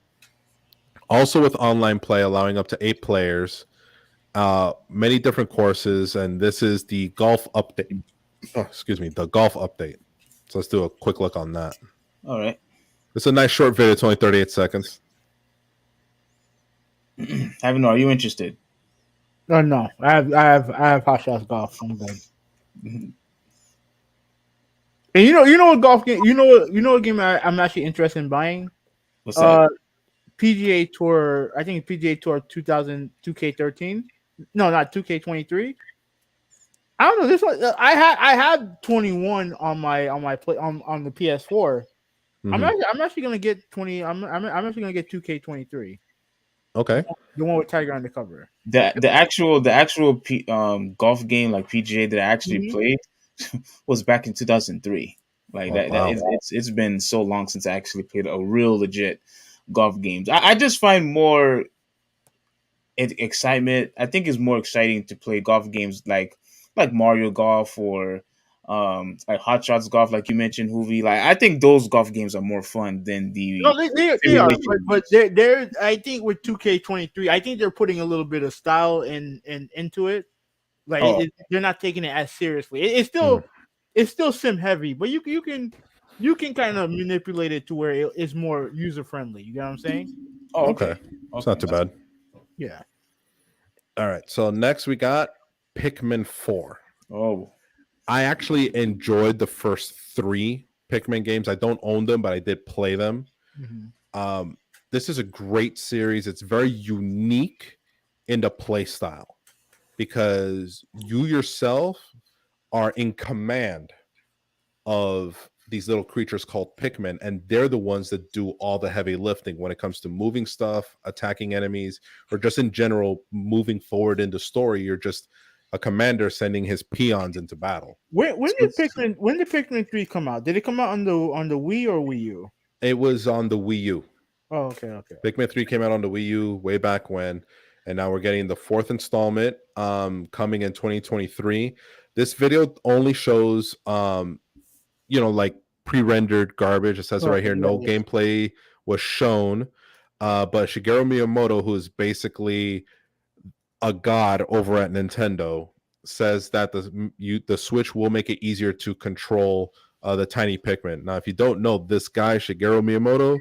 Also with online play, allowing up to 8 players, many different courses, and this is the golf update. The golf update. So let's do a quick look on that. All right. It's a nice short video. It's only 38 seconds. Havino, are you interested? No. I have Hot Shots Golf. I'm good. Mm-hmm. And you know what golf game? You know what game I'm actually interested in buying? What's that? PGA Tour. I think PGA Tour 2000 2K13. No, not 2K23. I don't know. This one I have 21 on my play on the PS4. Mm-hmm. I'm actually gonna get 20. I'm actually gonna get 2K23. Okay. The one with Tiger on the cover. The actual golf game like PGA that I actually played was back in 2003. Like it's been so long since I actually played a real legit golf games. I just find more excitement. I think it's more exciting to play golf games like Mario Golf or like Hot Shots Golf, like you mentioned, Hoovy. Like I think those golf games are more fun than the. No, they are, but they're. I think with 2K23, I think they're putting a little bit of style into it. Like they're not taking it as seriously. It's still it's still sim heavy, but you can kind of manipulate it to where it's more user friendly. You get what I'm saying? Oh, Okay, okay, it's okay. not too bad. Yeah. All right, so next we got Pikmin 4. Oh, I actually enjoyed the first 3 Pikmin games. I don't own them, but I did play them. Hmm. Um, this is a great series. It's very unique in the play style because you yourself are in command of these little creatures called Pikmin, and they're the ones that do all the heavy lifting when it comes to moving stuff, attacking enemies, or just in general moving forward in the story. You're just a commander sending his peons into battle. When did Pikmin 3 come out? Did it come out on the Wii or Wii U? It was on the Wii U. Oh, okay, okay. Pikmin 3 came out on the Wii U way back when, and now we're getting the 4th installment coming in 2023. This video only shows like pre-rendered garbage. It says it Oh, right here, yeah, no yeah. gameplay was shown. But Shigeru Miyamoto, who is basically a god over at Nintendo, says that the Switch will make it easier to control the tiny Pikmin. Now, if you don't know this guy, Shigeru Miyamoto,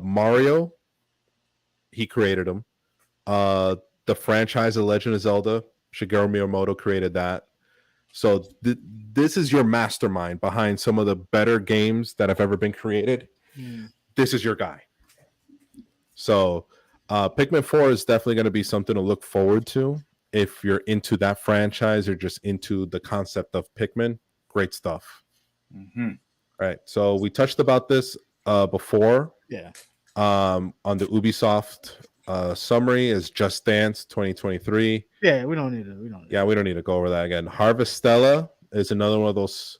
Mario, he created him. The franchise of Legend of Zelda, Shigeru Miyamoto created that. So this is your mastermind behind some of the better games that have ever been created. Hmm. This is your guy. So Pikmin 4 is definitely going to be something to look forward to if you're into that franchise or just into the concept of Pikmin. Great stuff. mm-hmm. All right. So we touched about this before. Yeah. On the Ubisoft summary is Just Dance 2023. Yeah, we don't need to. We don't. Yeah, we don't need to go over that again. Harvestella is another one of those,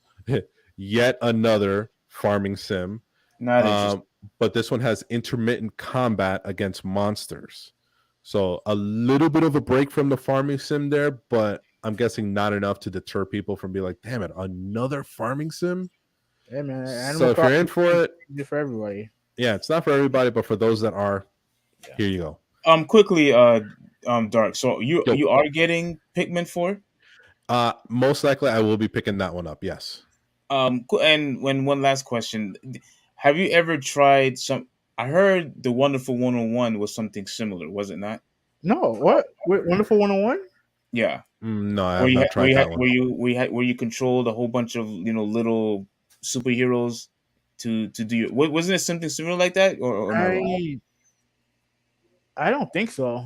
yet another farming sim. Not interesting. But this one has intermittent combat against monsters. So a little bit of a break from the farming sim there, but I'm guessing not enough to deter people from being like, damn it, another farming sim? Yeah, man. So Animal if you're in Crossing for it, is for everybody. yeah, it's not for everybody, but for those that are, here you go. Quickly, Dark. So you Yo. you are getting Pikmin 4? Most likely I will be picking that one up, yes. And when one last question, have you ever tried some? I heard the Wonderful 101 was something similar, was it not? No, what? Wonderful 101? Yeah, No, I where have you not had, where tried you that had, one. where you controlled a whole bunch of little superheroes to do your. Wasn't it something similar like that, or am I wrong? I don't think so.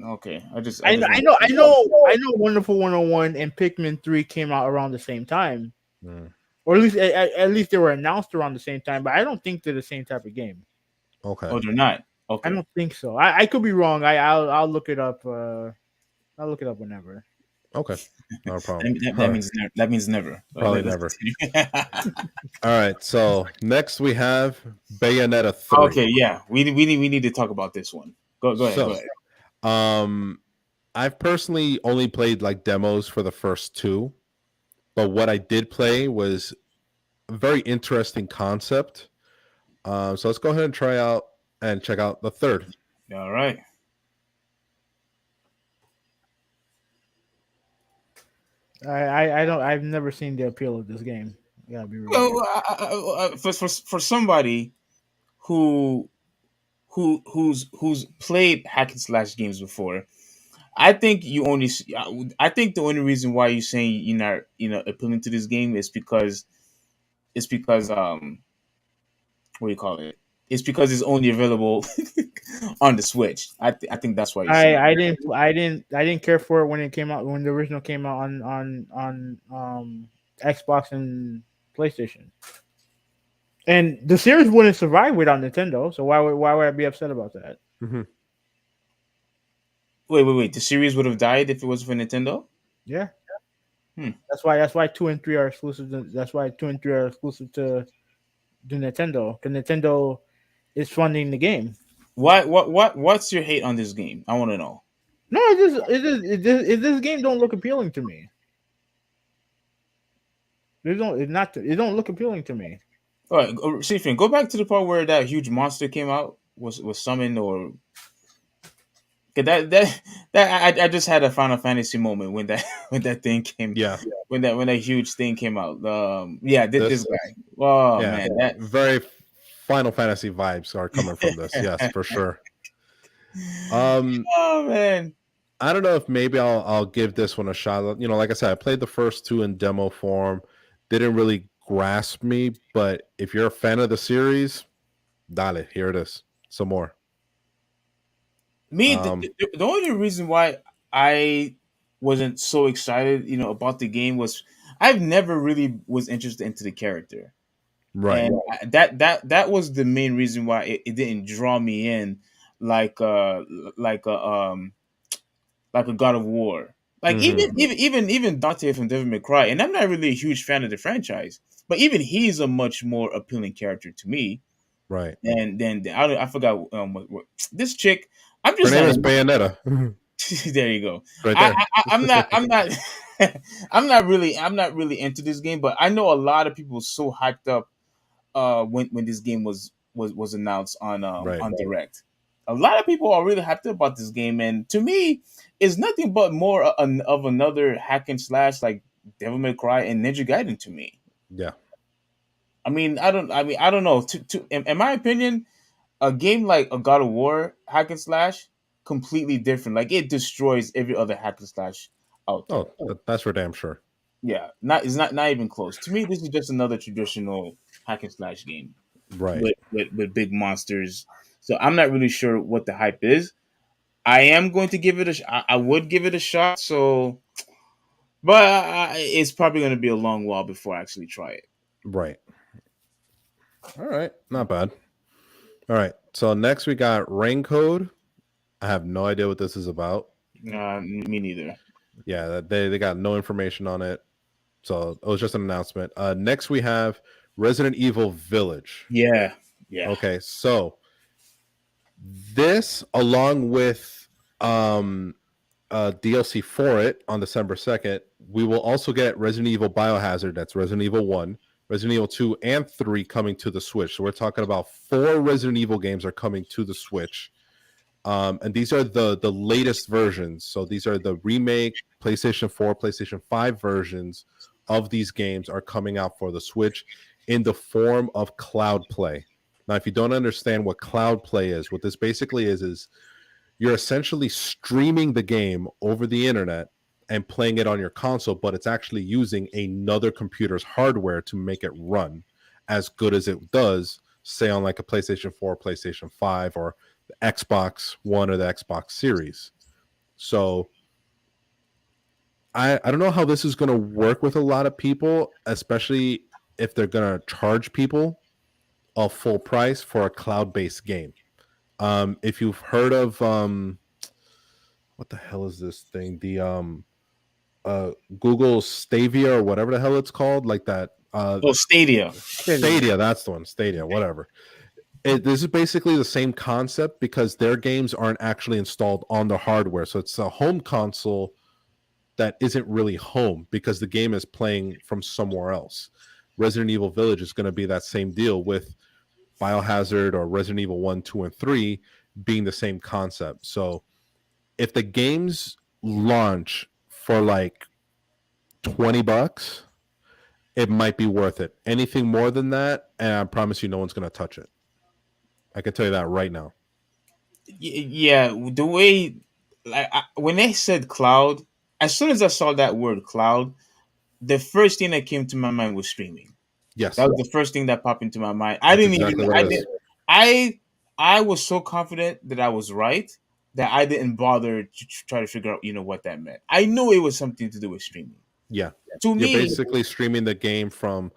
Okay, I I just I want. know I know I know Wonderful 101 and Pikmin 3 came out around the same time. Mm, Or at least they were announced around the same time, but I don't think they're the same type of game. okay. Oh, they're not. I Okay. don't think so. I could be wrong. I'll look it up. I'll look it up whenever. Okay. No problem. That means never. That means never. Probably never. All right. So next we have Bayonetta 3. Okay, yeah, we need to talk about this one. Go ahead. Go So, ahead. I've personally only played like demos for the first 2, but what I did play was a very interesting concept. So let's go ahead and try out and check out the third. All right. I don't. I've never seen the appeal of this game. Yeah, be real. Well, for somebody who who's played hack and slash games before, I think you only. I think the only reason why you're saying you're not appealing to this game is because what do you call it? It's because it's only available on the Switch. I think that's why you're saying. I didn't care for it when it came out when the original came out on Xbox and PlayStation. And the series wouldn't survive without Nintendo, so why would I be upset about that? Mm-hmm. Wait. The series would have died if it was for Nintendo. Yeah. Hmm. That's why 2 and 3 are exclusive. That's why 2 and 3 are exclusive to Nintendo. Because Nintendo is funding the game. What's your hate on this game? I want to know. No, this game don't look appealing to me. It don't look appealing to me. All right, Sifin, go back to the part where that huge monster came out was summoned, or 'cause that that I just had a Final Fantasy moment when that when that thing came Yeah, when that huge thing came out. Yeah, this this guy. Oh yeah, man, that. very Final Fantasy vibes are coming from this. Yes, for sure. Um, Oh man. I don't know if maybe I'll give this one a shot. You know, like I said, I played the first two in demo form. Didn't really grasp me, but if you're a fan of the series, dale, here it is. Some more. Me, Um, the only reason why I wasn't so excited, about the game was I've never really was interested into the character, right. and that was the main reason why it didn't draw me in like like a um like a God of War, like Hmm. even Dante from Devil May Cry, and I'm not really a huge fan of the franchise, but even he's a much more appealing character to me. Right. And then I forgot what this chick. I'm Her just name not. is Bayonetta. There you go. Right I, there. I'm not I'm not really into this game, but I know a lot of people so hyped up when this game was announced Right. on Direct. A lot of people are really hyped up about this game, and to me, it's nothing but more of another hack and slash like Devil May Cry and Ninja Gaiden to me. Yeah. I don't know. In my opinion, a game like a God of War hack and slash completely different. Like it destroys every other hack and slash out Oh, there. that's for damn sure. Yeah, not even close. To me, this is just another traditional hack and slash game Right. with big monsters. So I'm not really sure what the hype is. I am going to give it I would give it a shot. So, but it's probably going to be a long while before I actually try it. Right. All right. Not bad. All right. So next we got Rain Code. I have no idea what this is about. Me neither. Yeah, they got no information on it. So it was just an announcement. Next we have Resident Evil Village. Yeah, yeah. Okay, so this along with um DLC for it on December 2nd, we will also get Resident Evil Biohazard, that's Resident Evil 1, Resident Evil 2 and 3 coming to the Switch. So we're talking about 4 Resident Evil games are coming to the Switch. And these are the latest versions. So these are the remake PlayStation 4, PlayStation 5 versions of these games are coming out for the Switch in the form of cloud play. Now, if you don't understand what cloud play is, what this basically is you're essentially streaming the game over the internet and playing it on your console, but it's actually using another computer's hardware to make it run as good as it does, say on like a PlayStation 4, PlayStation 5, or the Xbox One or the Xbox Series. So I don't know how this is going to work with a lot of people, especially if they're going to charge people a full price for a cloud-based game. If you've heard of what the hell is this thing? The Google Stadia or whatever the hell it's called, like that. Oh, Stadia. Stadia, that's the one. Stadia, whatever. This is basically the same concept because their games aren't actually installed on the hardware, so it's a home console that isn't really home because the game is playing from somewhere else. Resident Evil Village is going to be that same deal with Biohazard or Resident Evil 1, 2, and 3 being the same concept. So if the games launch for like $20, it might be worth it. Anything more than that, and I promise you no one's going to touch it. I can tell you that right now. Yeah, the way when they said cloud, as soon as I saw that word cloud, the first thing that came to my mind was streaming. Yes, That was the first thing that popped into my mind. that's exactly what it is. I was so confident that I was right that I didn't bother to try to figure out, what that meant. I knew it was something to do with streaming. Yeah, To you're me, basically streaming the game from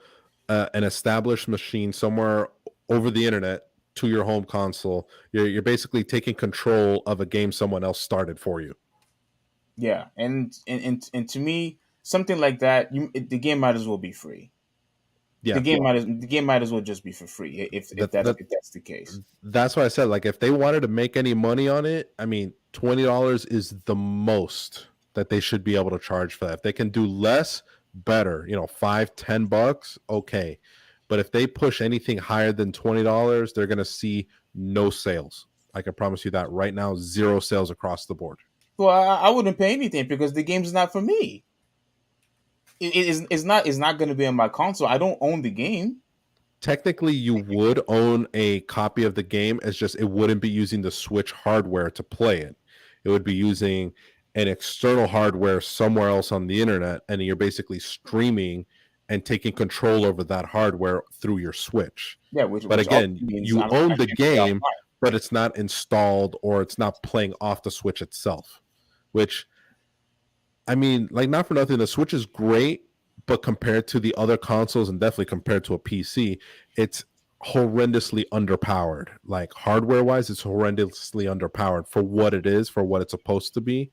an established machine somewhere over the internet to your home console. You're basically taking control of a game someone else started for you. yeah, and to me, something like that, the game might as well be free. Yeah, The game might as well just be for free that, that if that's the case. that's why I said, like, if they wanted to make any money on it, I mean, $20 is the most that they should be able to charge for that. If they can do less, better. $5-10, okay. But if they push anything higher than $20, they're gonna see no sales. I can promise you that right now, zero sales across the board. Well, I wouldn't pay anything because the game's not for me. It's not going to be on my console. I don't own the game. Technically, you would own a copy of the game. It's just it wouldn't be using the Switch hardware to play it. It would be using an external hardware somewhere else on the internet, and you're basically streaming and taking control over that hardware through your Switch. Yeah, but again, you own the game, offline. but it's not installed or it's not playing off the Switch itself. Which, I mean, like, not for nothing, the Switch is great, but compared to the other consoles and definitely compared to a PC, it's horrendously underpowered. Like, hardware wise, it's horrendously underpowered for what it is, for what it's supposed to be.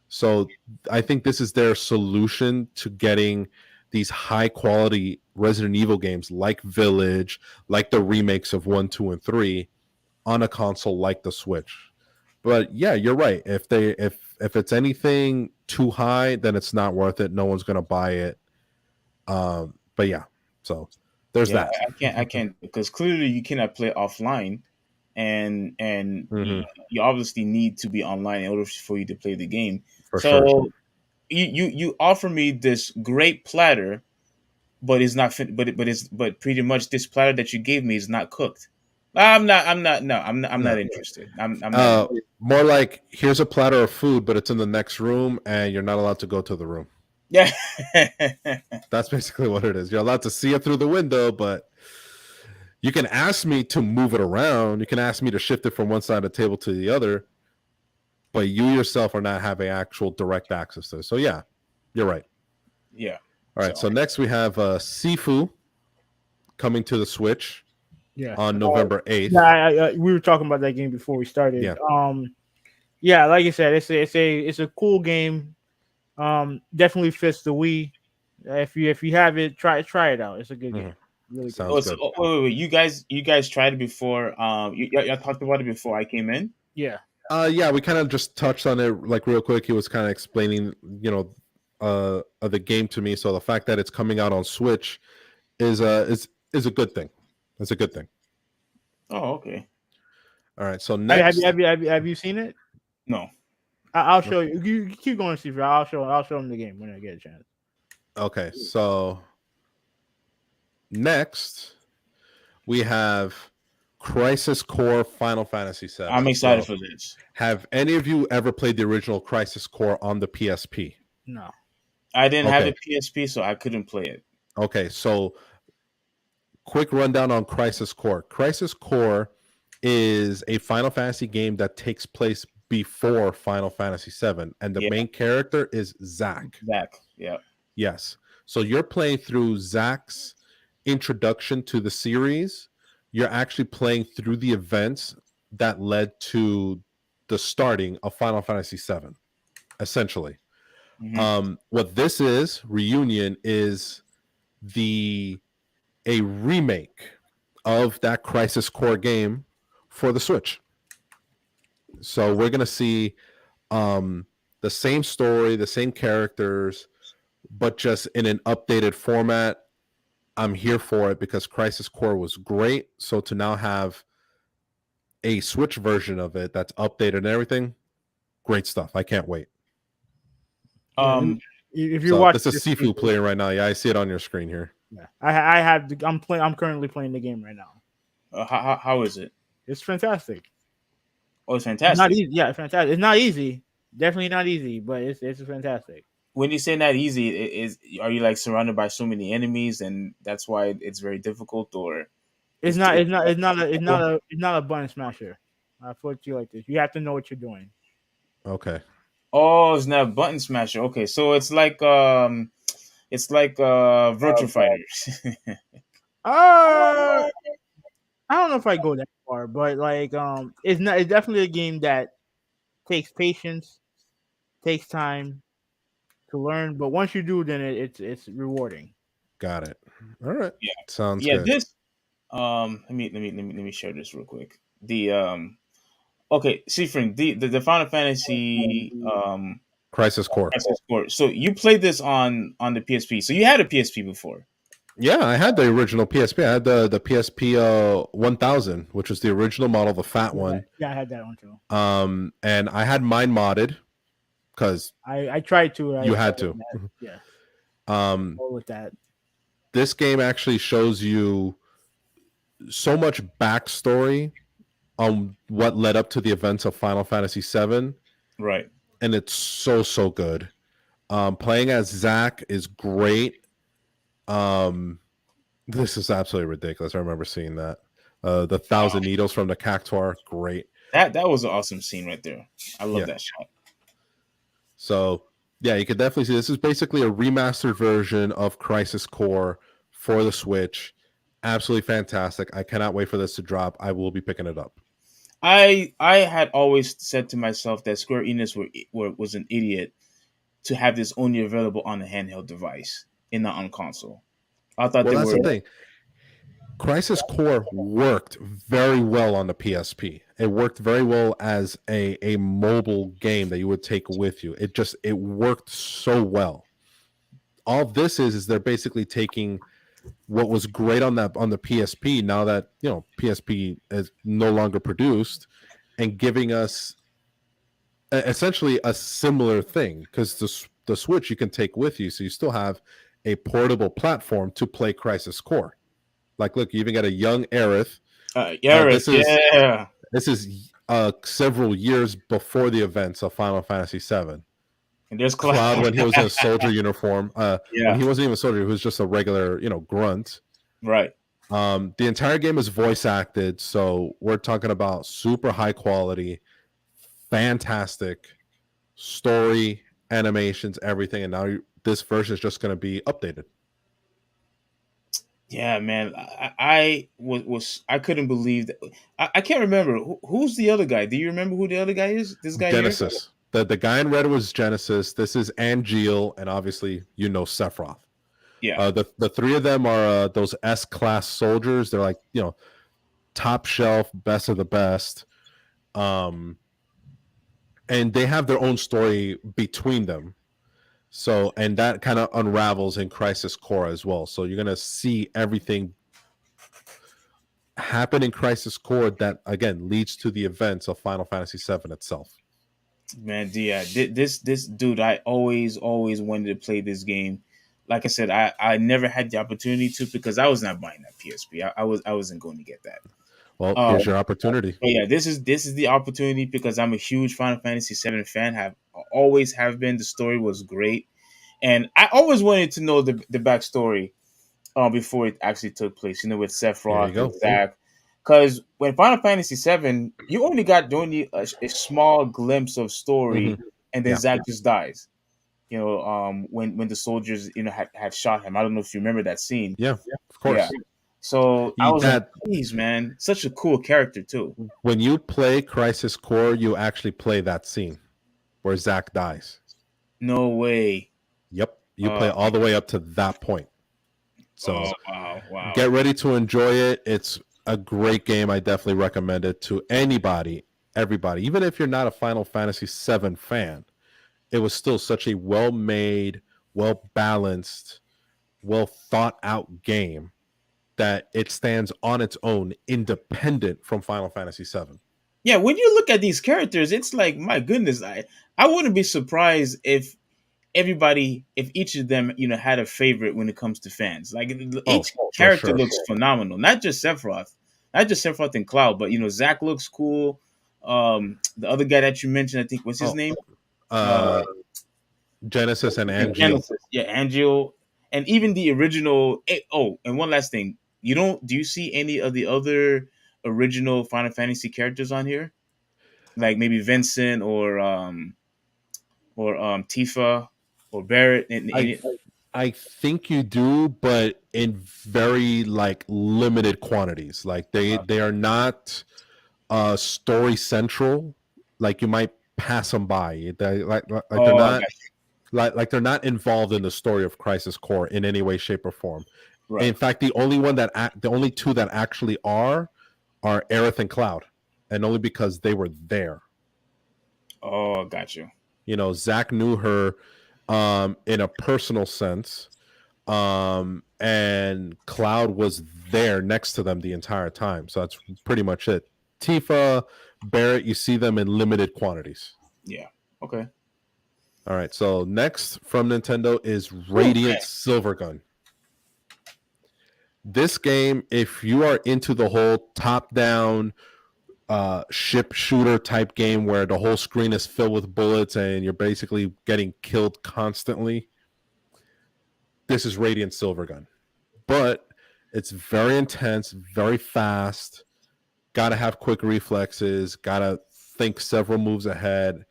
So I think this is their solution to getting these high quality Resident Evil games like Village, like the remakes of 1, 2, and 3 on a console like the Switch. But yeah, you're right. If it's anything too high, then it's not worth it. No one's gonna buy it. But yeah, so there's that. I can't because clearly you cannot play offline, and you obviously need to be online in order for you to play the game. For so sure. you offer me this great platter, but it's not but pretty much this platter that you gave me is not cooked. I'm not interested. I'm not more like, here's a platter of food, but it's in the next room and you're not allowed to go to the room. Yeah. That's basically what it is. You're allowed to see it through the window, but you can ask me to move it around. You can ask me to shift it from one side of the table to the other, but you yourself are not having actual direct access to it. So yeah, you're right. Yeah. All right. So next we have Sifu coming to the Switch. Yeah. On November 8th. Yeah, we were talking about that game before we started. Yeah. Like I said, it's a cool game. Definitely fits the Wii. If you have it, try it out. It's a good game. Really Sounds good. Wait. You guys tried it before. You talked about it before I came in. Yeah. Yeah, we kind of just touched on it like real quick. He was kind of explaining, the game to me. So the fact that it's coming out on Switch is a good thing. It's a good thing. Oh, okay. All right. So next, have you seen it? No. I'll show you. You keep going, Steve. I'll show him the game when I get a chance. Okay. So next, we have Crisis Core Final Fantasy VII. I'm excited for this. Have any of you ever played the original Crisis Core on the PSP? No. I didn't have a PSP, so I couldn't play it. Okay. So quick rundown on Crisis Core. Crisis Core is a Final Fantasy game that takes place before Final Fantasy VII, and the main character is Zack. Yeah. Yes. So you're playing through Zack's introduction to the series. You're actually playing through the events that led to the starting of Final Fantasy VII, essentially. What this is, Reunion, is a remake of that Crisis Core game for the Switch. So we're going to see the same story, the same characters, but just in an updated format. I'm here for it because Crisis Core was great. So to now have a Switch version of it that's updated and everything, great stuff. I can't wait. If you're watching, this is Sifu playing right now. Yeah, I see it on your screen here. Yeah, I'm currently playing the game right now. How is it? It's fantastic. Oh, it's fantastic. It's not easy. Yeah, it's fantastic. It's not easy. Definitely not easy, but it's fantastic. When you say not easy, are you like surrounded by so many enemies and that's why it's very difficult, or it's not a button smasher. I'll put it to you like this. You have to know what you're doing. Okay. Oh, it's not a button smasher. Okay, so it's like Virtua Fighters. I don't know if I go that far, but like it's definitely a game that takes patience, takes time to learn, but once you do, then it's rewarding. Got it. All right. Yeah. Sounds good. This let me share this real quick. The okay, Seafring, the Final Fantasy Crisis Core. So you played this on the PSP. So you had a PSP before. Yeah, I had the original PSP. I had the PSP 1000, which was the original model, the fat one. Yeah, I had that one too. And I had mine modded. because I tried to. you had to. Yeah, Um, go with that. this game actually shows you so much backstory on what led up to the events of Final Fantasy VII, Right. and it's so good. Playing as Zack is great. This is absolutely ridiculous. I remember seeing that. The thousand needles from the cactuar, great. That was an awesome scene right there. I love Yeah. that shot. So yeah, you can definitely see this is basically a remastered version of Crisis Core for the Switch. Absolutely fantastic. I cannot wait for this to drop. I will be picking it up. I had always said to myself that Square Enix was an idiot to have this only available on a handheld device and not on console. I thought Well, they that's were the thing. Crisis Core worked very well on the PSP. It worked very well as a mobile game that you would take with you. It worked so well. All this is they're basically taking what was great on the PSP now that PSP is no longer produced and giving us essentially a similar thing because the Switch you can take with you, so you still have a portable platform to play Crisis Core. Like, look, you even got a young Aerith. Gareth, yeah. This is several years before the events of Final Fantasy VII. And there's Cloud when he was in a soldier uniform. When Yeah. he wasn't even a soldier, he was just a regular, grunt. Right. The entire game is voice acted, so we're talking about super high quality, fantastic story, animations, everything. And now this version is just going to be updated. Yeah, man. I was I couldn't believe that. I can't remember who's the other guy. Do you remember who the other guy is? This guy Genesis. The guy in red was Genesis. This is Angeal, and obviously Sephiroth. here? Yeah. The three of them are those S-class soldiers. They're like top shelf, best of the best. And they have their own story between them. So, and that kind of unravels in Crisis Core as well. So you're gonna see everything happen in Crisis Core that again leads to the events of Final Fantasy VII itself. Man, yeah, this dude, I always wanted to play this game. Like I said, I never had the opportunity to because I was not buying that PSP. I wasn't going to get that. Well, here's your opportunity. But yeah, this is the opportunity because I'm a huge Final Fantasy VII fan. Always have been. The story was great, and I always wanted to know the backstory before it actually took place. With Sephiroth and Zack. Because when Final Fantasy VII, you only got a small glimpse of story, and then Zack just dies. When the soldiers had shot him. I don't know if you remember that scene. Yeah, of course. Yeah. So I was like, please, man, such a cool character too. When you play Crisis Core, you actually play that scene where Zack dies. No way. Yep, you play all the way up to that point. So wow. Get ready to enjoy it. It's a great game. I definitely recommend it to anybody, everybody. Even if you're not a Final Fantasy VII fan, it was still such a well-made, well-balanced, well-thought-out game that it stands on its own, independent from Final Fantasy VII. Yeah, when you look at these characters, it's like, my goodness, I wouldn't be surprised if each of them had a favorite when it comes to fans. Like each character looks phenomenal. Not just Sephiroth and Cloud, but Zack looks cool. The other guy that you mentioned, I think, what's his name? Genesis and Angeal. Genesis. Yeah, Angeal, and even the original. And one last thing, do you see any of the other original Final Fantasy characters on here? Like maybe Vincent or Tifa or Barrett. I think you do, but in very limited quantities. Like they are not story central. Like you might pass them by. They're they're not involved in the story of Crisis Core in any way, shape, or form. Right. In fact, the only two that actually are Aerith and Cloud, and only because they were there. Oh, got you. Zack knew her in a personal sense, and Cloud was there next to them the entire time. So that's pretty much it. Tifa, Barrett, you see them in limited quantities. Yeah. Okay. All right. So next from Nintendo is Oh Radiant Silvergun. This game, if you are into the whole top-down ship shooter type game where the whole screen is filled with bullets and you're basically getting killed constantly, this is Radiant Silvergun. But it's very intense, very fast. Gotta have quick reflexes. Gotta think several moves ahead.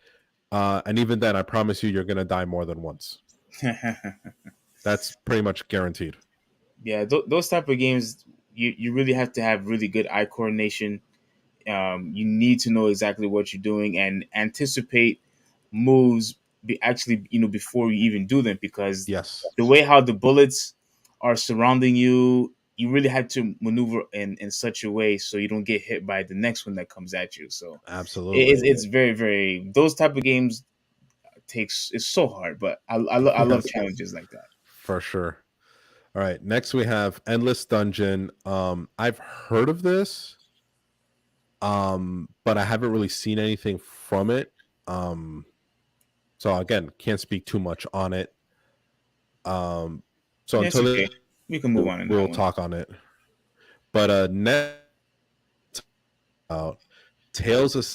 And even then, I promise you, you're gonna die more than once. That's pretty much guaranteed. Yeah, those type of games, you really have to have really good eye coordination. You need to know exactly what you're doing and anticipate moves actually, before you even do them, because Yes, the way how the bullets are surrounding you, you really have to maneuver in such a way so you don't get hit by the next one that comes at you. So absolutely. it's very, very, those type of games takes, it's so hard, but I love Yes, challenges like that. for sure. All right. Next, we have Endless Dungeon. I've heard of this, but I haven't really seen anything from it. So again, can't speak too much on it. So Yeah, it's until okay. We can move on in that we'll one. talk on it. But next, Tales of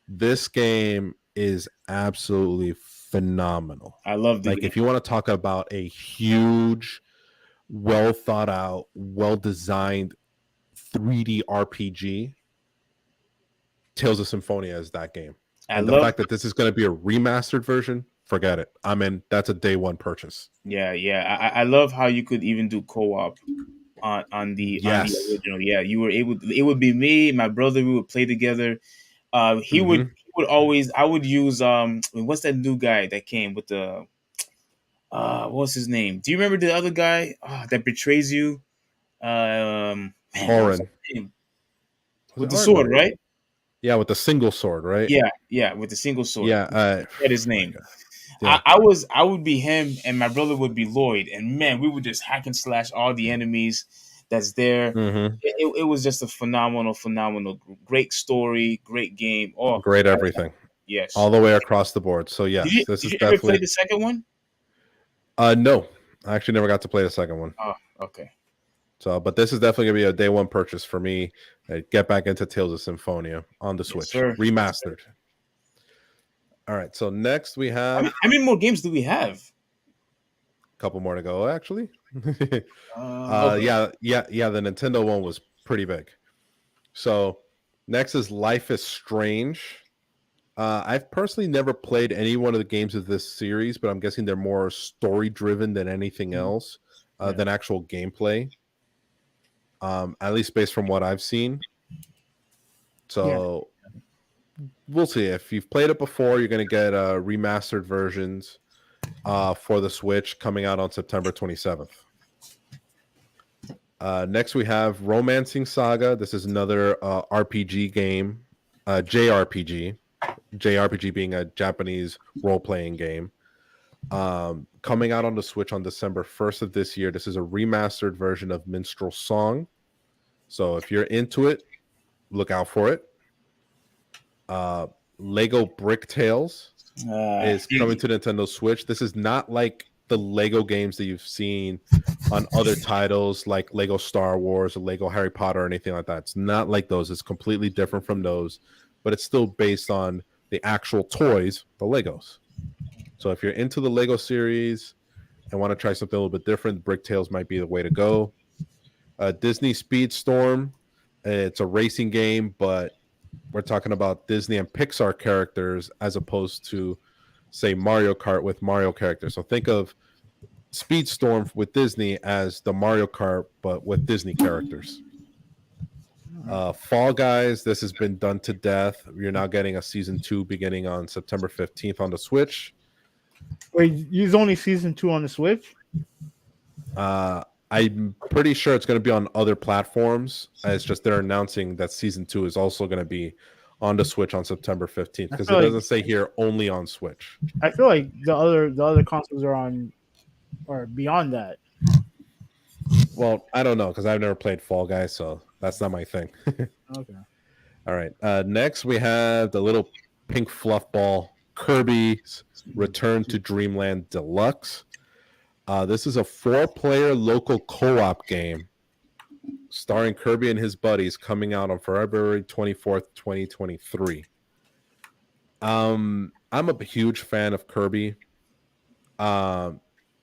this game is absolutely phenomenal. I love the Like game. if you want to talk about a huge, well thought out, well designed 3D RPG, Tales of Symphonia is that game. I And the love fact that this is going to be a remastered version, forget it. I mean, that's a day one purchase. Yeah. I love how you could even do co-op on the Yes. original. Yeah, you were able. It would be me, my brother. We would play together. He would Mm-hmm. he would always. I would use what's that new guy that came with the what's his name? Do you remember the other guy that betrays you? Man, what was Orin. his name? Was With it the Orin? sword, right? Yeah, with the single sword, right? Yeah, with the single sword. Yeah. Forget his My name. God. Yeah. I would be him, and my brother would be Lloyd, and man, we would just hack and slash all the enemies that's there. Mm-hmm. It was just a phenomenal, great story, great game. Oh, Great everything. yes. All the way across the board. So Did yes, you this did is you ever play definitely the second one? no. I actually never got to play the second one. Oh, okay. So, but this is definitely gonna be a day one purchase for me. Get back into Tales of Symphonia on the Yes, Switch, sir. Yes, sir. remastered. All right. So next we have How many more games do we have? a couple more to go. Actually, Okay. yeah. The Nintendo one was pretty big. So next is Life is Strange. I've personally never played any one of the games of this series, but I'm guessing they're more story driven than anything else, Yeah. than actual gameplay. At least based from what I've seen. So we'll see. If you've played it before, you're going to get remastered versions for the Switch coming out on September 27th. Next, we have Romancing Saga. This is another RPG game, JRPG. JRPG being a Japanese role playing game. Coming out on the Switch on December 1st of this year. This is a remastered version of Minstrel Song. So if you're into it, look out for it. Lego Brick Tales is coming to Nintendo Switch. This is not like the Lego games that you've seen on other titles like Lego Star Wars or Lego Harry Potter or anything like that. It's not like those. It's completely different from those, but it's still based on the actual toys, the Legos. So if you're into the Lego series and want to try something a little bit different, Brick Tales might be the way to go. Disney Speedstorm. It's a racing game, but we're talking about Disney and Pixar characters as opposed to, say, Mario Kart with Mario characters. So think of Speedstorm with Disney as the Mario Kart, but with Disney characters. Fall Guys, this has been done to death. You're now getting a season 2 beginning on September 15th on the Switch. Wait, use only season 2 on the Switch? I'm pretty sure it's going to be on other platforms. It's just they're announcing that season 2 is also going to be on the Switch on September 15th because it doesn't say here only on Switch. I feel like the other consoles are on or beyond that. Well, I don't know because I've never played Fall Guys, so that's not my thing. Okay. All right. Next, we have the little Pink Fluff Ball, Kirby's Return to Dreamland Deluxe. This is a 4-player local co-op game starring Kirby and his buddies, coming out on February 24th, 2023. I'm a huge fan of Kirby. Um,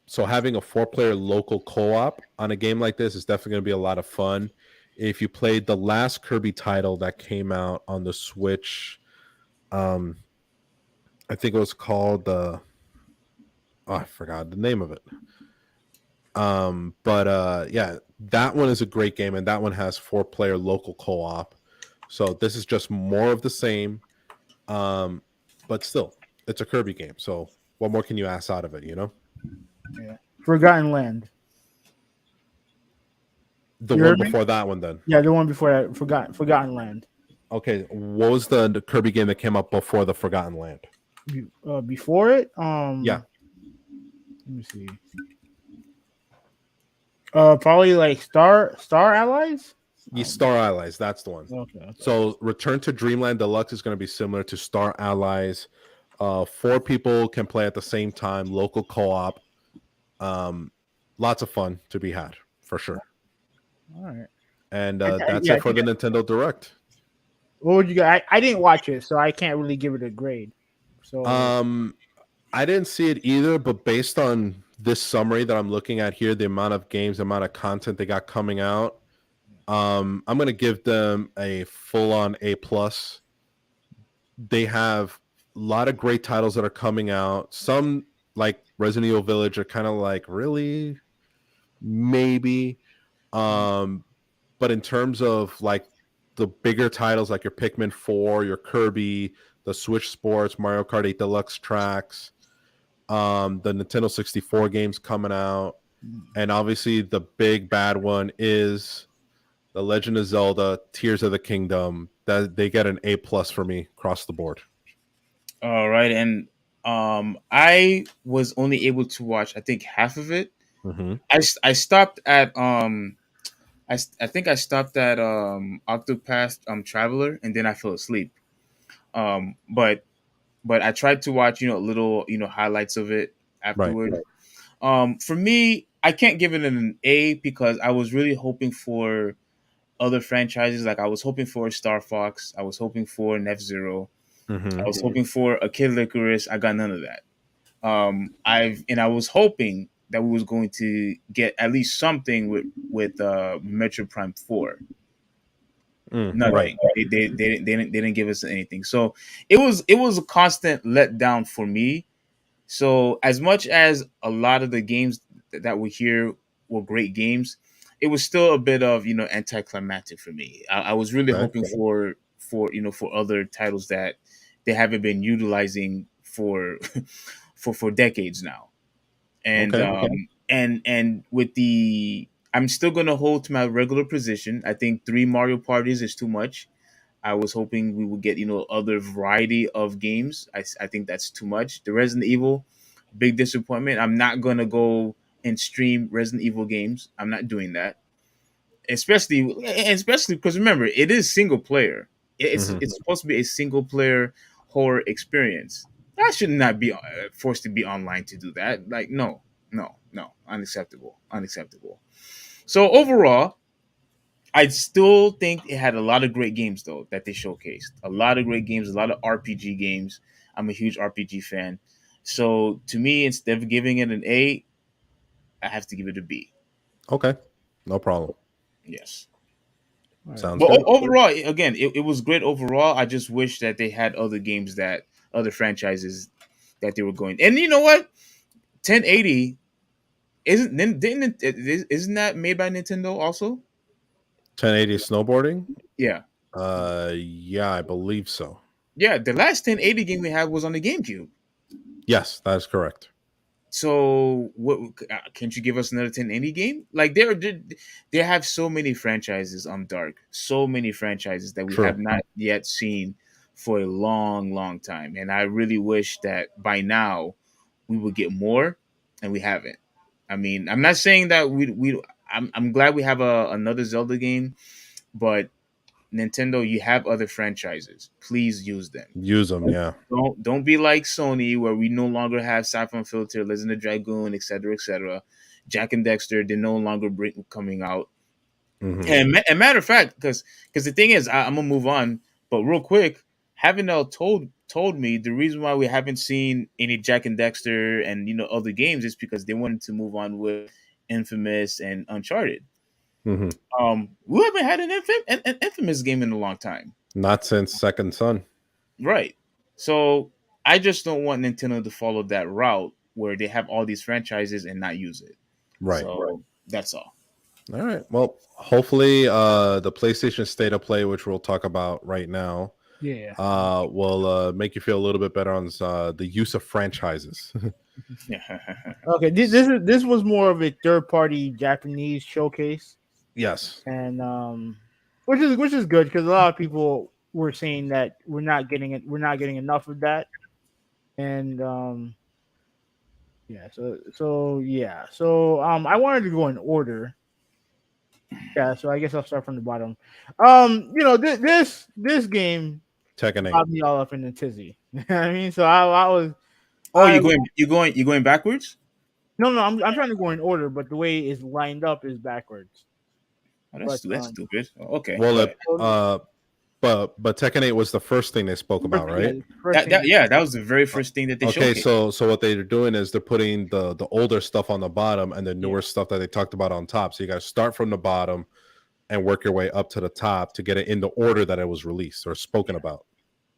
so having a 4-player local co-op on a game like this is definitely going to be a lot of fun. If you played the last Kirby title that came out on the Switch, um, I think it was called I forgot the name of it. But yeah, that one is a great game, and that one has 4-player local co-op. So this is just more of the same. But still, it's a Kirby game. So what more can you ask out of it, you know? Yeah. Forgotten Land. The You one heard me? before that one, then. Yeah, the one before that. Forgotten Land. Okay, what was the Kirby game that came up before the Forgotten Land? Before it, Yeah, let me see. Probably like Star Allies. Star Allies. That's the one. Okay. So Return to Dreamland Deluxe is going to be similar to Star Allies. 4 people can play at the same time, local co-op. Lots of fun to be had for sure. All right. And that's it for the Nintendo Direct. What would you guys? I didn't watch it, so I can't really give it a grade. So I didn't see it either, but based on this summary that I'm looking at here, the amount of games, the amount of content they got coming out, I'm gonna give them a full-on A+. They have a lot of great titles that are coming out. Some, like Resident Evil Village, are kind of like, really, maybe. But in terms of like the bigger titles, like your Pikmin 4, your Kirby, the Switch Sports, Mario Kart 8 Deluxe Tracks, the Nintendo 64 games coming out, and obviously the big bad one is The Legend of Zelda Tears of the Kingdom. That they get an A+ for me across the board. All right, and I was only able to watch I think half of it. Mm-hmm. I stopped at I think I stopped at Octopath Traveler, and then I fell asleep. But I tried to watch little highlights of it Right. afterward. For me, I can't give it an A because I was really hoping for other franchises. Like I was hoping for Star Fox, I was hoping for F Zero, I Mm-hmm. was hoping for a Kid Licorice. I got none of that. I was hoping that we was going to get at least something with Metro Prime 4. Nothing. Right. They didn't give us anything. So it was a constant letdown for me. So as much as a lot of the games that were here were great games, it was still a bit of anticlimactic for me. I was really Okay. hoping for other titles that they haven't been utilizing for for decades now. And Okay. and with the I'm still gonna hold to my regular position. I think 3 Mario parties is too much. I was hoping we would get other variety of games. I think that's too much. The Resident Evil, big disappointment. I'm not gonna go and stream Resident Evil games. I'm not doing that. Especially because remember, it is single player. It's Mm-hmm. it's supposed to be a single player horror experience. That should not be forced to be online to do that. Like no, no, no, unacceptable, unacceptable. So overall, I still think it had a lot of great games though that they showcased. A lot of great games, a lot of RPG games. I'm a huge RPG fan. So to me, instead of giving it an A, I have to give it a B. Okay. No problem. Yes. All right. Sounds But good. overall, again, it was great overall. I just wish that they had other games other franchises that they were going. And you know what? 1080 isn't that made by Nintendo also? 1080 snowboarding? Yeah. Yeah, I believe so. Yeah, the last 1080 game we had was on the GameCube. Yes, that is correct. So what can't you give us another 1080 game? Like they have so many franchises on Dark, so many franchises that we True. have not yet seen for a long, long time. And I really wish that by now we would get more, and we haven't. I mean, I'm not saying that we I'm glad we have another Zelda game, but Nintendo, you have other franchises. Please use them. Use them, yeah. Don't be like Sony, where we no longer have Siphon Filter, Legend of Dragoon, etc., etc. Jack and Dexter, they're no longer coming out. Hmm. And matter of fact, because the thing is, I'm gonna move on, but real quick, Havenel told me the reason why we haven't seen any Jack and Dexter and other games is because they wanted to move on with Infamous and Uncharted. Hmm. We haven't had an Infamous game in a long time, Not since Second Son. right? So I just don't want Nintendo to follow that route where they have all these franchises and not use it. Right. So that's all. All right. Well, hopefully, the PlayStation State of Play, which we'll talk about right now, Yeah. will make you feel a little bit better on the use of franchises. Okay. This was more of a third party Japanese showcase, Yes. and which is good because a lot of people were saying that we're not getting enough of that, and yeah. So I wanted to go in order. Yeah. So I guess I'll start from the bottom. This game Tekken 8. got me all up in the tizzy. You know what I mean, so I was Oh, I you're going backwards? no, I'm trying to go in order, but the way it's lined up is backwards. Oh, But that's stupid. Oh, okay, Well, go ahead. but Tekken 8 was the first thing they spoke about, right? First thing, That was the very first thing that they Okay, showcased. so what they're doing is they're putting the older stuff on the bottom and the newer stuff that they talked about on top. So you got to start from the bottom and work your way up to the top to get it in the order that it was released or spoken about.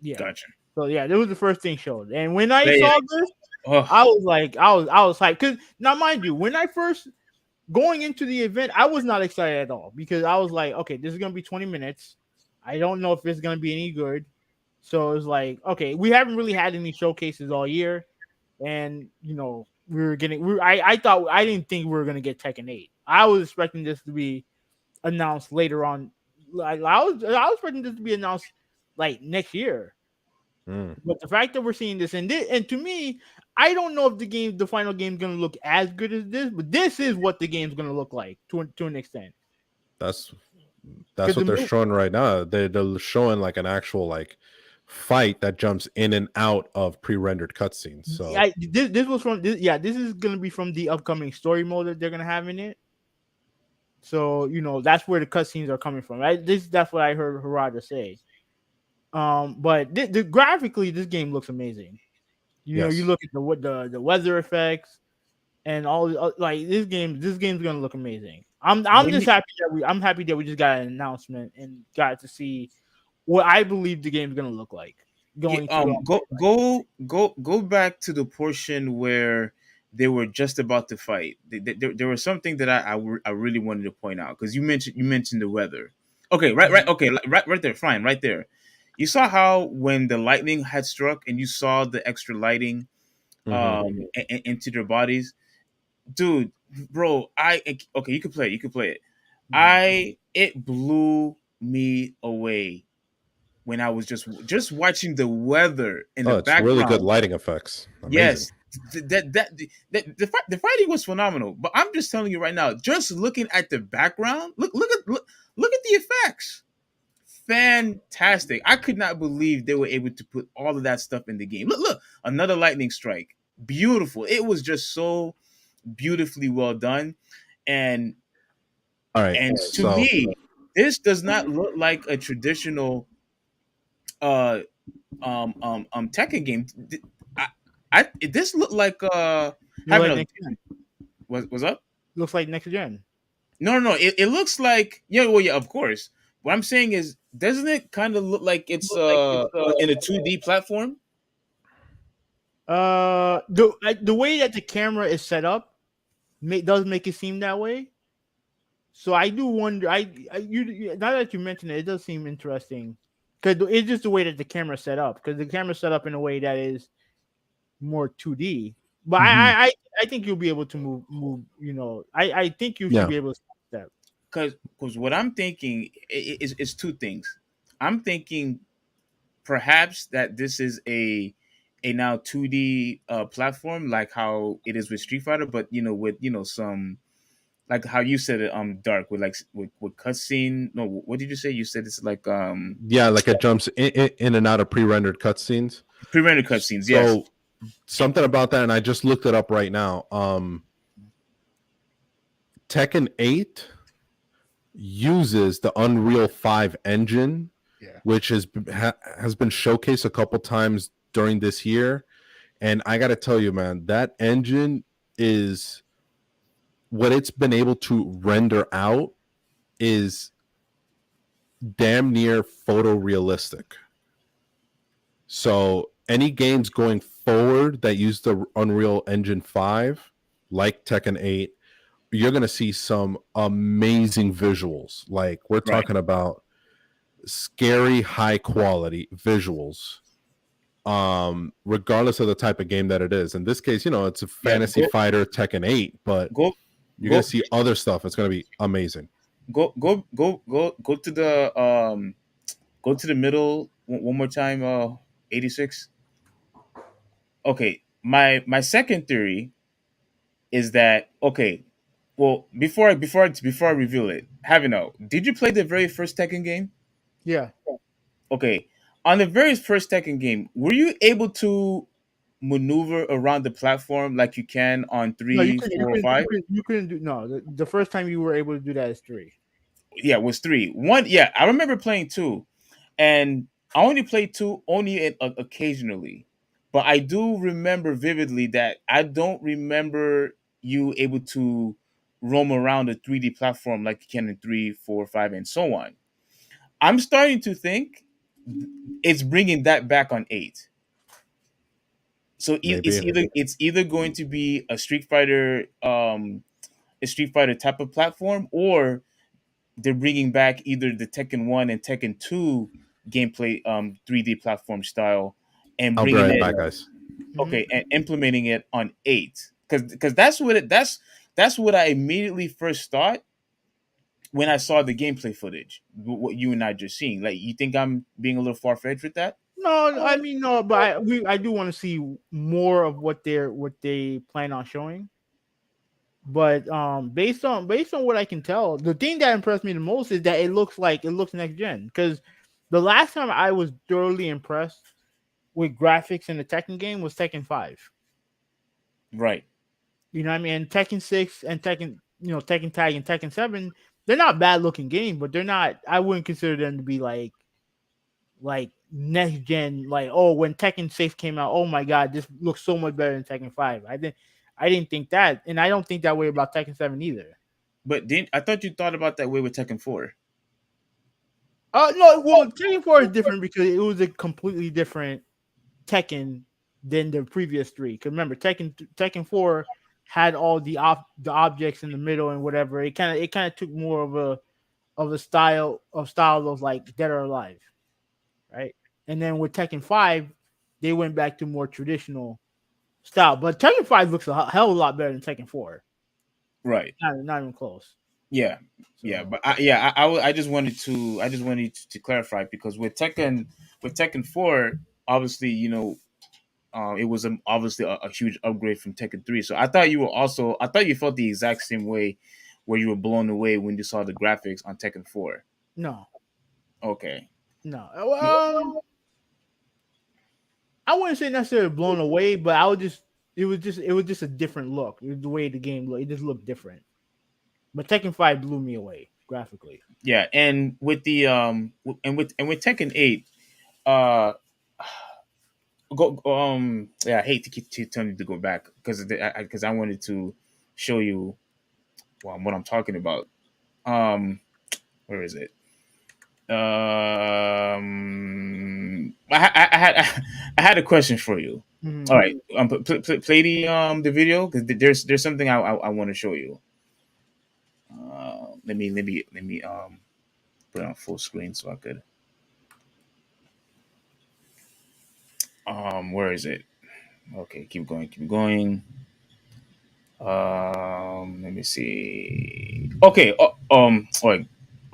yeah. Gotcha. So yeah, that was the first thing showed. And when I Yeah, yeah. saw this, Oh, I was like, I was hyped. Cause now mind you, when I first going into the event, I was not excited at all because I was like, okay, this is gonna be 20 minutes. I don't know if it's gonna be any good. So it's like, okay, we haven't really had any showcases all year, and we were getting. I thought I didn't think we were gonna get Tekken 8. I was expecting this to be announced later on. Like I was expecting this to be announced like next year. Mm. But the fact that we're seeing this and to me, I don't know if the final game is gonna look as good as this, but this is what the game's gonna look like to an extent. That's Because what they're showing right now. They're showing like an actual like fight that jumps in and out of pre-rendered cutscenes. So this was from this is gonna be from the upcoming story mode that they're gonna have in it. So that's where the cutscenes are coming from. Right? That's what I heard Harada say. But graphically, this game looks amazing. yes. You look at the weather effects and all like this game's gonna look amazing. I'm when just you, happy I'm happy that we just got an announcement and got to see what I believe the game's gonna look like yeah, going to go back to the portion where they were just about to fight. There was something that I really wanted to point out because you mentioned the weather. Okay, right, okay, right there, fine, right there. You saw how when the lightning had struck and you saw the extra lighting Hmm. into their bodies, dude, bro. Okay, you can play it. You can play it. Mhm. It blew me away when I was just watching the weather in the Oh, it's really good background. lighting effects. Amazing. Yes, the fighting was phenomenal. But I'm just telling you right now, just looking at the background, look at the effects. Fantastic! I could not believe they were able to put all of that stuff in the game. Look, another lightning strike. Beautiful. It was just so beautifully well done, and All right. to So me, this does not look like a traditional uh Tekken game. I, this looked like Look having like a next gen. was up. Looks like next gen. No. It looks like, yeah. Well, yeah, of course. What I'm saying is, doesn't it kind of look like it's in a 2D platform? The way that the camera is set up does make it seem that way. So I do wonder. Now that you mention it, it does seem interesting because it's just the way that the camera's set up. Because the camera's set up in a way that is more 2D. But Mhm. I think you'll be able to move. I think you should Yeah. be able to step. Because what I'm thinking is two things. I'm thinking perhaps that this is a now 2D platform like how it is with Street Fighter, but with some like how you said it, dark with like with cutscene. No, what did you say? You said it's like Yeah, like it jumps in and out of pre-rendered cutscenes. pre-rendered cutscenes. Yes, So something about that, and I just looked it up right now. Tekken 8 uses the Unreal 5 engine, Yeah. which has been showcased a couple times during this year. And I got to tell you, man, that engine is what it's been able to render out is damn near photorealistic. So any games going forward that use the Unreal Engine 5, like Tekken 8, you're going to see some amazing visuals. Like we're right. talking about scary high quality visuals, regardless of the type of game that it is. In this case, it's a Yeah, fantasy fighter Tekken 8, but go you're going go to see other stuff. It's going to be amazing. go to the go to the middle one more time. 86. Okay, my second theory is that okay. Well, before I reveal it, have you know? Did you play the very first Tekken game? Yeah. Okay, on the very first Tekken game, were you able to maneuver around the platform like you can on No, you three, couldn't. You four, or couldn't. You five? couldn't. You couldn't do. No, the first time you were able to do that is 3. Yeah, it was three. One, yeah, I remember playing two, and I only played two only occasionally, but I do remember vividly that I don't remember you able to roam around a 3D platform like you can in three, four, five, and so on. I'm starting to think it's bringing that back on eight. So Maybe. it's either going to be a Street Fighter type of platform, or they're bringing back either the Tekken 1 and Tekken 2 gameplay 3D platform style and I'll be bringing right it back, guys. Mm-hmm. okay and implementing it on 8 cuz that's what I immediately first thought when I saw the gameplay footage, what you and I just seen. Like, you think I'm being a little far-fetched with that? No, I mean no, but I do want to see more of what they plan on showing. But based on what I can tell, the thing that impressed me the most is that it looks next gen. Because the last time I was thoroughly impressed with graphics in the Tekken game was Tekken 5. Right. You know what I mean? And Tekken 6 and Tekken Tag and Tekken 7, they're not bad looking games, but they're not. I wouldn't consider them to be like next gen. Like, oh, when Tekken 6 came out, oh my god, this looks so much better than Tekken 5. I didn't think that, and I don't think that way about Tekken 7 either. But didn't I thought you thought about that way with Tekken 4? No, well, Tekken 4 is different because it was a completely different Tekken than the previous three. Because remember, Tekken 4 had all the objects in the middle and whatever. It kind of took more of a style of like Dead or Alive, right? And then with Tekken 5, they went back to more traditional style. But Tekken 5 looks a hell of a lot better than Tekken 4. Right. Not even close. Yeah. Yeah, So but I just wanted to clarify, because with Tekken 4, obviously, it was obviously a huge upgrade from Tekken 3. So I thought you felt the exact same way, where you were blown away when you saw the graphics on Tekken 4. no, Okay. no. I wouldn't say necessarily blown away, but it was just a different look. The way the game looked, it just looked different. But Tekken 5 blew me away graphically. Yeah, and with the with Tekken 8, uh go yeah, I hate to keep telling you to go back, because I wanted to show you, what I'm talking about. Where is it? I had I had a question for you. Mm-hmm. All right, play the video, because there's something I want to show you. Let me put it on full screen so I could. Where is it? Okay, keep going, keep going. Let me see. Okay. All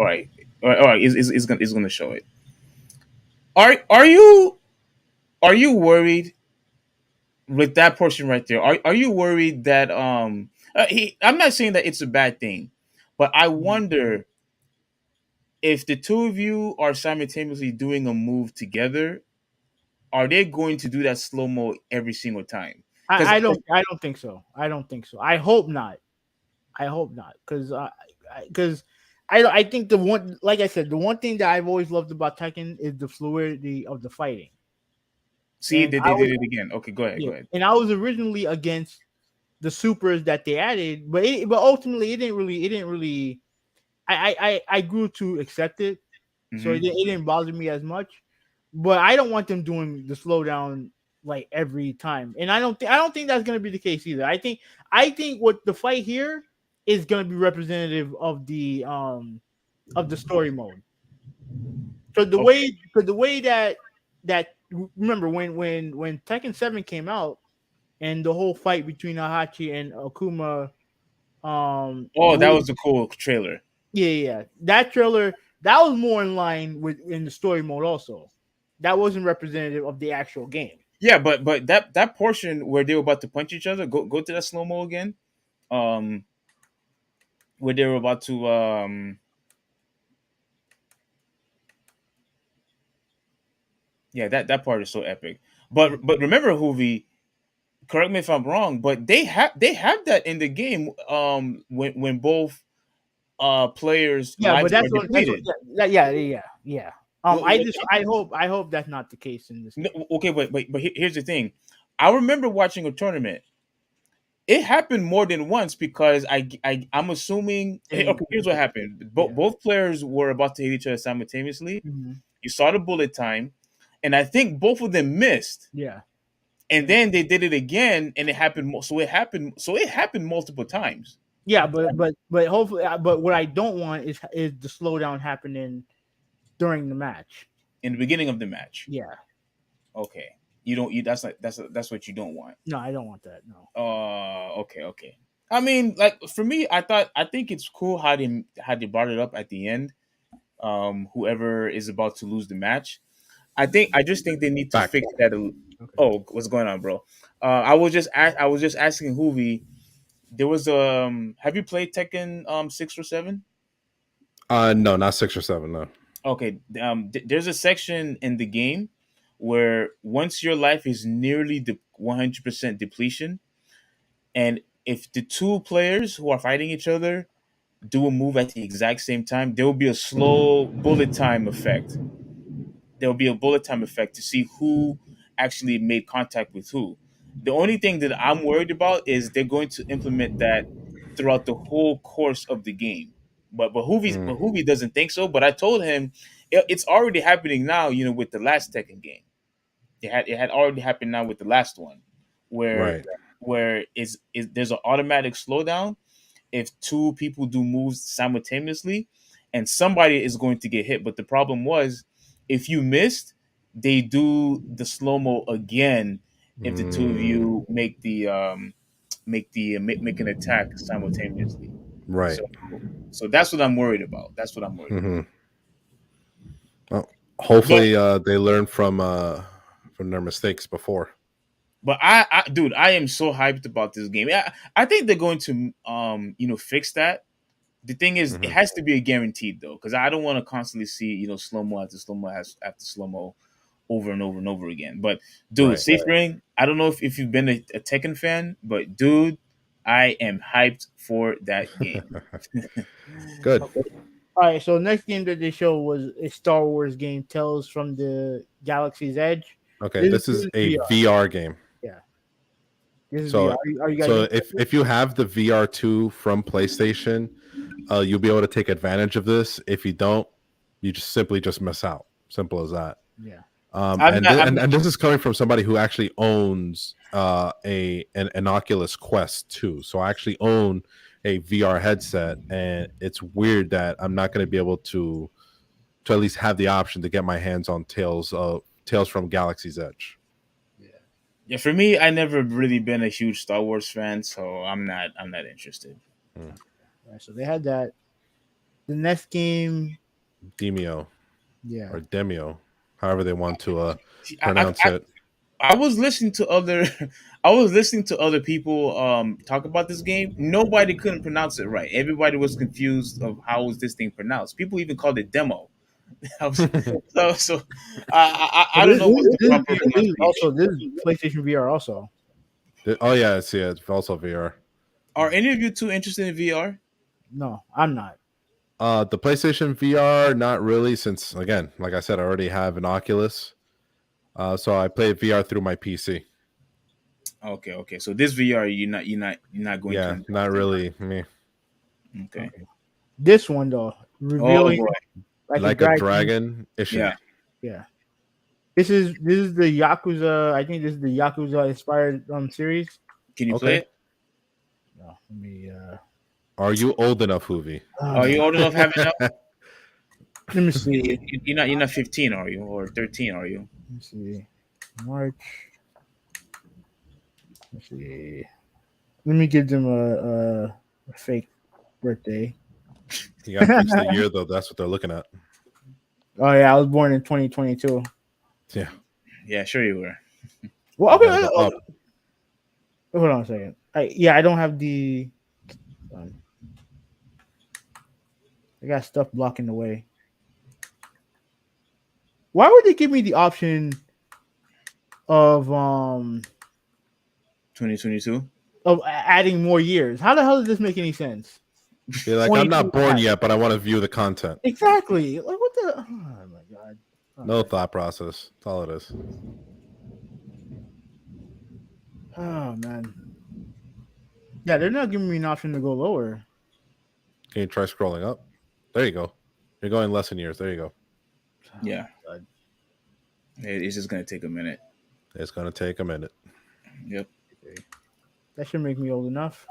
right. All right. It's gonna show it. Are you worried with that portion right there? Are you worried that I'm not saying that it's a bad thing, but I Mhm. wonder if the two of you are simultaneously doing a move together, are they going to do that slow mo every single time? Because I don't think so. I don't think so. I hope not. I hope not, because I think the one, like I said, the one thing that I've always loved about Tekken is the fluidity of the fighting, see, and they did it again. Okay, go ahead, yeah, go ahead. and I was originally against the supers that they added, but ultimately it didn't really I grew to accept it, so Hmm. it didn't bother me as much. But I don't want them doing the slowdown like every time, and I don't think that's gonna be the case either. I think what the fight here is gonna be representative of the story mode. So Okay. the way that remember when Tekken 7 came out and the whole fight between Ahachi and Akuma, Oh, that was a cool trailer. yeah. That trailer that was more in line with in the story mode also. That wasn't representative of the actual game. Yeah, but that portion where they were about to punch each other, go to that slow mo again. Um, where they were about to yeah, that part is so epic. But remember, Hoovy, correct me if I'm wrong, but they have that in the game. When both players' Yeah, but lives are that's what depleted. yeah. Wh- wh- I hope that's not the case in this no, game. okay, but here's the thing. I remember watching a tournament. It happened more than once because I'm assuming. And Okay, here's what happened. yeah. Both players were about to hit each other simultaneously. Mhm. You saw the bullet time, and I think both of them missed. Yeah. And And then they did it again, and it happened. So it happened multiple times yeah, but hopefully but what I don't want is the slowdown happening during the match. in the beginning of the match. Yeah. Okay, you don't. You that's what you don't want. No, I don't want that. No. Okay, okay. I mean, like for me, I think it's cool how they brought it up at the end. Whoever is about to lose the match, I just think they need to Back. fix that. Okay. Oh, what's going on, bro? I was just asking Hoovy. There was Have you played Tekken 6 or 7? No, not 6 or 7. No. Okay, there's a section in the game where once your life is nearly the 100% depletion, and if the two players who are fighting each other do a move at the exact same time, there will be a slow bullet time effect. There will be a bullet time effect to see who actually made contact with who. The only thing that I'm worried about is they're going to implement that throughout the whole course of the game. But Mm, Hoovy doesn't think so. But I told him it's already happening now. With the last Tekken game, it had already happened now with the last one, where right. is there's an automatic slowdown if two people do moves simultaneously, and somebody is going to get hit. But the problem was, if you missed, they do the slow mo again if the two of Mm, you make an attack simultaneously. right. So so that's what I'm worried about. That's what I'm worried about. Hmm. Well, But hopefully, they learn from their mistakes before. dude, I am so hyped about this game. I think they're going to fix that. The thing is, it Hmm. has to be a guaranteed though, because I don't want to constantly see slow mo after slow mo over and over and over again. But dude, Right. safe ring. I don't know if you've been a Tekken fan, but dude, I am hyped for that game. Good. Okay. All right. So next game that they showed was a Star Wars game, Tales from the Galaxy's Edge. Okay. This This is is a VR. VR game. Yeah. This is VR. So, Are you guys so interested? if you have the VR 2 from PlayStation, you'll be able to take advantage of this. If you don't, you just simply just miss out. Simple as that. Yeah. I'm not. I'm not. And this is coming from somebody who actually owns an Oculus Quest 2. So I actually own a VR headset, and it's weird that I'm not going to be able to at least have the option to get my hands on Tales from Galaxy's Edge. Yeah. Yeah, for me, I never really been a huge Star Wars fan, so I'm not interested. Mm. All right. So they had that. The next game. Demio Yeah. or Demio, however they want to See, pronounce it. I was listening to other I was listening to other people talk about this game. Nobody couldn't pronounce it right. Everybody was confused of how was this thing pronounced. People even called it demo. I was, so But I don't know what's the proper this is pronunciation. also this is PlayStation VR also. Oh yeah, it's also VR. Are any of you two interested in VR? No, I'm not. The PlayStation VR, not really, since again, like I said, I already have an Oculus. So I play VR through my PC. Okay, okay. So this VR, you're not going to Yeah, not invest in. really me. Okay. Okay. This one though, Oh revealing boy. like a Like a dragon. dragon issue. Yeah. Yeah. This is the Yakuza. I think this is the Yakuza inspired series. Can you play Okay. it? No, let me Are you old enough, Hoovy? Are you old enough having enough? let me see. You're not 15, are you? Or 13, are you? Let me see. March. Let's see. Let me give them a fake birthday. You gotta fix the year though. That's what they're looking at. Oh yeah, I was born in 2022. Yeah, Yeah, sure you were. Well, you okay. gotta go up. Hold on a second. I don't have the. Um, I got stuff blocking the way. Why would they give me the option of 2022. adding more years? How the hell does this make any sense? Be like, I'm not born 2025. yet, but I want to view the content. Exactly. Like what the? Oh my god. No thought process. That's all it is. Oh man. Yeah, they're not giving me an option to go lower. Can you try scrolling up? There you go. You're going less in years. There you go. Yeah. God. It's just gonna take a minute. It's gonna take a minute. Yep. That should make me old enough.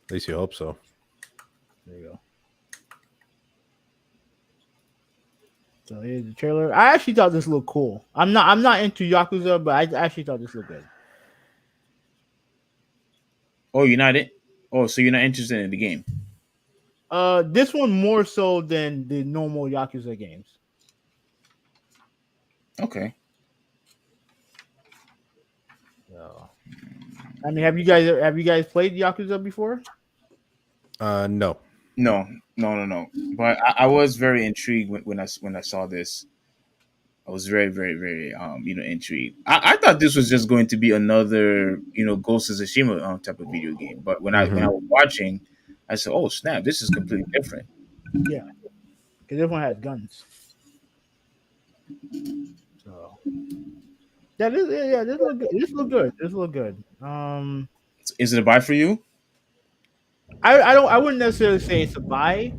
At least you hope so. There you go. So here's the trailer. I actually thought this looked cool. I'm not into Yakuza, but I actually thought this looked good. Oh, you're not in. Oh, so you're not interested in the game? This one more so than the normal Yakuza games. Okay. So, I mean, have you guys played Yakuza before? No. No, no, no, no. But I was very intrigued when I saw this. I was very, very, very intrigued. I thought this was just going to be another Ghost of Tsushima type of video game. But when I Mm-hmm. was watching, I said, "Oh snap! This is completely different." Yeah, because this one has guns. So this look good. This look good. This look good. Is it a buy for you? I wouldn't necessarily say it's a buy,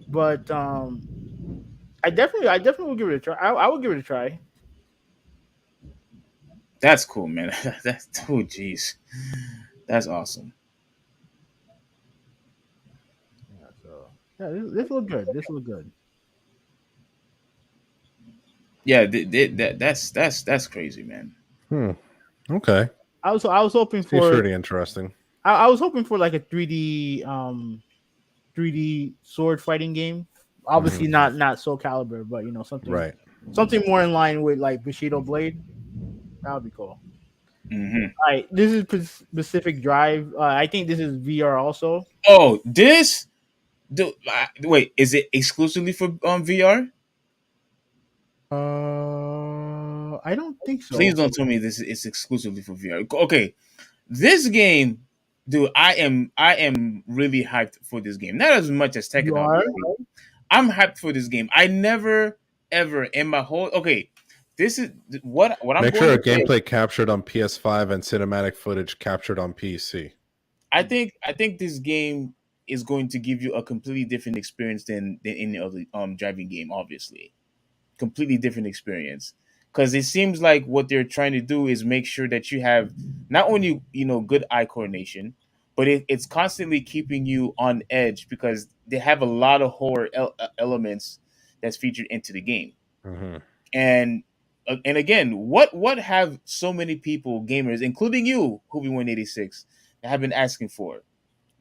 but I definitely will give it a try. I would give it a try. That's cool, man. That's oh jeez, that's awesome. Yeah, so yeah, this look good. This look good. Yeah, that's crazy, man. Hmm. Okay. I was hoping Seems for pretty interesting. I was hoping for like a 3D sword fighting game. Mm-hmm. Obviously not Soul Calibur, but something Right. something more in line with like Bushido Blade. That would be cool. Hmm. All right, this is Pacific Drive. I think this is VR also. Oh, this. Wait, is it exclusively for VR? I don't think Please so. don't tell me this is exclusively for VR. Okay, this game, dude, I am really hyped for this game. Not as much as Tekken, You are? obviously. I'm hyped for this game. I never ever in my whole okay. This is what I'm Make going sure to a say. gameplay captured on PS5 and cinematic footage captured on PC. I think this game is going to give you a completely different experience than any other driving game. Obviously, completely different experience because it seems like what they're trying to do is make sure that you have not only good eye coordination, but it's constantly keeping you on edge because they have a lot of horror elements that's featured into the game. Mm-hmm. And again, what have so many people, gamers, including you, Who 186, have been asking for?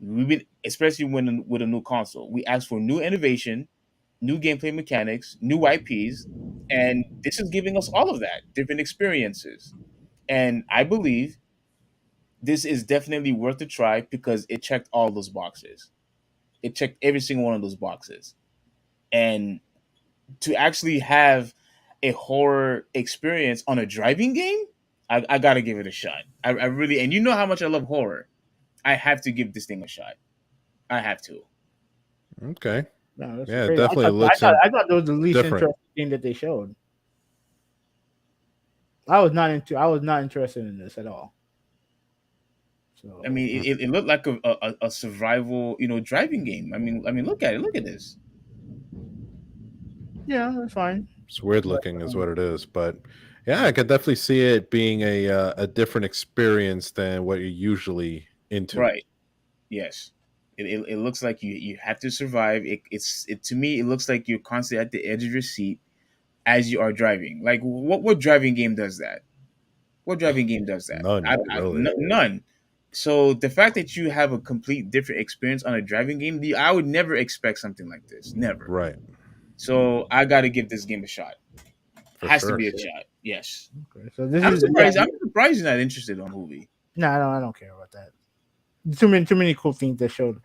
We've been, especially when with a new console, we ask for new innovation, new gameplay mechanics, new IPs, and this is giving us all of that, different experiences. And I believe this is definitely worth a try because it checked all those boxes. It checked every single one of those boxes. And to actually have a horror experience on a driving game, I gotta give it a shot. I really, and you know how much I love horror. I have to give this thing a shot. I have to. Okay. No, that's Yeah, it crazy. definitely looks I thought that was the least different. interesting thing that they showed. I was not interested in this at all. So I mean, it looked like a survival, driving game. I mean, look at it. Look at this. yeah, that's fine. It's weird But, looking, is what it is. But yeah, I could definitely see it being a different experience than what you're usually into. Right. Yes. It looks like you have to survive. It to me it looks like you're constantly at the edge of your seat as you are driving. Like what driving game does that? What driving game does that? None, really. None. So the fact that you have a complete different experience on a driving game, I would never expect something like this. Never. Right, So I got to give this game a shot. for Has to sure. be a shot. Yes. okay, so this I'm is yeah. surprised. I'm surprised you're not interested on movie. No, I don't care about that. Too many cool things that showed.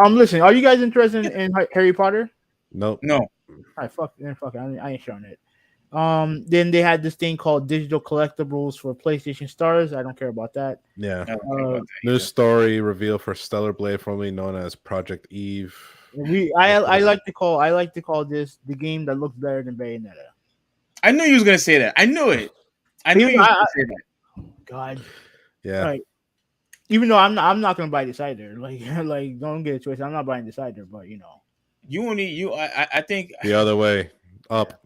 Listen, are you guys interested in Harry Potter? Nope. No. All right, fuck it. I ain't showing it. Then they had this thing called digital collectibles for PlayStation Stars. I don't care about that. Yeah. I don't care about that New either. story reveal for Stellar Blade, formerly known as Project Eve. I like to call this the game that looks better than Bayonetta. I knew you was gonna say that. I knew it. I knew Even you was I- gonna say that. God, Yeah. like even though I'm not gonna buy this either. Like like don't get a choice. I'm not buying this either. But you know, I think The other way. Up.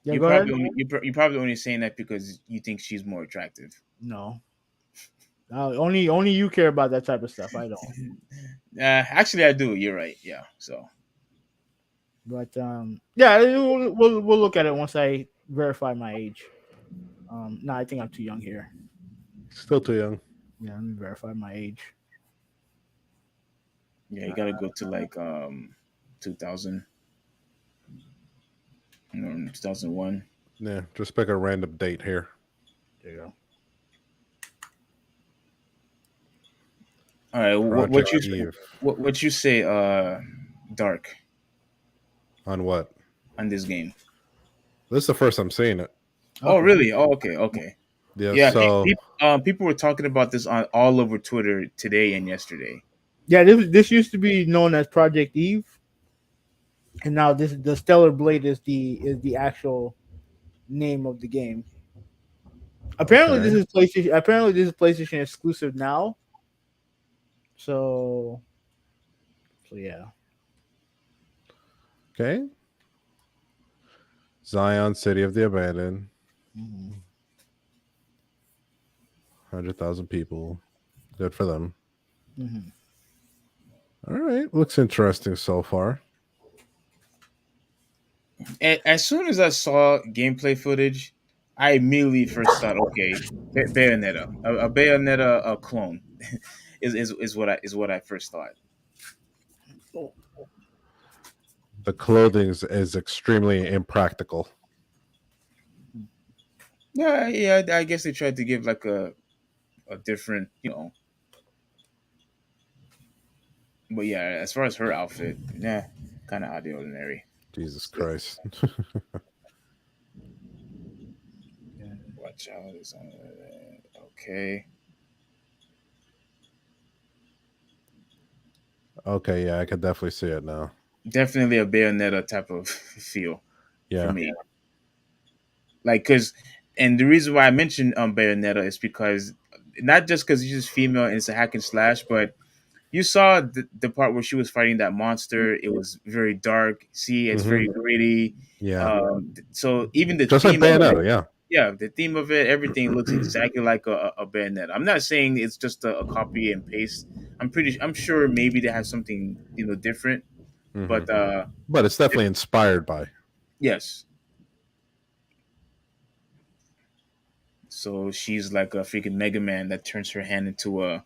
yeah. you Go ahead. probably only you probably only saying that because you think she's more attractive. No, only you care about that type of stuff. I don't. Actually, I do. You're right. Yeah. So But yeah, we'll look at it once I verify my age. No, I think I'm too young here. Still too young. Yeah, let me verify my age. yeah, you gotta go to like 2000, 2001. Yeah. Just pick a random date here. There you go. All right. Project Eve. What you say? Dark On what? on this game. This is the first I'm seeing it. Oh, Okay. really? Oh, okay. Okay. Yeah. Yeah. So People were talking about this on all over Twitter today and yesterday. Yeah, this used to be known as Project Eve, and now the Stellar Blade is the actual name of the game. Apparently, Okay. this is PlayStation. Apparently, this is PlayStation exclusive now. So yeah. Okay. Zion, City of the Abandoned. Mhm. 100,000 people. Good for them. Mhm. All right. Looks interesting so far. And as soon as I saw gameplay footage, I immediately first thought, okay, Bayonetta, a Bayonetta clone, is what I first thought. The clothing is extremely impractical. Yeah. I guess they tried to give like a different, But yeah, as far as her outfit, yeah, kind of out of the ordinary. Jesus Christ. Watch out! Okay. Okay, yeah, I could definitely see it now. Definitely a Bayonetta type of feel Yeah. for me. Like, and the reason why I mentioned Bayonetta is because not just because she's female and it's a hack and slash, but you saw the part where she was fighting that monster. It was very dark. See, it's very gritty. Yeah. So even the Just like theme of Bayonetta, it, yeah. yeah, the theme of it, everything looks exactly like a Bayonetta. I'm not saying it's just a copy and paste. I'm sure maybe they have something different, but But it's definitely inspired by. yes. So she's like a freaking Mega Man that turns her hand into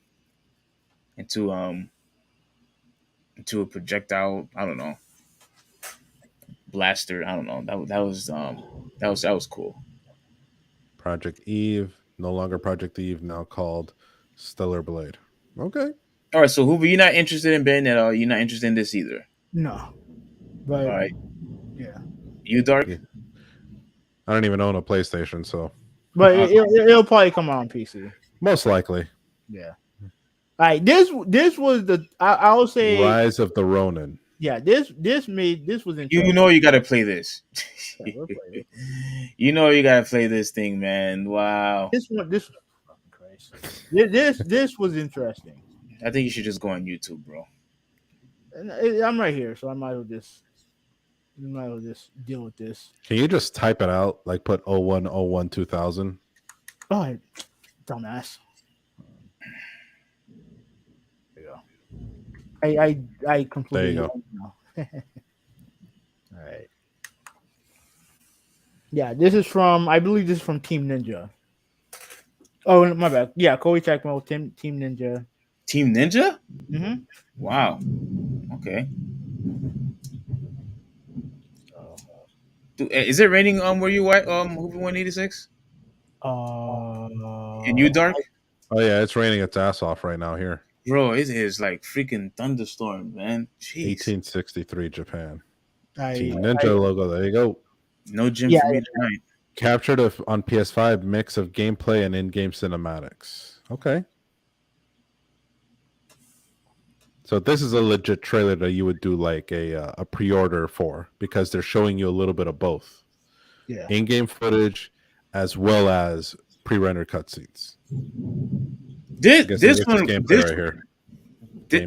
into a projectile. I don't know. blaster. I don't know. That was cool. Project Eve, no longer Project Eve, now called Stellar Blade. Okay. All right, so Hoover, you're not interested in Ben at all. You're not interested in this either. No, All but right, yeah, you Dark. Yeah. I don't even own a PlayStation, so but Uh, it'll probably come out on PC. most likely. Yeah. All right, this was the I will say Rise of the Ronin. yeah, this was you interesting. know you got to play this. Yeah, we'll play this one. You know you got to play this thing, man. Wow. This fucking Christ. This was interesting. I think you should just go on YouTube, bro. And I'm right here, so I might as well just deal with this. Can you just type it out? Like put 0101 2000? Oh, dumbass. There you go. I There completely you go. now. All right. Yeah, this is from I believe this is from Team Ninja. Oh my bad. Yeah, Koei Tecmo, Team Ninja. Team Ninja? Mm-hmm. Wow. Okay. Is it raining where you at Hoover 186? And you Dark? Oh yeah, it's raining its ass off right now here. Bro, it is like freaking thunderstorm, man. Jeez. 1863 Japan. I, Team Ninja logo. There you go. No gym Yeah, for me tonight. Captured on PS5 mix of gameplay and in-game cinematics. Okay. So this is a legit trailer that you would do like a pre-order for because they're showing you a little bit of both. yeah. In-game footage as well as pre-rendered cutscenes. This Gameplay one, right here.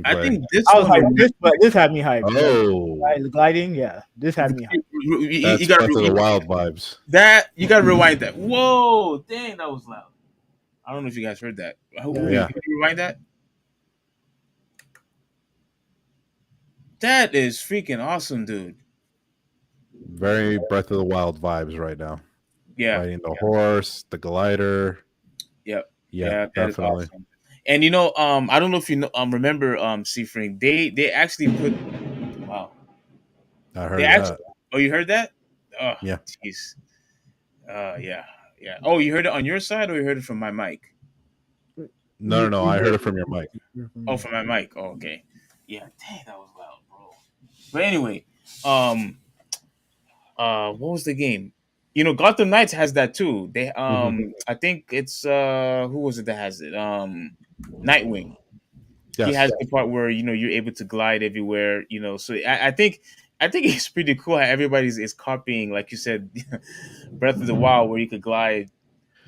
I think this I was one. hyped. This had me hyped. Oh, The gliding, yeah. This had me hyped. You that's got Breath of the Wild vibes. that. You got to rewind that. Whoa, dang, that was loud. I don't know if you guys heard that. Yeah. Can you rewind that? That is freaking awesome, dude. Very Breath of the Wild vibes right now. Yeah. Riding the horse, the glider. Yep. Yeah, Yeah, that is definitely. awesome. And I don't know if you know, remember, Seafring. They actually put. Wow. I heard They actually. that. Oh, you heard that? Oh, Yeah. jeez. Yeah, yeah. Oh, you heard it on your side, or you heard it from my mic? No. I heard it from your mic. Oh, from my mic. Oh, okay. Yeah. Dang, that was loud, bro. But anyway, um, what was the game? Gotham Knights has that too. They I think it's who was it that has it? Nightwing. Yes. He has the part where you're able to glide everywhere. So I think it's pretty cool how everybody's is copying, like you said, Breath of the Wild, where you could glide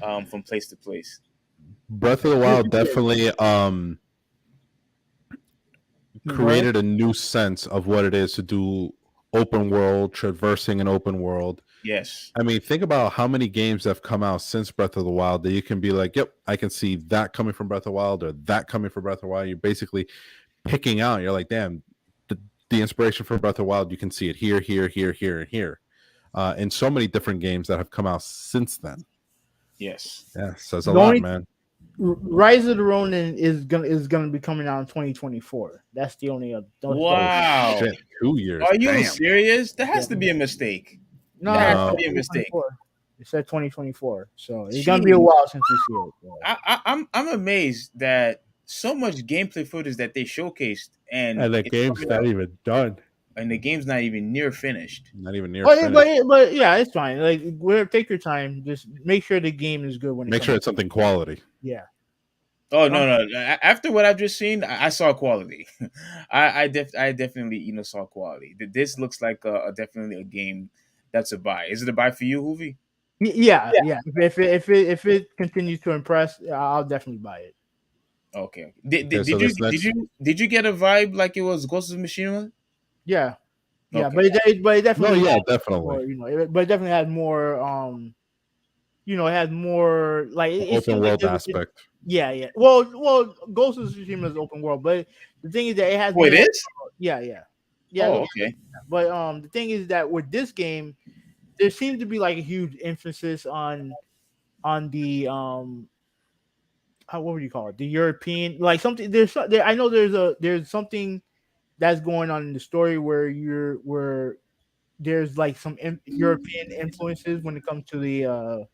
from place to place. Breath of the Wild definitely created a new sense of what it is to do open world, traversing an open world. Yes. I mean, think about how many games have come out since Breath of the Wild that you can be like, yep, I can see that coming from Breath of the Wild or that coming from Breath of the Wild. You're basically picking out. You're like, damn, the inspiration for Breath of the Wild, you can see it here, here, here, here, and here. In so many different games that have come out since then. Yes. Yeah, says a lot, man. Rise of the Ronin is gonna be coming out in 2024. That's the only other. Wow. Shit, 2 years. Are you Damn. serious? That has to be a mistake. No, That has to be a mistake. It said 2024, so it's gonna be a while since we see it. So. I'm amazed that so much gameplay footage that they showcased and the it's game's coming not out, even done. and the game's not even near finished. Not even near But, finished. but yeah, it's fine. Like, take your time. Just make sure the game is good when. Make sure it's something quality. Yeah. Oh no! After what I've just seen, I saw quality. I definitely saw quality. This looks like definitely a game that's a buy. Is it a buy for you, Hoovy? Yeah. If it continues to impress, I'll definitely buy it. Okay. Did you get a vibe like it was Ghost of Tsushima? Yeah. Yeah, Okay. but it definitely. No, yeah, has definitely. more, but it definitely has more. It has more like Open world aspect. Yeah. Well, Ghost of Tsushima is open world, but the thing is that it has. Oh, it is. Yeah. Oh, okay. But the thing is that with this game, there seems to be like a huge emphasis on the what would you call it? The European, like something. I know there's something that's going on in the story where there's like some European influences when it comes to the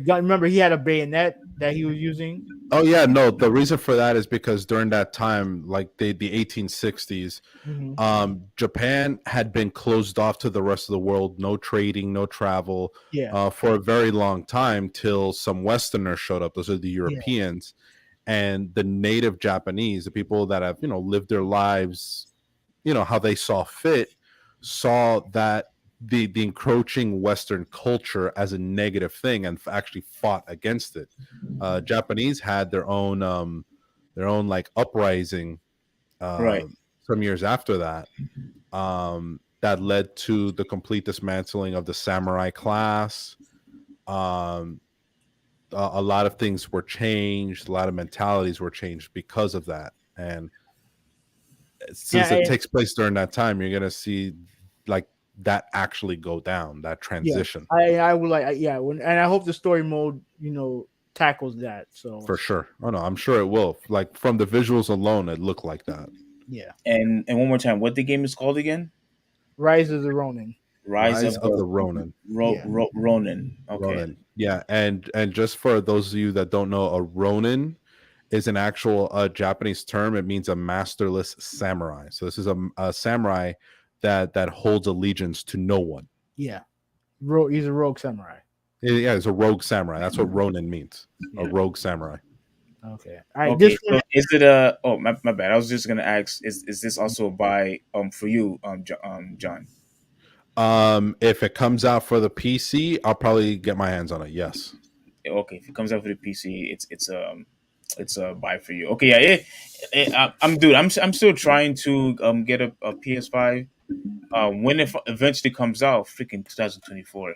gun. Remember, he had a bayonet that he was using. Oh yeah, no. The reason for that is because during that time, like the 1860s, Hmm. Japan had been closed off to the rest of the world. No trading, no travel, Yeah, for a very long time till some Westerners showed up. Those are the yeah, Europeans, and the native Japanese, the people that have lived their lives, how they saw fit, saw that the encroaching Western culture as a negative thing and actually fought against it. Japanese had their own like uprising, Right. uh, some years after that, that led to the complete dismantling of the samurai class. Um, a lot of things were changed, a lot of mentalities were changed because of that. And since yeah, it takes place during that time, you're gonna see like that actually go down, that yeah. transition. I would like, yeah, and I hope the story mode, tackles that. So For sure. Oh no, I'm sure it will. Like from the visuals alone, it looked like that. yeah, And one more time, what the game is called again? Rise of the Ronin. Rise Rise of of the the Ronin. Yeah, Ronin. Okay. Ronin. Yeah, and just for those of you that don't know, a Ronin is an actual Japanese term. It means a masterless samurai. So this is a samurai that holds allegiance to no one. yeah. He's a rogue samurai. Yeah, it's a rogue samurai. That's what Ronin means. A Yeah. rogue samurai. Okay. All right. This Okay. one. So is it a? Oh, my bad. I was just gonna ask. Is this also by for you John? If it comes out for the PC, I'll probably get my hands on it. Yes. Okay. If it comes out for the PC, it's a buy for you. Okay. Yeah. I'm dude. I'm still trying to get a PS5. When it eventually comes out, freaking 2024.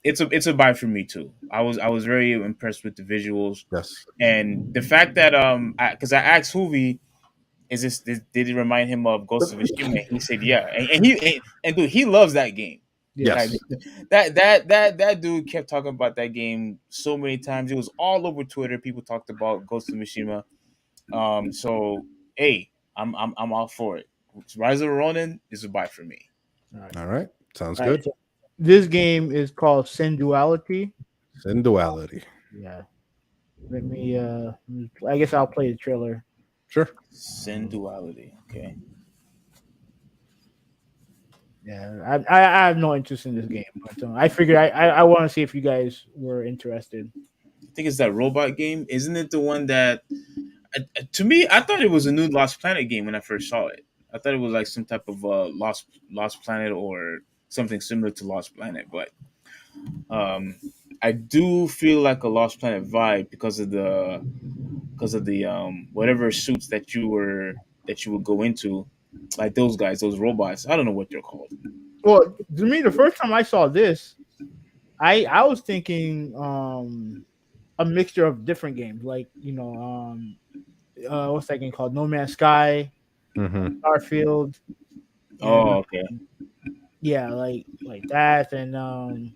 It's a buy for me too. I was very impressed with the visuals Yes. and the fact that because I asked Hoovy, did it remind him of Ghost of Tsushima? He said yeah, and dude, he loves that game. Yeah. Like Yes. that dude kept talking about that game so many times. It was all over Twitter. People talked about Ghost of Tsushima. So hey, I'm all for it. Rise of the Ronin is a buy for me. All right. All right. Sounds All right. good. So this game is called Sin Duality. Sin duality. Yeah. I guess I'll play the trailer. Sure. Sin duality. Okay. Yeah. I have no interest in this game, but I figured I want to see if you guys were interested. I think it's that robot game. Isn't it the one that to me, I thought it was a new Lost Planet game when I first saw it. I thought it was like some type of Lost Planet or something similar to Lost Planet, but um, I do feel like a Lost Planet vibe because of the whatever suits that you would go into, like those guys, those robots. I don't know what they're called. Well, to me, the first time I saw this, I was thinking a mixture of different games, like what's that game called? No Man's Sky, Mm-hmm. Starfield, and Oh, okay. yeah, like that, and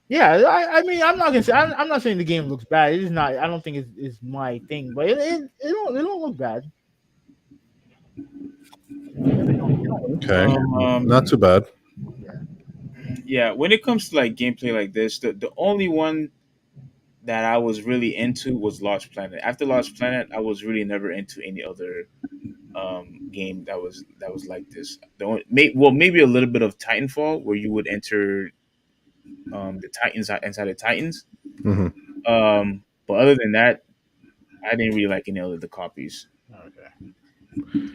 yeah. I mean, I'm not gonna say I'm not saying the game looks bad. It is not. I don't think it's my thing, but it don't look bad. Okay. Not Um, too bad. Yeah, yeah. When it comes to like gameplay like this, the only one that I was really into was Lost Planet. After Lost Planet, I was really never into any other game that was like this. Maybe a little bit of Titanfall, where you would enter the Titans inside the Titans. Mm-hmm. But other than that, I didn't really like any other of the copies. okay.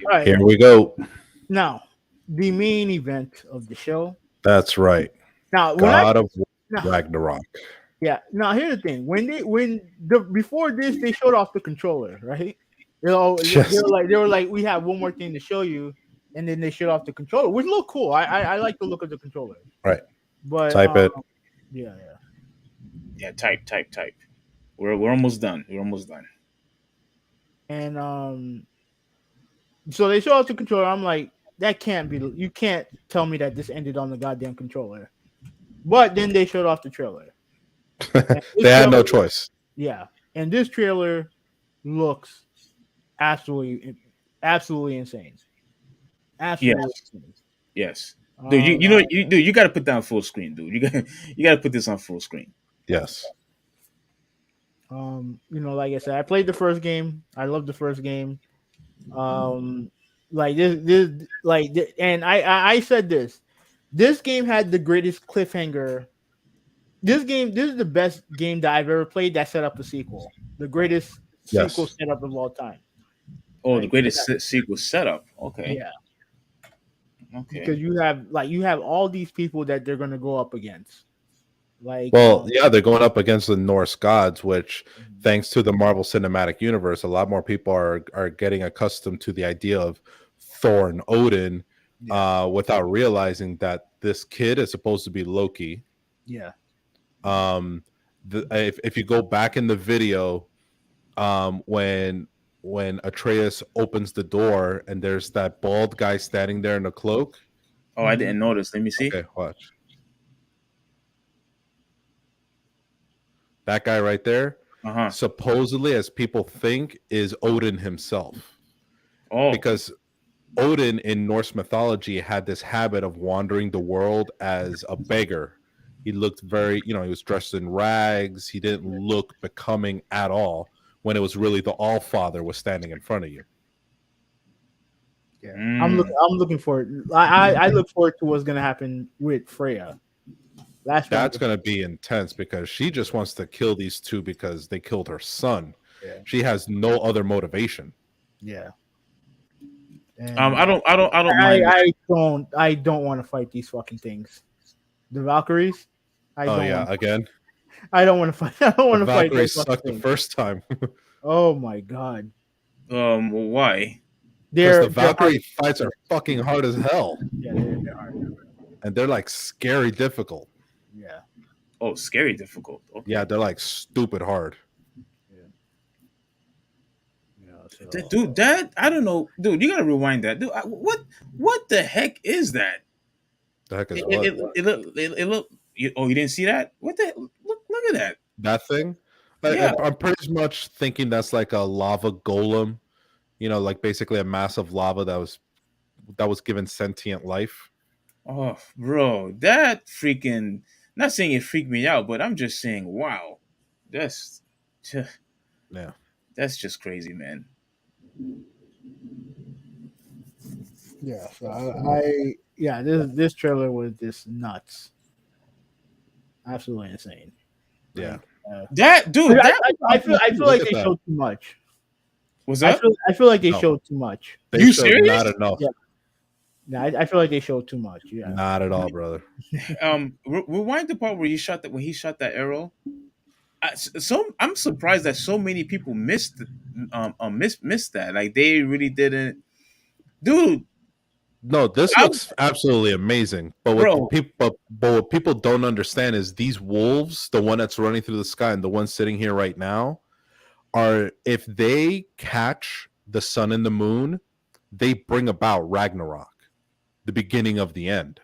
All right. Here we go. Now, the main event of the show. That's right. Now, God of War now, Ragnarok. yeah. Now, here's the thing: before this, they showed off the controller, right? Yes. They were like, we have one more thing to show you, and then they showed off the controller, which looked cool. I like the look of the controller, Right. but Type it. yeah. Yeah, type. We're almost done. We're almost done. And so they showed off the controller. I'm like, that can't be. You can't tell me that this ended on the goddamn controller. But then they showed off the trailer. They had no choice. Yeah, and this trailer looks absolutely insane. Yes, Absolutely insane. yes. Dude, Um, you got to put down full screen, dude. You got to put this on full screen. Yes. like I said, I played the first game. I loved the first game. Um, like this, and I said this. This game had the greatest cliffhanger. This is the best game that I've ever played that set up a sequel. The greatest sequel Yes. setup of all time. Oh, the Like, greatest sequel setup. Okay, yeah, okay. because you have all these people that they're gonna go up against. Like, Well, yeah, they're going up against the Norse gods, which, thanks to the Marvel Cinematic Universe, a lot more people are getting accustomed to the idea of Thor and Odin, yeah, without realizing that this kid is supposed to be Loki. yeah, Um, if you go back in the video, when Atreus opens the door and there's that bald guy standing there in a cloak. Oh, I didn't notice. Let me see. Okay, watch. That guy right there, Uh-huh. supposedly, as people think, is Odin himself. Oh, Because Odin in Norse mythology had this habit of wandering the world as a beggar. He looked very, he was dressed in rags. He didn't look becoming at all, when it was really the All Father was standing in front of you. yeah. mm. I'm looking forward. I look forward to what's gonna happen with Freya. Last one. That's going to be intense because she just wants to kill these two because they killed her son. Yeah, She has no other motivation. yeah. And I don't mind. I don't want to fight these fucking things. The Valkyries. I Oh don't yeah, want. again, I don't want to fight. I don't the want to fight Valkyrie those fucking sucked the things. first time Oh my god. Why? because the They're hard. Valkyrie fights are fucking hard as hell, Yeah, they're hard. and they're like scary difficult. Yeah. Oh, scary difficult. Okay. Yeah, they're like stupid hard. Yeah. So Dude, that I don't know, dude. You gotta rewind that, dude. What the heck is that? The heck is It what? it, it look it look. You didn't see that? What the look at that? That thing? Yeah. I'm pretty much thinking that's like a lava golem. Like basically a mass of lava that was given sentient life. Oh, bro, that freaking. Not saying it freaked me out, but I'm just saying, wow, that's Yeah. that's just crazy, man. yeah. So this trailer was just nuts. Absolutely insane. Yeah. Like, That dude, that I feel Look like at they that. showed too much. was that. I feel like they No. showed too much. They You showed serious? not enough. Yeah. Yeah, I feel like they showed too much. Yeah. Not at all, brother. Rewind the part where he shot that arrow. I'm surprised that so many people missed that. Like they really didn't, dude. No, this I, looks absolutely amazing. But what the bro, people but what people don't understand is these wolves, the one that's running through the sky and the one sitting here right now, are if they catch the sun and the moon, they bring about Ragnarok, the beginning of the end.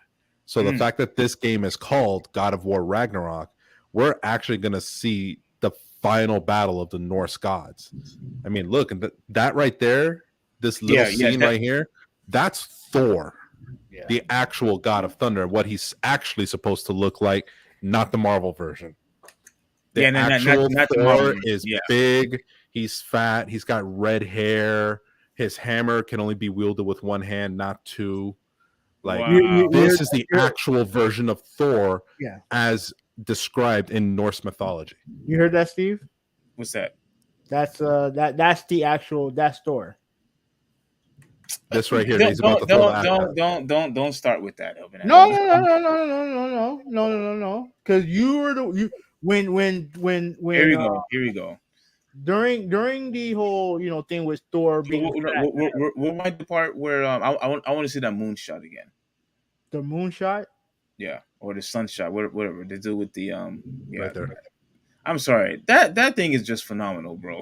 So the Mm. fact that this game is called God of War Ragnarok, we're actually going to see the final battle of the Norse gods. I mean, look, that right there, this little scene right here, that's Thor, Yeah. the actual god of thunder, what he's actually supposed to look like, not the Marvel version. The actual not the Thor Marvel. is Yeah. big, he's fat, he's got red hair, his hammer can only be wielded with one hand, not two. Like Wow. this is the actual version of Thor Yeah. as described in Norse mythology. You heard that, Steve? What's that? That's that's Thor. This right here, he's about to throw the axe at. Don't start with that, Elvin. No. Because you were the when Here we go. Here we go. during the whole thing with Thor being fat, We'll find the part where I want to see that moon shot again. the moonshot. Yeah, or the sunshot, whatever they do with the yeah. Right there. I'm sorry, that thing is just phenomenal, bro.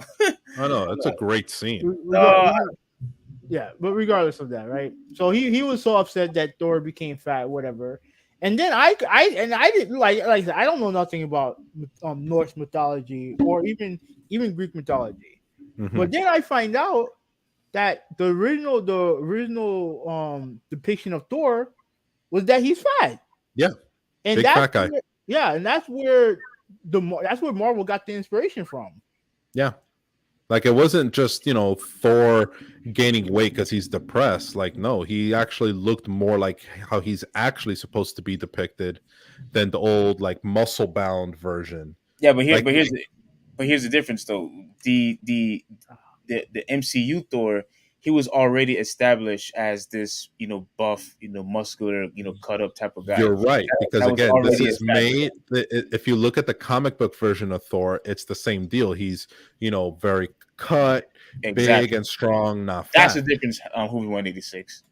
I know, it's a great scene. Yeah, but regardless of that, right? So he was so upset that Thor became fat, whatever. And then I didn't like I said, I don't know nothing about Norse mythology or even Greek mythology. Mhm. But then I find out that the original depiction of Thor was that he's fat, Yeah, and big that's fat guy. where, yeah, and that's where that's where Marvel got the inspiration from. Yeah. Like it wasn't just, Thor gaining weight because he's depressed. Like, no, he actually looked more like how he's actually supposed to be depicted than the old like muscle bound version. Yeah, Like but here's the difference though. The MCU Thor, he was already established as this, buff, muscular, cut up type of guy. you're right, because That was again, this already is established. made. If you look at the comic book version of Thor, it's the same deal. He's very cut, big Exactly. and strong, not That's the fat. difference on Movie 186.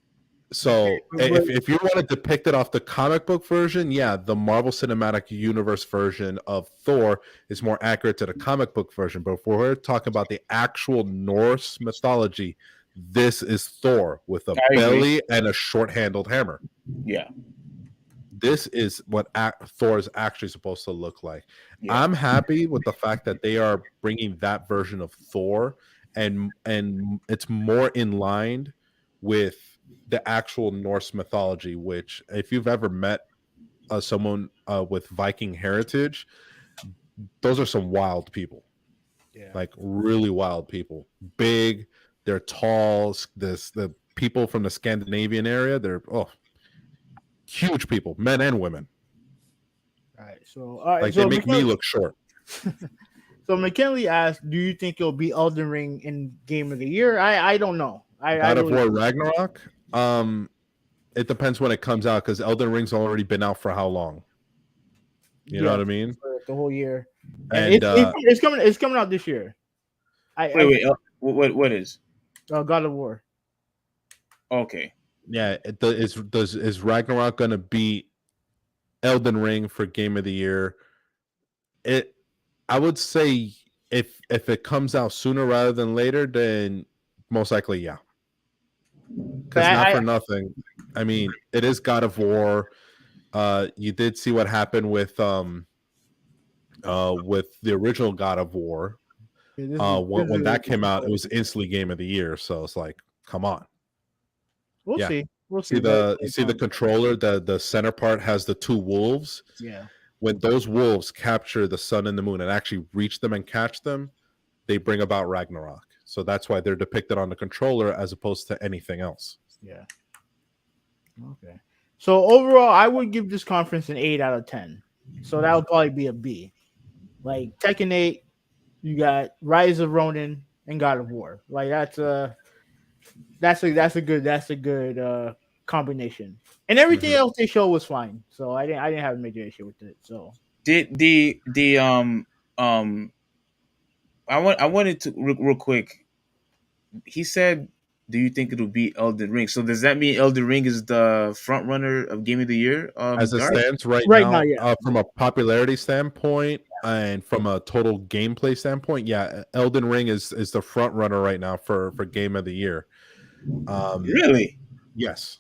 So But if you want to depict it off the comic book version, yeah, the Marvel Cinematic Universe version of Thor is more accurate to the comic book version. But if we're talking about the actual Norse mythology, this is Thor with a I agree. belly and a short-handled hammer. Yeah. This is what Thor is actually supposed to look like. Yeah. I'm happy with the fact that they are bringing that version of Thor, and it's more in line with the actual Norse mythology. Which, if you've ever met someone with Viking heritage, those are some wild people. yeah, Like really wild people. Big, they're tall. The people from the Scandinavian area, they're huge people, men and women. all right. Like they So make me look short. so McKinley asked, "Do you think it'll be Elden Ring in Game of the Year?" I don't know. I God of really War Ragnarok. It depends when it comes out because Elden Ring's already been out for how long? You know yeah what I mean? for the whole year, and And it's coming out this year. Wait. What is? God of War. Okay. yeah, is Ragnarok gonna beat Elden Ring for Game of the Year? I would say if it comes out sooner rather than later, then most likely yeah. But Because not for nothing, I mean, it is God of War. You did see what happened with the original God of War. When that came out, it was instantly Game of the Year. So it's like, come on. we'll Yeah. see. We'll see. See the controller, the center part has the two wolves. Yeah. When those wolves capture the sun and the moon and actually reach them and catch them, they bring about Ragnarok. So that's why they're depicted on the controller as opposed to anything else. Yeah. Okay. So overall, I would give this conference an 8 out of 10. So that would probably be a B. Like Tekken 8, you got Rise of Ronin and God of War. Like that's a good combination. And everything else they showed was fine. So I didn't have a major issue with it. So Did the I wanted to real quick. He said, "Do you think it'll be Elden Ring?" So does that mean Elden Ring is the front runner of Game of the Year? As it Dark? stands right now, now, yeah. from a popularity standpoint and from a total gameplay standpoint, yeah, Elden Ring is the front runner right now for Game of the Year. Really? Yes.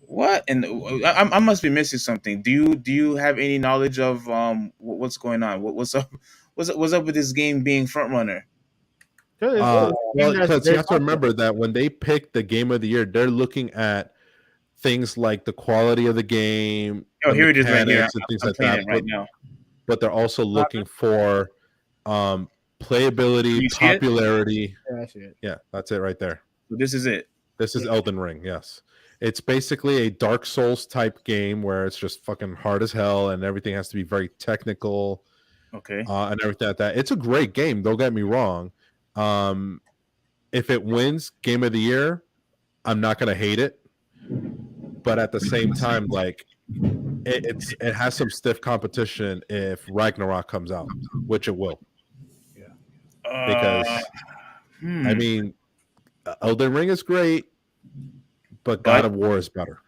What? And I must be missing something. Do you have any knowledge of what's going on? What's up? What's up with this game being front runner? It's Well, that's because you very have to remember that when they pick the Game of the Year, they're looking at things like the quality of the game, Oh, the here it is, right here. mechanics, and things I'm like playing that. it right now. But they're also looking for playability, You see it? popularity. Yeah, that's it. Yeah, that's it right there. So this is it. This is Elden Ring. Yes, it's basically a Dark Souls type game where it's just fucking hard as hell, and everything has to be very technical, Okay. and everything like that. It's a great game. Don't get me wrong. If it wins Game of the Year, I'm not gonna hate it, but at the same time, like it has some stiff competition if Ragnarok comes out, which it will. Because I mean, Elden Ring is great, but God of War is better.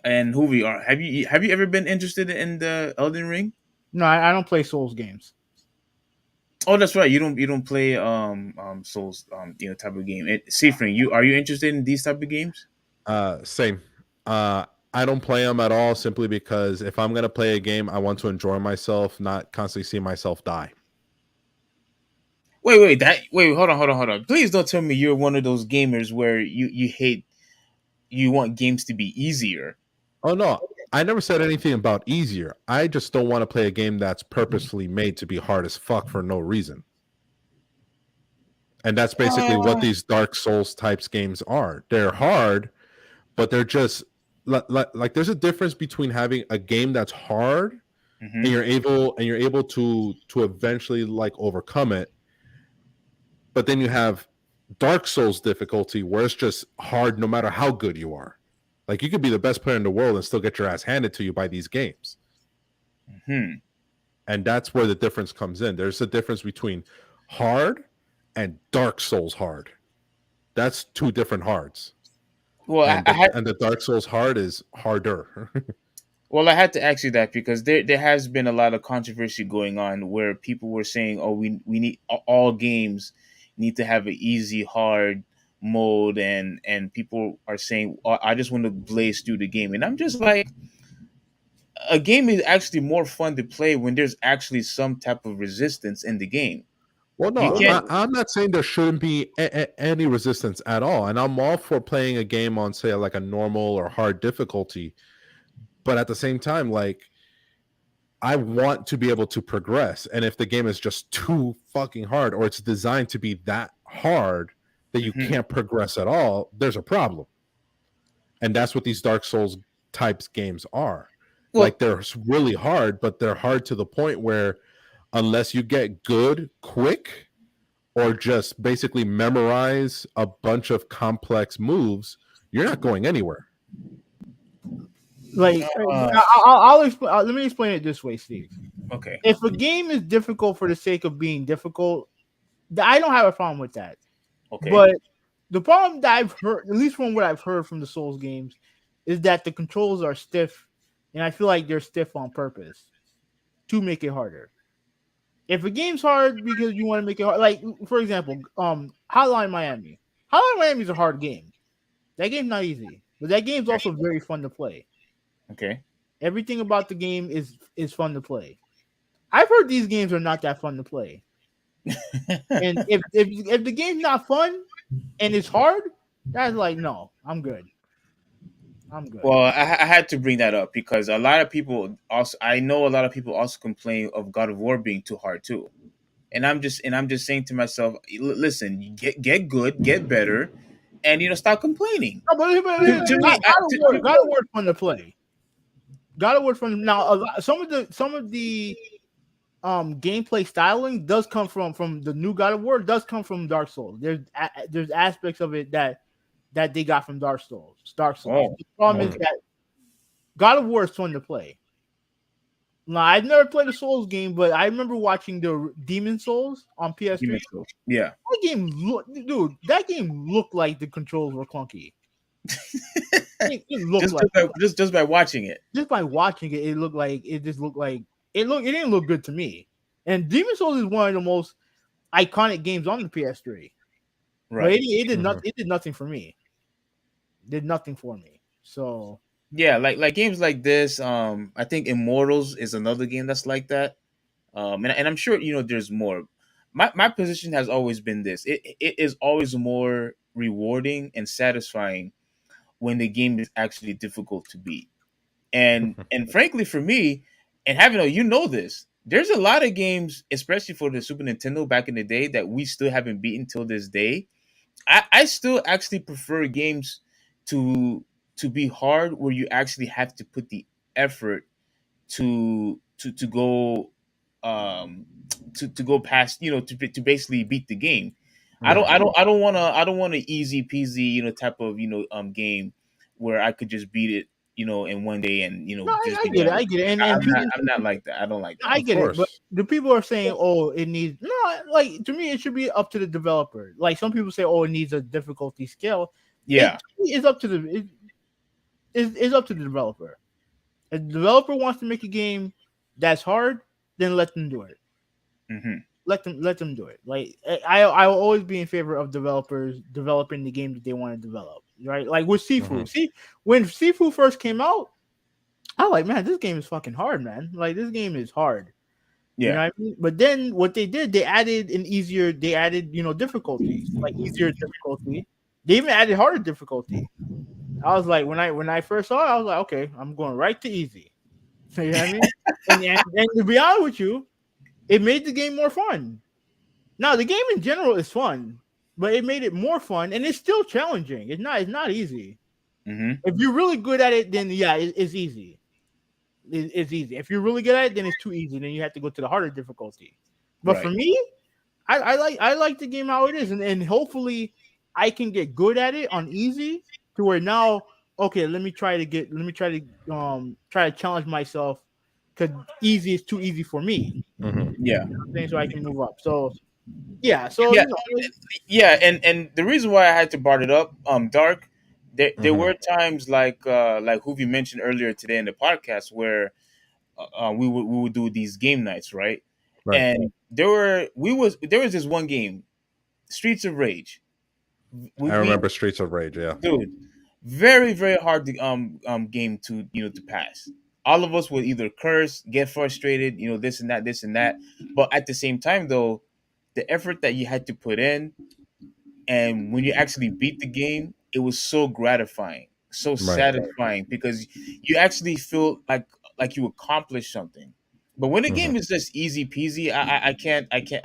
And who we are? Have you ever been interested in the Elden Ring? No, I don't play Souls games. Oh, that's right. You don't play Souls type of game. Seafring, are you interested in these type of games? Same. I don't play them at all simply because if I'm gonna play a game, I want to enjoy myself, not constantly see myself die. Wait, hold on. Please don't tell me you're one of those gamers where you hate you want games to be easier. Oh no, I never said anything about easier. I just don't want to play a game that's purposefully made to be hard as fuck for no reason. And that's basically what these Dark Souls types games are. They're hard, but they're just like there's a difference between having a game that's hard Mm-hmm. and you're able to eventually like overcome it. But then you have Dark Souls difficulty where it's just hard no matter how good you are. Like you could be the best player in the world and still get your ass handed to you by these games. Mm-hmm. And that's where the difference comes in. There's a difference between hard and Dark Souls hard. That's two different hards. Well, And the Dark Souls hard is harder. I had to ask you that because there has been a lot of controversy going on where people were saying, "Oh, we need all games need to have an easy, hard mode," and people are saying, "Oh, I just want to blaze through the game," and I'm just like, a game is actually more fun to play when there's actually some type of resistance in the game. Well, You no, can't. I'm not saying there shouldn't be any resistance at all. And I'm all for playing a game on, say, like a normal or hard difficulty. But at the same time, like, I want to be able to progress. And if the game is just too fucking hard or it's designed to be that hard that you Mhm. can't progress at all, there's a problem. And that's what these Dark Souls types games are. Well, Like, they're really hard, but they're hard to the point where unless you get good quick or just basically memorize a bunch of complex moves, you're not going anywhere. Like Uh, I'll explain. Let me explain it this way, Steve. okay. If a game is difficult for the sake of being difficult, I don't have a problem with that. Okay. But the problem that I've heard, at least from what I've heard from the Souls games, is that the controls are stiff, and I feel like they're stiff on purpose to make it harder. If a game's hard because you want to make it hard, like for example, Hotline Miami. Hotline Miami is a hard game. That game's not easy, but that game's also very fun to play. Okay. Everything about the game is fun to play. I've heard these games are not that fun to play. And if the game's not fun and it's hard, that's like no, I'm good. I'm good. Well, I had to bring that up because a lot of people also, I know a lot of people also complain of God of War being too hard too, and I'm just saying to myself, listen, you get good, get better, and stop complaining. No, but To me, God of War is fun to play. God of War is fun. Now, some of the gameplay styling does come from the new God of War. Does come from Dark Souls. There's aspects of it that they got from Dark Souls. Oh, The problem is that God of War is fun to play. Now, I've never played a Souls game, but I remember watching the Demon Souls on PS3. yeah. That game looked like the controls were clunky. It looked Just by watching it. just by watching it, it didn't look good to me. And Demon Souls is one of the most iconic games on the PS3. Right. But it did nothing for me. Did nothing for me. So Yeah, like games like this. I think Immortals is another game that's like that. And I'm sure there's more. My position has always been this. It is always more rewarding and satisfying when the game is actually difficult to beat. And frankly, for me, and having this, there's a lot of games, especially for the Super Nintendo back in the day, that we still haven't beaten till this day. I still actually prefer games to be hard where you actually have to put the effort to go to go past to basically beat the game. I don't want an easy peasy type of game where I could just beat it in one day and no, just I be get it. done. I get it. And I'm not like that. I don't like that. I get it, but course. the people are saying, "Oh, it needs no." Like to me, it should be up to the developer. Like some people say, "Oh, it needs a difficulty scale." Yeah. It's up to it's up to the developer. If the developer wants to make a game that's hard, then let them do it. Hmm. Let them do it. Like I will always be in favor of developers developing the game that they want to develop. Right? Like with Sifu. Mhm. See, when Sifu first came out, I was like, man, this game is fucking hard, man. Like this game is hard. Yeah. You know what I mean? But then what they did, they added difficulties, like easier difficulty. They even added harder difficulty. I was like, when I first saw it, I was like, okay, I'm going right to easy. You know what I mean? And to be honest with you, it made the game more fun. Now the game in general is fun, but it made it more fun, and it's still challenging. It's not easy. Mm-hmm. If you're really good at it, then yeah, it's easy. It's easy. If you're really good at it, then it's too easy. Then you have to go to the harder difficulty. But for Right. me, I like the game how it is, and hopefully I can get good at it on easy to where now okay, let me try to challenge myself because easy is too easy for me. Hmm. Yeah. You know what I'm saying? So I can move up. So yeah, so Yeah. Yeah. And the reason why I had to brought it up, Dark, there Hmm. were times like who you mentioned earlier today in the podcast where we would do these game nights, right? Right. And there was this one game, Streets of Rage. I We remember Streets of Rage. Yeah. dude, very very hard to game to to pass. All of us would either curse, get frustrated, this and that. But at the same time, though, the effort that you had to put in, and when you actually beat the game, it was so gratifying, so Right. satisfying because you actually feel like you accomplished something. But when a Hmm. game is just easy peasy, I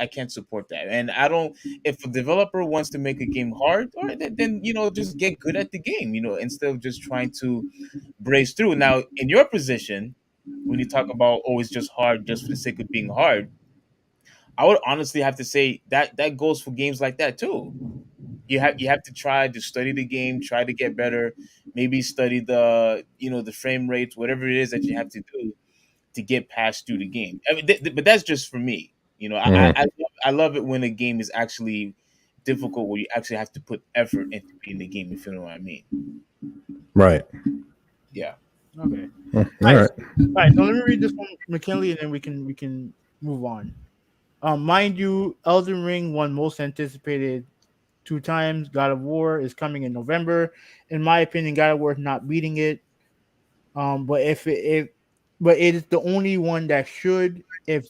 can't support that. And I don't. If a developer wants to make a game hard, all right, then just get good at the game, instead of just trying to brace through. Now, in your position, when you talk about it's just hard just for the sake of being hard, I would honestly have to say that goes for games like that too. You have to try to study the game, try to get better, maybe study the frame rates, whatever it is that you have to do to get past through the game. I mean, but that's just for me. Hmm. I love it when a game is actually difficult, where you actually have to put effort into beating the game. If you know what I mean? Right. Yeah. okay. Mm, All all right, right. all right. So let me read this one, McKinley, and then we can move on. Mind you, Elden Ring won most anticipated two times. God of War is coming in November. In my opinion, God of War is not beating it. But but it is the only one that should if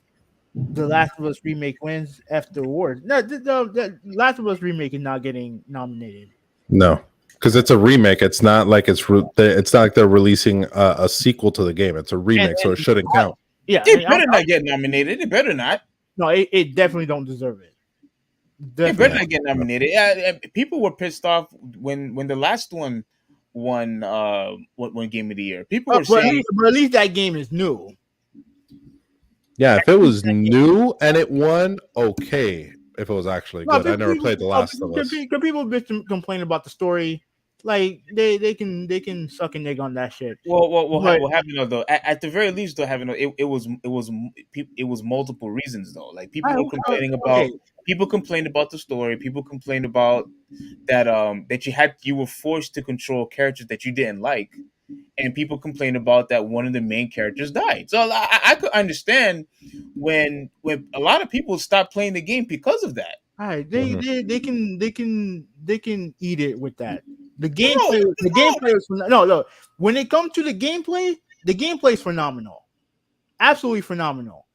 the Last of Us remake wins after awards. No, the Last of Us remake is not getting nominated. No, because it's a remake. It's not like it's not like they're releasing a sequel to the game. It's a And remake, so it and shouldn't count. yeah, It better not get nominated. It better not. no, it definitely don't deserve it. It better Definitely. Yeah. not get nominated. Yeah, people were pissed off when the last one won one game of the year. People were But, saying but at least that game is new. Yeah, if it was That game. new and it won, okay. If it was actually No, good, I never played The Last of Us. people bitch complain about the story. Like they can suck and egg on that shit. But well having though at the very least though having it was multiple reasons though. Like I, okay, people complained about the story. People complained about that you were forced to control characters that you didn't like, and people complained about that one of the main characters died. So I could understand when a lot of people stopped playing the game because of that. all right, Hmm. they can eat it with that. The No, gameplay, the no, gameplay is no, look. When it comes to the gameplay is phenomenal, absolutely phenomenal.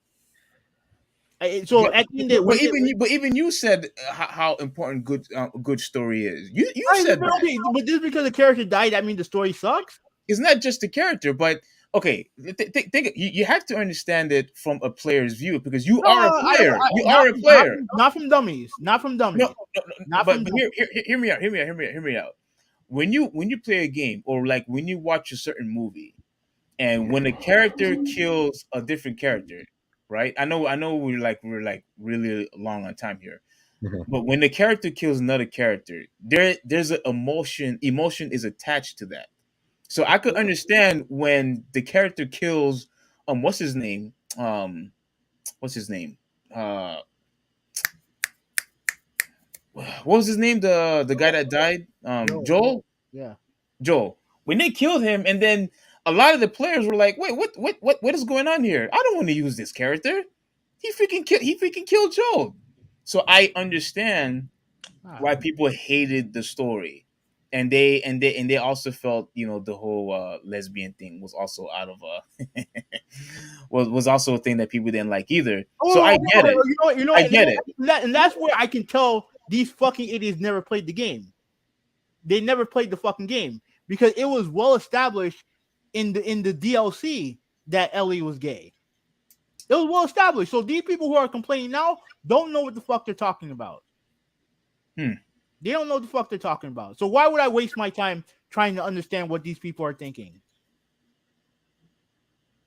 So but, at the end, of, when it, but even you said how important good story is. You all right, said but that. okay, but just because the character died, that means the story sucks. It's not just the character, but okay, think you have to understand it from a player's view because you No, are a player. You are a player. not from dummies, not from No, dummies, no, not but from dummies. hear me out. Hear me out. When you play a game or like when you watch a certain movie, and when a character kills a different character, right? I know we're like really long on time here, Hmm. but when the character kills another character, there's an emotion is attached to that. So I could understand when the character kills what's his name? What's his name? Uh what was his name? The guy that died? Yo, Joel? yeah. Joel. When they killed him and then a lot of the players were like, "Wait, what is going on here? I don't want to use this character. He freaking killed Joel." So I understand Ah. why people hated the story. And they also felt the whole lesbian thing was also out of was also a thing that people didn't like either. So I Oh, get it. you know I what, get it. and that's where I can tell these fucking idiots never played the game. They never played the fucking game because it was well established in the DLC that Ellie was gay. It was well established. So these people who are complaining now don't know what the fuck they're talking about. They don't know what the fuck they're talking about. So why would I waste my time trying to understand what these people are thinking?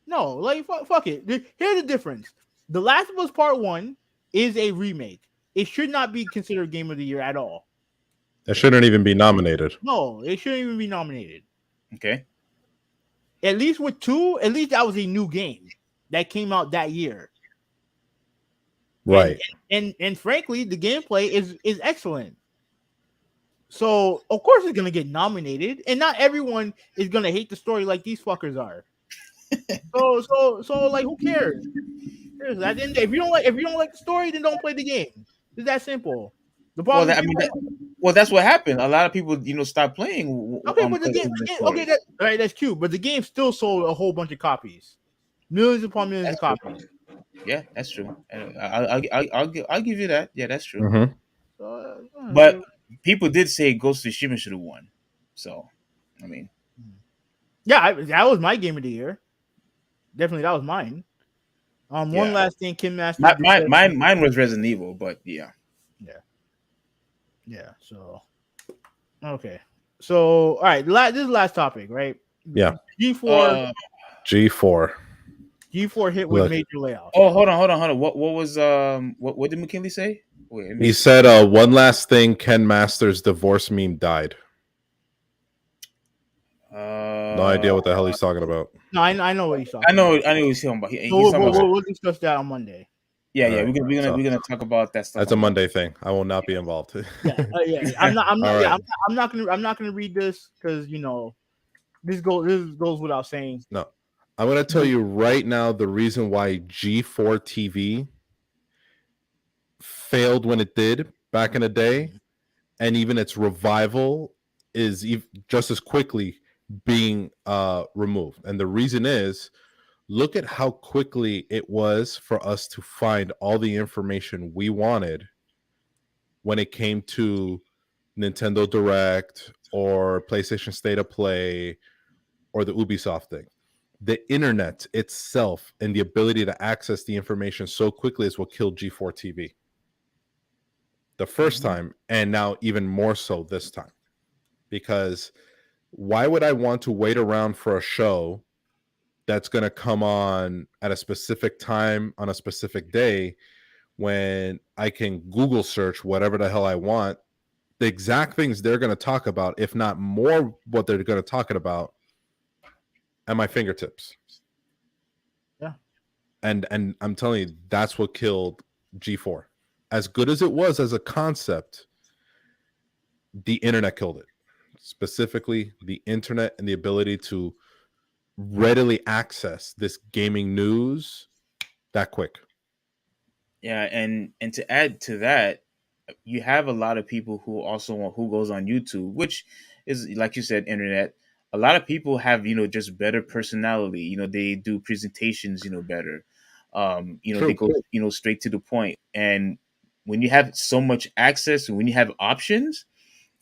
No, like fuck it. Here's the difference. The Last of Us Part 1 is a remake. It should not be considered Game of the Year at all. It shouldn't even be nominated. No, it shouldn't even be nominated. Okay. At least with 2, at least that was a new game that came out that year. Right. And frankly, the gameplay is excellent. So of course it's gonna get nominated, and not everyone is gonna hate the story like these fuckers are. So like, who cares? At the end, if you don't like the story, then don't play the game. It's that simple. The Well, problem is that's what happened. A lot of people, stop playing. okay, but the game, okay, right, that's cute. But the game still sold a whole bunch of copies, millions upon millions of copies. Yeah, that's true. I'll give you that. Yeah, that's true. Mm-hmm. But people did say Ghost of Tsushima should have won. So, I mean, yeah, that was my game of the year. Definitely, that was mine. One last thing, Kim Master. Mine was Resident Evil, but yeah. So, okay. So, all right. This is the last topic, right? Yeah. G4 hit with major layoffs. Oh, hold on. What was what did McKinley say? Wait, he said one last thing, Ken Masters' divorce meme died. No idea what the hell he's talking about. No, I know what he's talking about. I know what he's talking about. We'll discuss that on Monday. Yeah, right. we're gonna talk about that stuff. That's a Monday thing. I will not be involved. I'm not gonna read this because this goes without saying. No, I'm gonna tell you right now the reason why G4 TV failed when it did back in the day, and even its revival is just as quickly being removed. And the reason is, look at how quickly it was for us to find all the information we wanted when it came to Nintendo Direct or PlayStation State of Play or the Ubisoft thing. The internet itself and the ability to access the information so quickly is what killed G4 TV. The first time, and now even more so this time. Because why would I want to wait around for a show that's going to come on at a specific time on a specific day when I can Google search whatever the hell I want, the exact things they're going to talk about, if not more what they're going to talk about, at my fingertips. Yeah. And I'm telling you, that's what killed G4. As good as it was as a concept, the internet killed it. Specifically, the internet and the ability to readily access this gaming news that quick. Yeah, and to add to that, you have a lot of people who goes on YouTube, which is, like you said, internet. A lot of people have just better personality. They do presentations better. True. They go straight to the point. And when you have so much access, when you have options,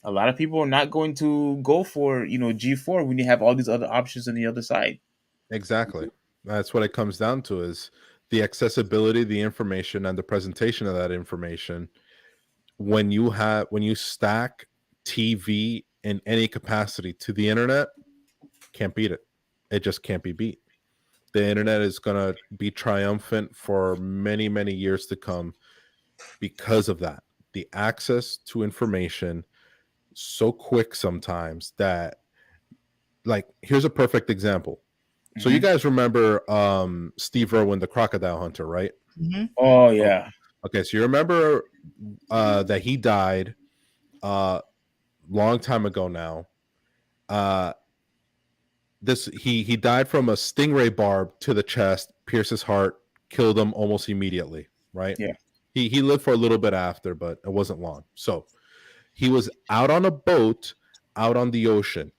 a lot of people are not going to go for G4 when you have all these other options on the other side. Exactly. That's what it comes down to, is the accessibility, the information, and the presentation of that information. When you stack TV in any capacity to the internet, can't beat it. It just can't be beat. The internet is going to be triumphant for many, many years to come because of that. The access to information so quick sometimes that, like, here's a perfect example. So you guys remember Steve Irwin, the crocodile hunter, right? Mm-hmm. Oh yeah. Okay, so you remember that he died long time ago now. He died from a stingray barb to the chest, pierced his heart, killed him almost immediately, right? Yeah. He lived for a little bit after, but it wasn't long. So he was out on a boat, out on the ocean.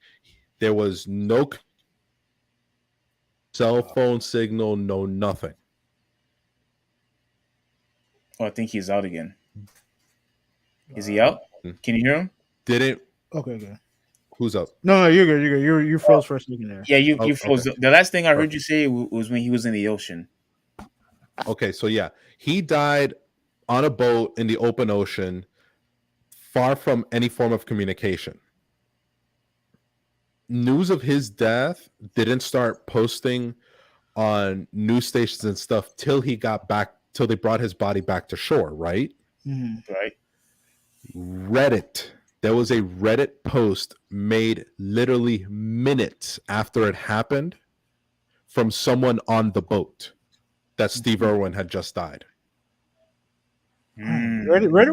There was no cell phone signal, no nothing. Oh, I think he's out again. Is he out? Can you hear him? Didn't Okay. Who's up? No, you're good. You're good. You froze for a second there. Yeah, you Oh, froze. okay. The last thing I heard Perfect. you say was when he was in the ocean. Okay, so yeah, he died on a boat in the open ocean, far from any form of communication. News of his death didn't start posting on news stations and stuff till they brought his body back to shore, right? Mm-hmm. Right. Reddit. There was a Reddit post made literally minutes after it happened from someone on the boat that Steve Irwin had just died. Mm. Reddit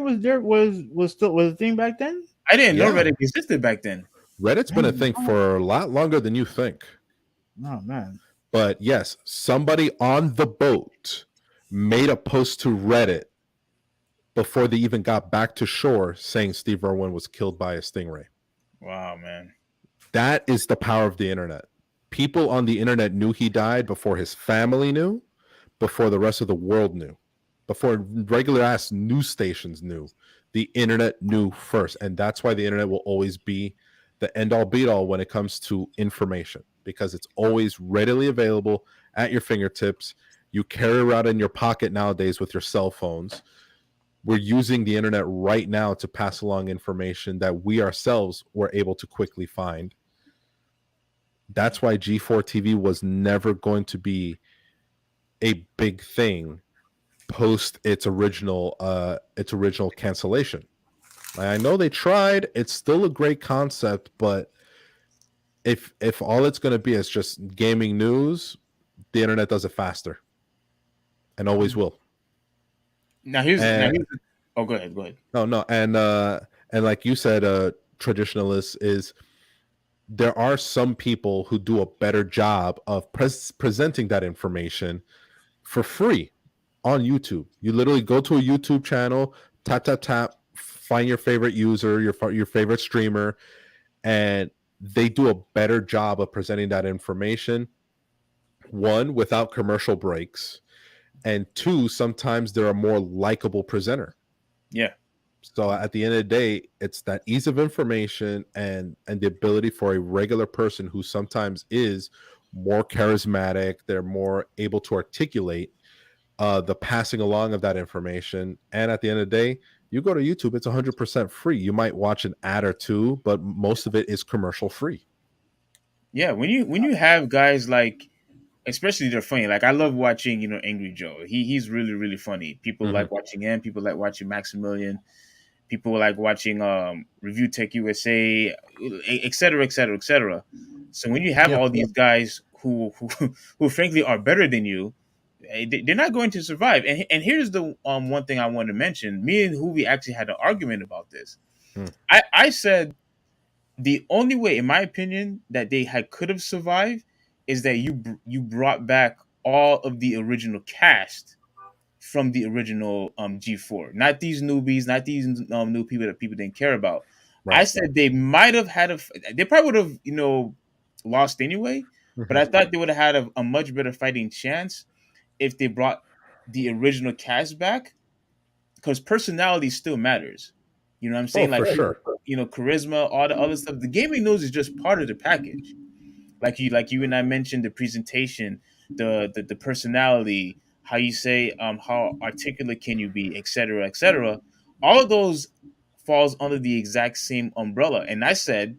was there was still was a thing back then. I didn't know Yeah. Reddit existed back then. Reddit's been a Man, thing for a lot longer than you think. oh man. But yes, somebody on the boat made a post to Reddit before they even got back to shore saying Steve Irwin was killed by a stingray. Wow, man. That is the power of the internet. People on the internet knew he died before his family knew, before the rest of the world knew, before regular ass news stations knew. The internet knew first. And that's why the internet will always be the end all be all when it comes to information, because it's always readily available at your fingertips. You carry around in your pocket nowadays with your cell phones. We're using the internet right now to pass along information that we ourselves were able to quickly find. That's why G4 TV was never going to be a big thing post its original cancellation. I know they tried. It's still a great concept, but if all it's going to be is just gaming news, the internet does it faster and always will. Now here's And oh, go ahead. Go ahead. no, and like you said, traditionalists is there are some people who do a better job of presenting that information for free on YouTube. You literally go to a YouTube channel, tap tap tap, find your favorite user, your favorite streamer, and they do a better job of presenting that information. One, without commercial breaks, and two, sometimes they're a more likable presenter. Yeah. So at the end of the day, it's that ease of information and the ability for a regular person who sometimes is more charismatic, they're more able to articulate the passing along of that information. And at the end of the day, you go to YouTube, it's 100% free. You might watch an ad or two, but most of it is commercial free. Yeah. When you have guys like, especially they're funny. Like I love watching, Angry Joe. He's really, really funny. People like watching him. People like watching Maximilian. People like watching Review Tech USA, et cetera, et cetera, et cetera. So when you have all these guys who frankly are better than you, they're not going to survive. And here's the one thing I want to mention. Me and Hoovy actually had an argument about this. I said the only way, in my opinion, that they could have survived is that you brought back all of the original cast from the original G4, not these newbies, not these new people that people didn't care about. Right. I said they might have they probably would have lost anyway, but I thought they would have had a much better fighting chance if they brought the original cast back, because personality still matters. You know what I'm saying? For sure. Charisma, all the other stuff. The gaming news is just part of the package. Like you and I mentioned, the presentation, the personality, how you say, how articulate can you be, etc., etc. All of those falls under the exact same umbrella. And I said,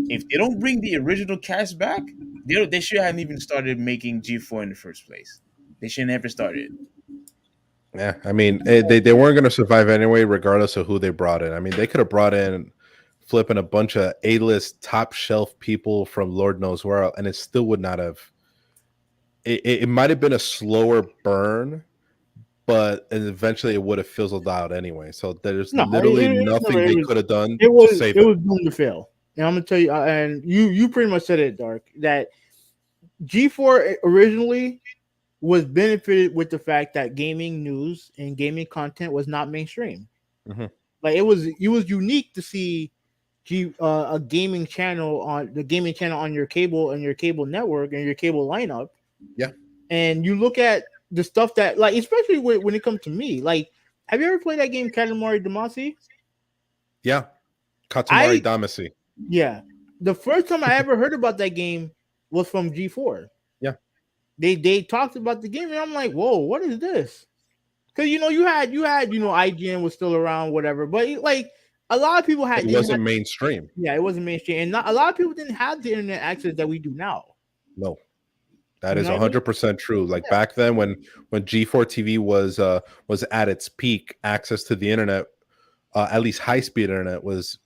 if they don't bring the original cast back, they should have even started making G4 in the first place. They should never started. Yeah, I mean, they weren't going to survive anyway, regardless of who they brought in. I mean, they could have brought in flipping a bunch of A-list top shelf people from Lord knows where, and it still would not have. It might have been a slower burn, but eventually it would have fizzled out anyway. So there's literally nothing they could have done to save it. It was doomed to fail. And I'm gonna tell you, and you pretty much said it, Dark, that G4 originally was benefited with the fact that gaming news and gaming content was not mainstream. Like it was unique to see a gaming channel on your cable and your cable network and your cable lineup. Yeah. And you look at the stuff that, like, especially when it comes to me, like, have you ever played that game Katamari Damacy? Yeah. Katamari Damacy. Yeah. The first time I ever heard about that game was from G4. Yeah. They talked about the game and I'm like, whoa, what is this? Because IGN was still around, whatever. But like a lot of people It didn't wasn't have, mainstream. yeah, it wasn't mainstream, and not a lot of people didn't have the internet access that we do now. No, that You is know what I mean? 100% true. Like Yeah, back then, when G4 TV was at its peak, access to the internet, at least high speed internet, was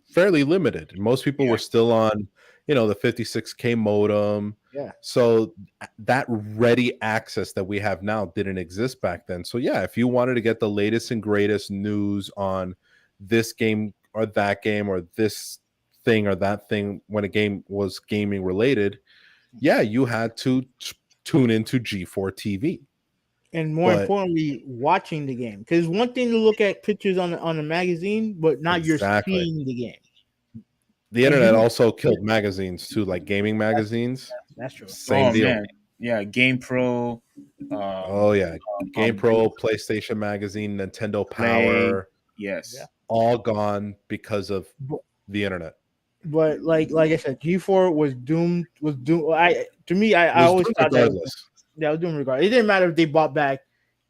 fairly limited. Most people Yeah. were still on, the 56K modem. yeah. So that ready access that we have now didn't exist back then. So yeah, if you wanted to get the latest and greatest news on this game or that game or this thing or that thing when a game was gaming related, yeah, you had to tune into G4 TV. And more But importantly, watching the game. Because one thing to look at pictures on a magazine, but now you're exactly, seeing the game. the And internet you also killed magazines too, like gaming magazines. that's true. Same Oh deal. man, yeah, Game Pro, Oh yeah, Game Blue Pro, PlayStation Magazine, Nintendo Play, Power, Yeah. yes, all gone because of But, the internet. but like I said, G4 was doomed. I to me, It I was always done thought that regardless. was doomed regard. It didn't matter if they bought back,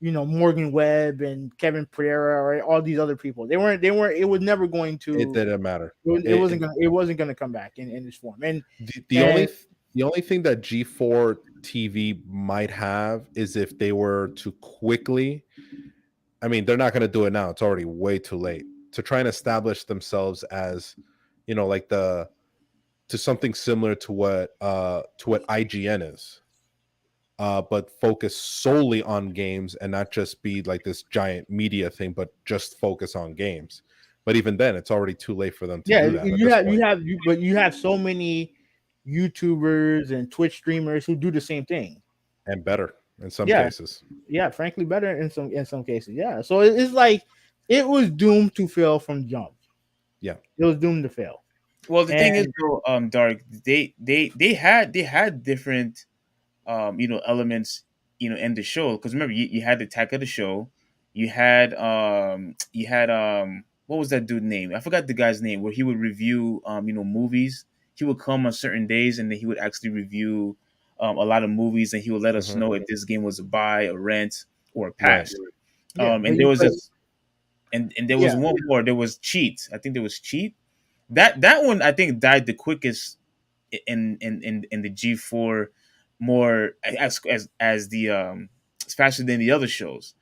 Morgan Webb and Kevin Pereira or all these other people. They weren't it was never going It to didn't matter. it wasn't gonna come back in this form. The And only thing that G4 TV might have is if they were to quickly. I mean, they're not going to do it now. It's already way too late to try and establish themselves as, like to something similar to what IGN is, but focus solely on games and not just be like this giant media thing, but just focus on games. But even then, it's already too late for them to yeah, do that at this point. but you have so many YouTubers and Twitch streamers who do the same thing. And better in some Yeah, cases. yeah, frankly, better in some cases. Yeah, so it's like it was doomed to fail from jump. Yeah. It was doomed to fail. Well, the thing is, And though, Dark, they had different, elements, in the show. Because remember, you had the attack of the show, you had what was that dude name? I forgot the guy's name. Where he would review, movies. He would come on certain days, and then he would actually review, a lot of movies, and he would let us Mhm. know if this game was a buy, a rent, or a Right. pass. yeah, And there was this, and there was yeah, one more. There was Cheat. I think there was Cheat. That one I think died the quickest in the G4, more as the faster than the other shows.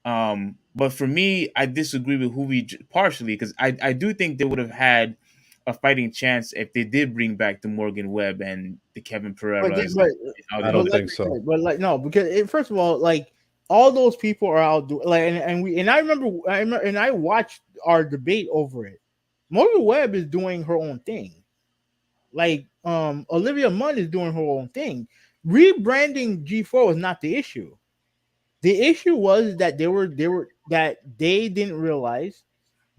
But for me, I disagree with partially, because I do think they would have had a fighting chance if they did bring back the Morgan Webb and the Kevin but Pereiras but and all I the but don't other like think I so. said, but like no, because first of all, like all those people are out doing like, and I remember, and I watched our debate over it. Morgan Webb is doing her own thing. Like Olivia Munn is doing her own thing. Rebranding G4 was not the issue. The issue was that they didn't realize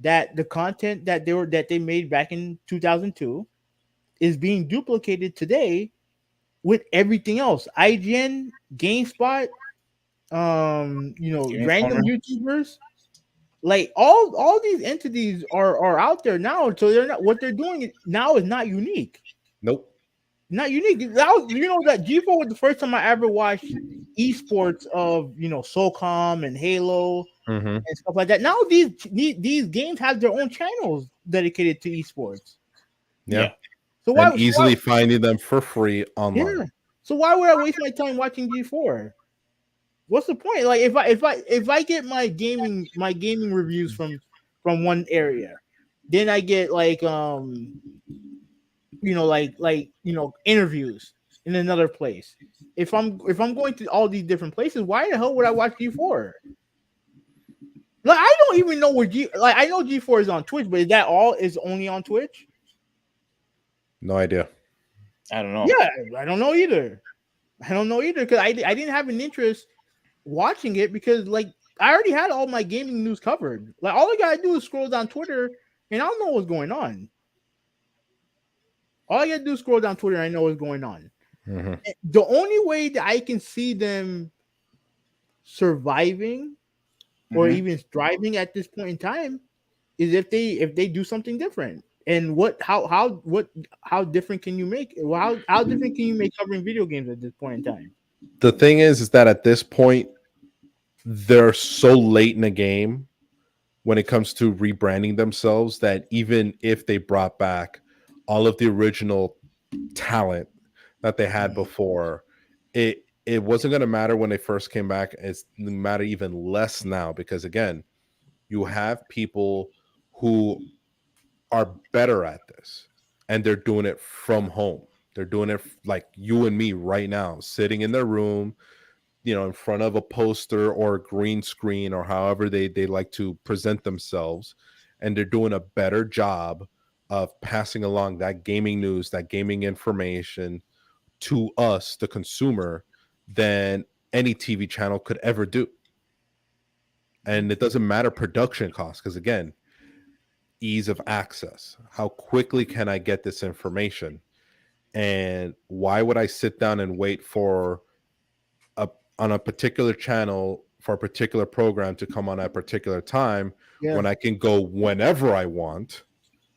that the content that they made back in 2002 is being duplicated today with everything else. IGN, GameSpot, Game random Informer. YouTubers, like all these entities are out there now. So they're not what they're doing now is not unique. Nope. Not unique. Now, that G4 was the first time I ever watched esports of SOCOM and Halo Mhm. and stuff like that. Now these games have their own channels dedicated to esports. Yeah. Yeah. So And why easily finding them for free yeah. online. So why would I waste my time watching G4? What's the point? Like if I get my gaming reviews from one area, then I get like interviews in another place. If I'm going to all these different places, why the hell would I watch G4? Like I don't even know where I know G4 is on Twitch, but is that all is only on Twitch? No idea. I don't know. Yeah, I don't know either. I don't know either because I didn't have an interest watching it because like I already had all my gaming news covered. Like all I gotta do is scroll down Twitter and I don't know what's going on. All I gotta do is scroll down Twitter and I know what's going on. Mhm. The only way that I can see them surviving or Mhm. even thriving at this point in time is if they do something different. And how different can you make? Well, how different can you make covering video games at this point in time? The thing is that at this point they're so late in the game when it comes to rebranding themselves that even if they brought back all of the original talent that they had Mhm. before, it wasn't going to matter when they first came back. It's matter even less now because again, you have people who are better at this and they're doing it from home. They're doing it like you and me right now, sitting in their room, in front of a poster or a green screen or however they like to present themselves, and they're doing a better job of passing along that gaming news, that gaming information to us, the consumer, than any TV channel could ever do. And it doesn't matter production costs because again, ease of access. How quickly can I get this information? And why would I sit down and wait for a on a particular channel for a particular program to come on at a particular time Yeah. when I can go whenever I want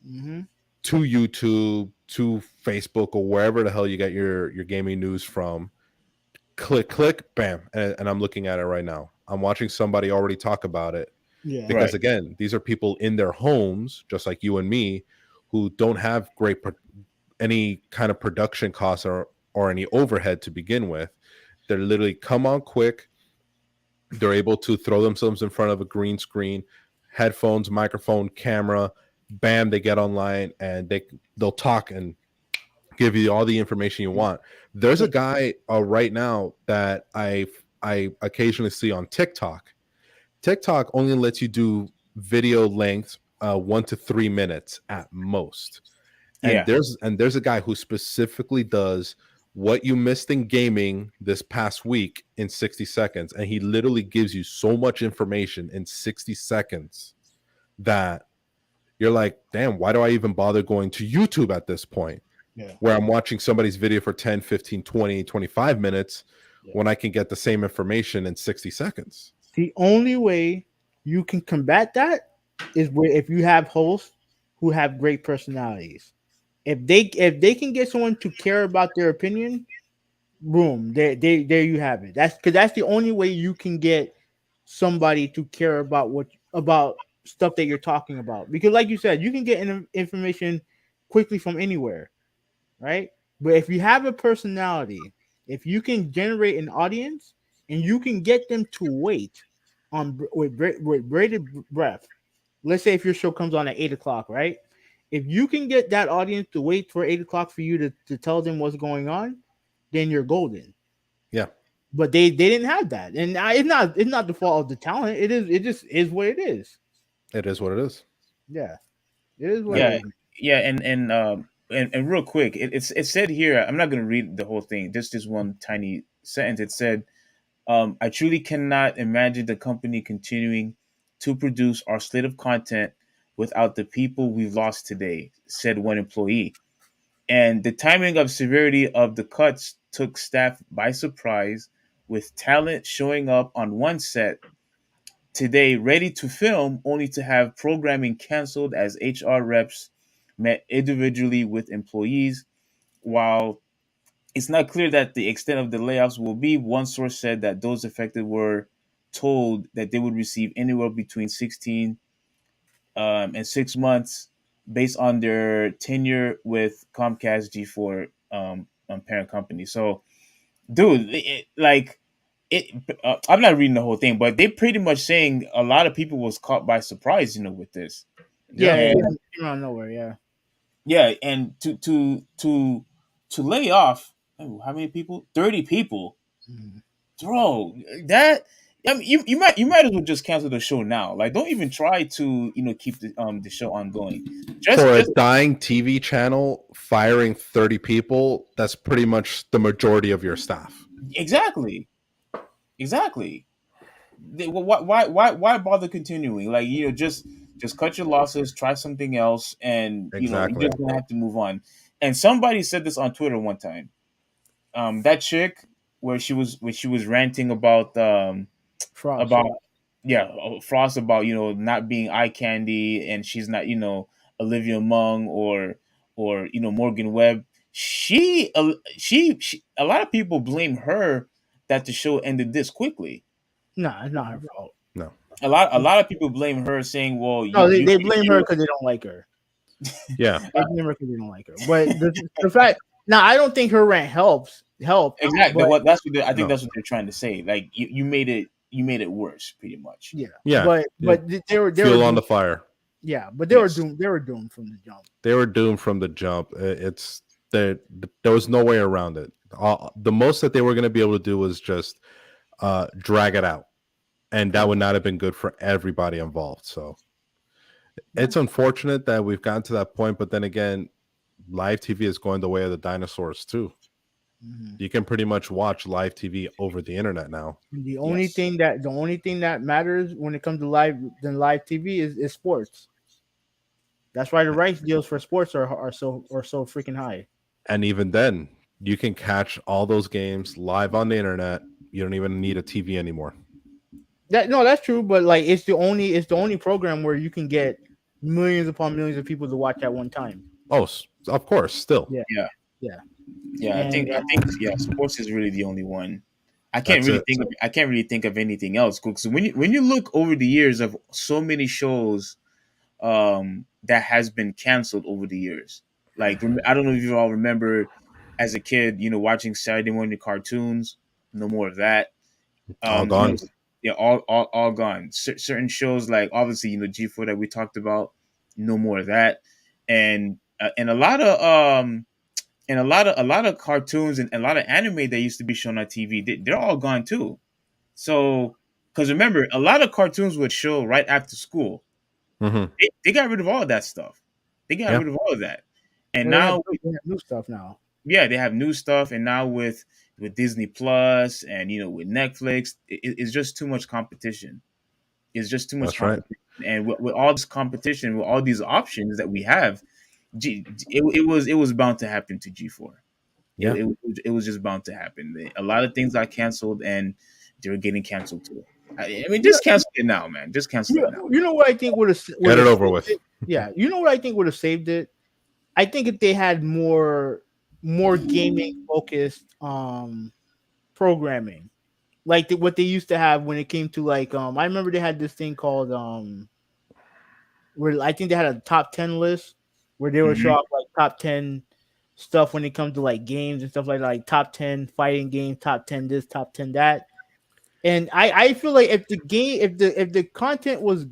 Hmm. to YouTube, to Facebook, or wherever the hell you get your gaming news from? Click, click, bam, and I'm looking at it right now. I'm watching somebody already talk about it Yeah. because Right. again, these are people in their homes, just like you and me, who don't have any kind of production costs or any overhead to begin with. They're literally come on quick. They're able to throw themselves in front of a green screen, headphones, microphone, camera, bam, they get online and they'll talk and give you all the information you want. There's a guy right now that I occasionally see on TikTok. TikTok only lets you do video length 1 to 3 minutes at most. And Yeah. there's a guy who specifically does what you missed in gaming this past week in 60 seconds, and he literally gives you so much information in 60 seconds that you're like, damn, why do I even bother going to YouTube at this point Yeah. where I'm watching somebody's video for 10, 15, 20, 25 minutes Yeah. when I can get the same information in 60 seconds? The only way you can combat that is where if you have hosts who have great personalities. If they can get someone to care about their opinion, boom, there you have it. That's the only way you can get somebody to care about stuff that you're talking about. Because like you said, you can get information quickly from anywhere, right? But if you have a personality, if you can generate an audience and you can get them to wait with bated breath. Let's say if your show comes on at 8 o'clock, right? If you can get that audience to wait for 8 o'clock for you to tell them what's going on, then you're golden. Yeah, But they didn't have that, and it's not the fault of the talent. It just is what it is. it is what it is. Yeah, it is what I, it Yeah. is. Yeah. And real quick, it said here. I'm not going to read the whole thing. Just this one tiny sentence. It said, "I truly cannot imagine the company continuing to produce our slate of content without the people we've lost today," said one employee. And the timing of severity of the cuts took staff by surprise, with talent showing up on one set today ready to film only to have programming canceled as HR reps met individually with employees. While it's not clear that the extent of the layoffs will be, one source said that those affected were told that they would receive anywhere between 16 and 6 months based on their tenure with Comcast G4 parent company. So, dude, it. I'm not reading the whole thing, but they pretty much saying a lot of people was caught by surprise, with this. Yeah, yeah, it And came out of nowhere. Yeah. yeah, and to lay off, oh, how many people? 30 people, Mhm. bro. That, I mean, you might as well just cancel the show now. Like, don't even try to keep the show ongoing. for Just a just dying TV channel, firing 30 people, that's pretty much the majority of your staff. exactly, exactly. Why bother continuing? Like, just cut your losses, try something else, and you're Exactly. just gonna have to move on. And somebody said this on Twitter one time. That chick where she was ranting Frost. about Yeah. yeah, Frost, about not being eye candy, and she's not, Olivia Munn or Morgan Webb. She a lot of people blame her that the show ended this quickly. Nah, it's not her fault. No. A lot of people blame her, saying, "Well, No, you they if blame her you because they don't like her. Yeah. They blame her because they don't like her. But the fact now, I don't think her rant helped. exactly But I think No. that's what they're trying to say. Like you made it worse, pretty much. yeah, Yeah. but Yeah. they were Fuel on doomed. the fire. Yeah, but Yes. they were doomed from the jump. They were doomed from the jump. It's there. There was no way around it. The most that they were going to be able to do was just drag it out, and that would not have been good for everybody involved. So it's unfortunate that we've gotten to that point. But then again, live TV is going the way of the dinosaurs too. Mhm. You can pretty much watch live TV over the internet now. The only Yes. thing that matters when it comes to live TV is sports. That's why the rights deals for sports are so freaking high. And even then, you can catch all those games live on the internet. You don't even need a TV anymore. That's true, but like it's the only program where you can get millions upon millions of people to watch at one time. Oh, of course, still. Yeah. Yeah. Yeah. Yeah, I think sports is really the only one. I can't That's really it. think of I can't really think of anything else. Because when you look over the years of so many shows that has been canceled over the years, like I don't know if you all remember as a kid, watching Saturday morning cartoons. No more of that. All You know, gone. yeah, all gone. Certain shows like obviously G4 that we talked about. No more of that, and a lot of a lot of cartoons and a lot of anime that used to be shown on TV, they're all gone too. So, because remember, a lot of cartoons would show right after school. Hmm. They got rid of all of that stuff. They got Yeah. rid of all of that, and Well, now, they have new stuff now. yeah, they have new stuff. And now with Disney Plus and with Netflix, it's just too much competition. It's just too much That's right. competition, and with all this competition, with all these options that we have, it was bound to happen to G4. Yeah. It was just bound to happen. A lot of things got canceled, and they were getting canceled too. I mean, just cancel it now, man. Just cancel it now. You know what I think would have Get it over with. Yeah, you know what I think would have saved it. I think if they had more gaming focused programming, like what they used to have when it came to like I remember they had this thing called where I think they had a top 10 list where they would show off like top 10 stuff when it comes to like games and stuff like top 10 fighting games, top 10 this, top 10 that. And I feel like if the content was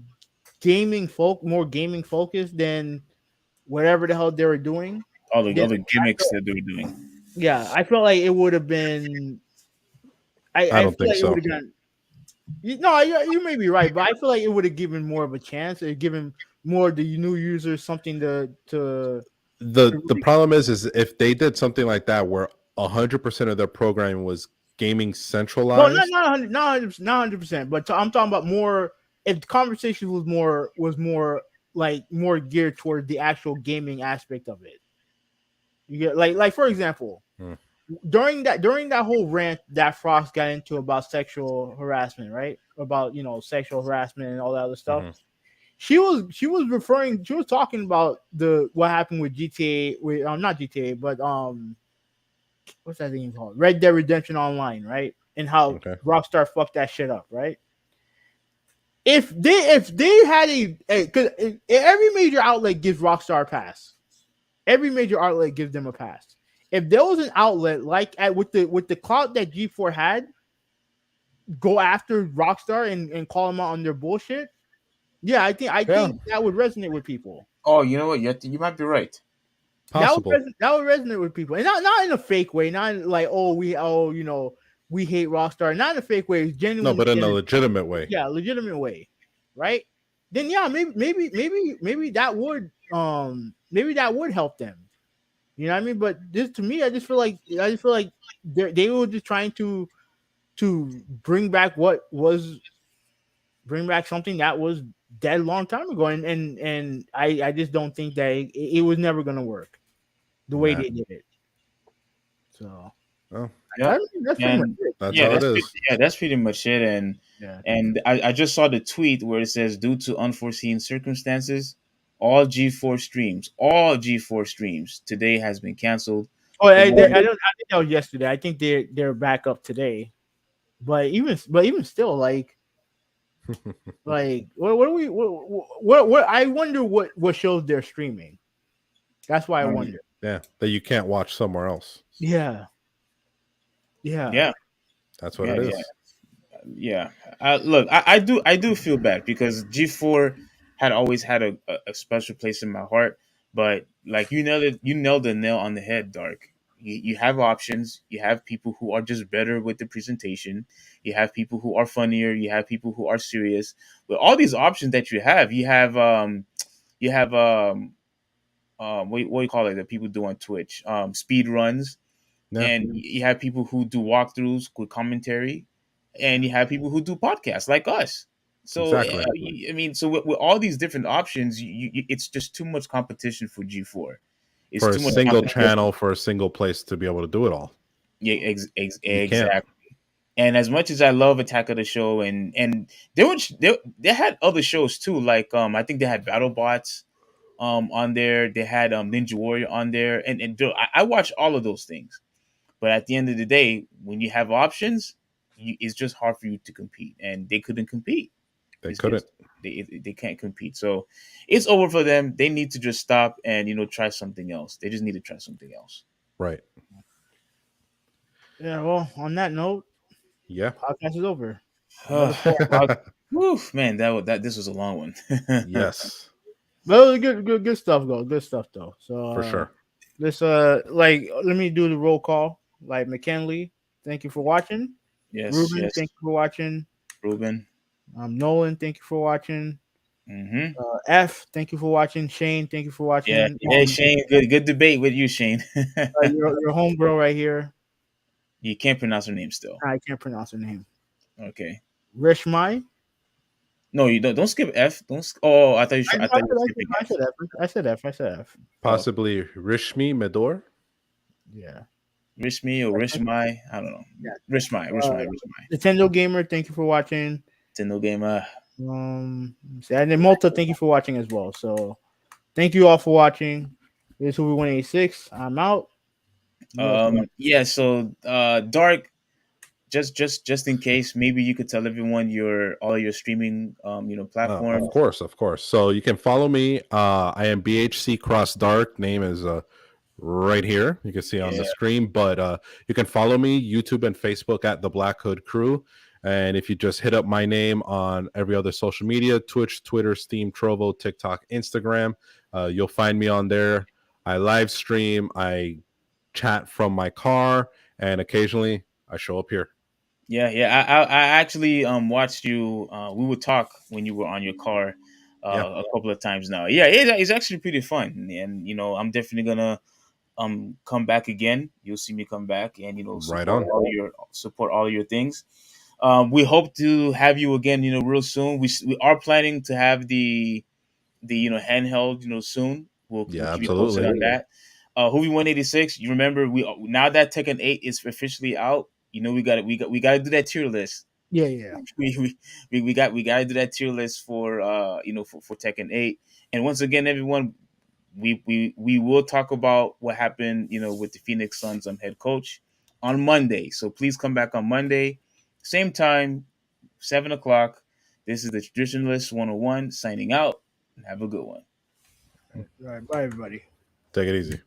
more gaming focused than whatever the hell they were doing, All the then other gimmicks that they were doing. yeah, I felt like it would have been. I don't feel think like so. it would have gone. No, you may be right, but I feel like it would have given more of a chance. It given more the new users something to. The problem is if they did something like that where 100% of their programming was gaming No, centralized. not 100%. But I'm talking about more. If the conversation was more like more geared toward the actual gaming aspect of it. You get like for example, during that whole rant that Frost got into about sexual harassment, right? About sexual harassment and all that other stuff. Mhm. She was talking about what happened with GTA with not GTA but what's that thing called? Red Dead Redemption Online, right? And how Okay. Rockstar fucked that shit up, right? If they had because every major outlet gives Rockstar a pass. Every major outlet gives them a pass. If there was an outlet like with the clout that G4 had, go after Rockstar and call them out on their bullshit. Yeah, I think that would resonate with people. Oh, you know what? You might be right. Possible. That would resonate with people, and not in a fake way. Not like we hate Rockstar. Not in a fake way. It's genuinely No, but in a legitimate way. Yeah, legitimate way, right? Then yeah, maybe that would help them. You know what I mean? But this to me, I just feel like they were just trying to bring back something that was dead a long time ago, and I just don't think that it was never gonna work the way they did it. So Yeah, that's pretty much it. That's how it is. That's pretty much it. And Yeah. and I just saw the tweet where it says, due to unforeseen circumstances, all G4 streams today has been canceled. Oh, For more, I don't. I think that was yesterday. I think they're back up today. But even still, what are we what I wonder what shows they're streaming. That's why I um, wonder. Yeah, that you can't watch somewhere else. Yeah, yeah. yeah, That's what yeah, it yeah. is. Yeah, look, I do feel bad because G4 had always had a special place in my heart, but like you nailed the nail on the head, Dark. You have options. You have people who are just better with the presentation. You have people who are funnier. You have people who are serious. With all these options that you have what do you call it that people do on Twitch, speed runs, Yeah, and you have people who do walkthroughs with commentary, and you have people who do podcasts like us. So exactly. I mean, so with all these different options, it's just too much competition for G4. It's For a too much single competition. channel, for a single place to be able to do it all, Yeah, you can't. exactly. And as much as I love Attack of the Show, and they had other shows too, like I think they had BattleBots on there. They had Ninja Warrior on there, and dude, I watch all of those things. But at the end of the day, when you have options, it's just hard for you to compete, and they couldn't compete. They It's couldn't. just they can't compete. So it's over for them. They need to just stop and try something else. They just need to try something else. Right. Yeah, well, on that note, Yeah. podcast is over. Another part. Wow. Woof, man, that this was a long one. Yes, But it was good stuff though. Good stuff though. So for sure. let me do the roll call. Like McKinley, thank you for watching. Yes, Ruben, yes, thank you for watching. Ruben. Nolan, thank you for watching. Mm-hmm. F, thank you for watching. Shane, thank you for Yeah. watching. Hey, Shane. Good debate with you, Shane. Your homegirl right here. You can't pronounce her name still. I can't pronounce her name. Okay. Rishmai. No, you don't. Don't skip F. Don't. Oh, I thought you. I thought you were skipping I F. said F. I said F. I said F. Oh, Possibly Rishmi Medor. Yeah. Rishmi or Rishmai. I don't know. Yeah. Rishmai. Uh, Rishmai. Nintendo Gamer, thank you for watching. Nintendo Gamer. And then Malta, thank you for watching as well. So thank you all for watching. This is Who We 186. I'm out. You guys can Yeah. So, Dark. Just in case, maybe you could tell everyone all your streaming, Of platforms. course, of course. So you can follow me. I am BHC Cross Dark. Name is right here. You can see on Yeah. the screen. But you can follow me YouTube and Facebook at the Black Hood Crew. And if you just hit up my name on every other social media, Twitch, Twitter, Steam, Trovo, TikTok, Instagram, you'll find me on there. I live stream. I chat from my car, and occasionally I show up here. Yeah, yeah. I actually watched you. We would talk when you were on your car Yeah, a couple of times now. Yeah, it's actually pretty fun, and I'm definitely gonna come back again. You'll see me come back and right on. support all your things. We hope to have you again. Real soon. We are planning to have the handheld. Soon. We'll Yeah, keep you posted absolutely. on that. Hoovy 186. You remember we now that Tekken 8 is officially out. We got to do that tier list. Yeah, yeah. We got to do that tier list for for Tekken 8. And once again, everyone, we will talk about what happened with the Phoenix Suns head coach on Monday. So please come back on Monday, same time, 7 o'clock. This is the Traditionalist 101 signing out. Have a good one. All right. Bye, everybody. Take it easy.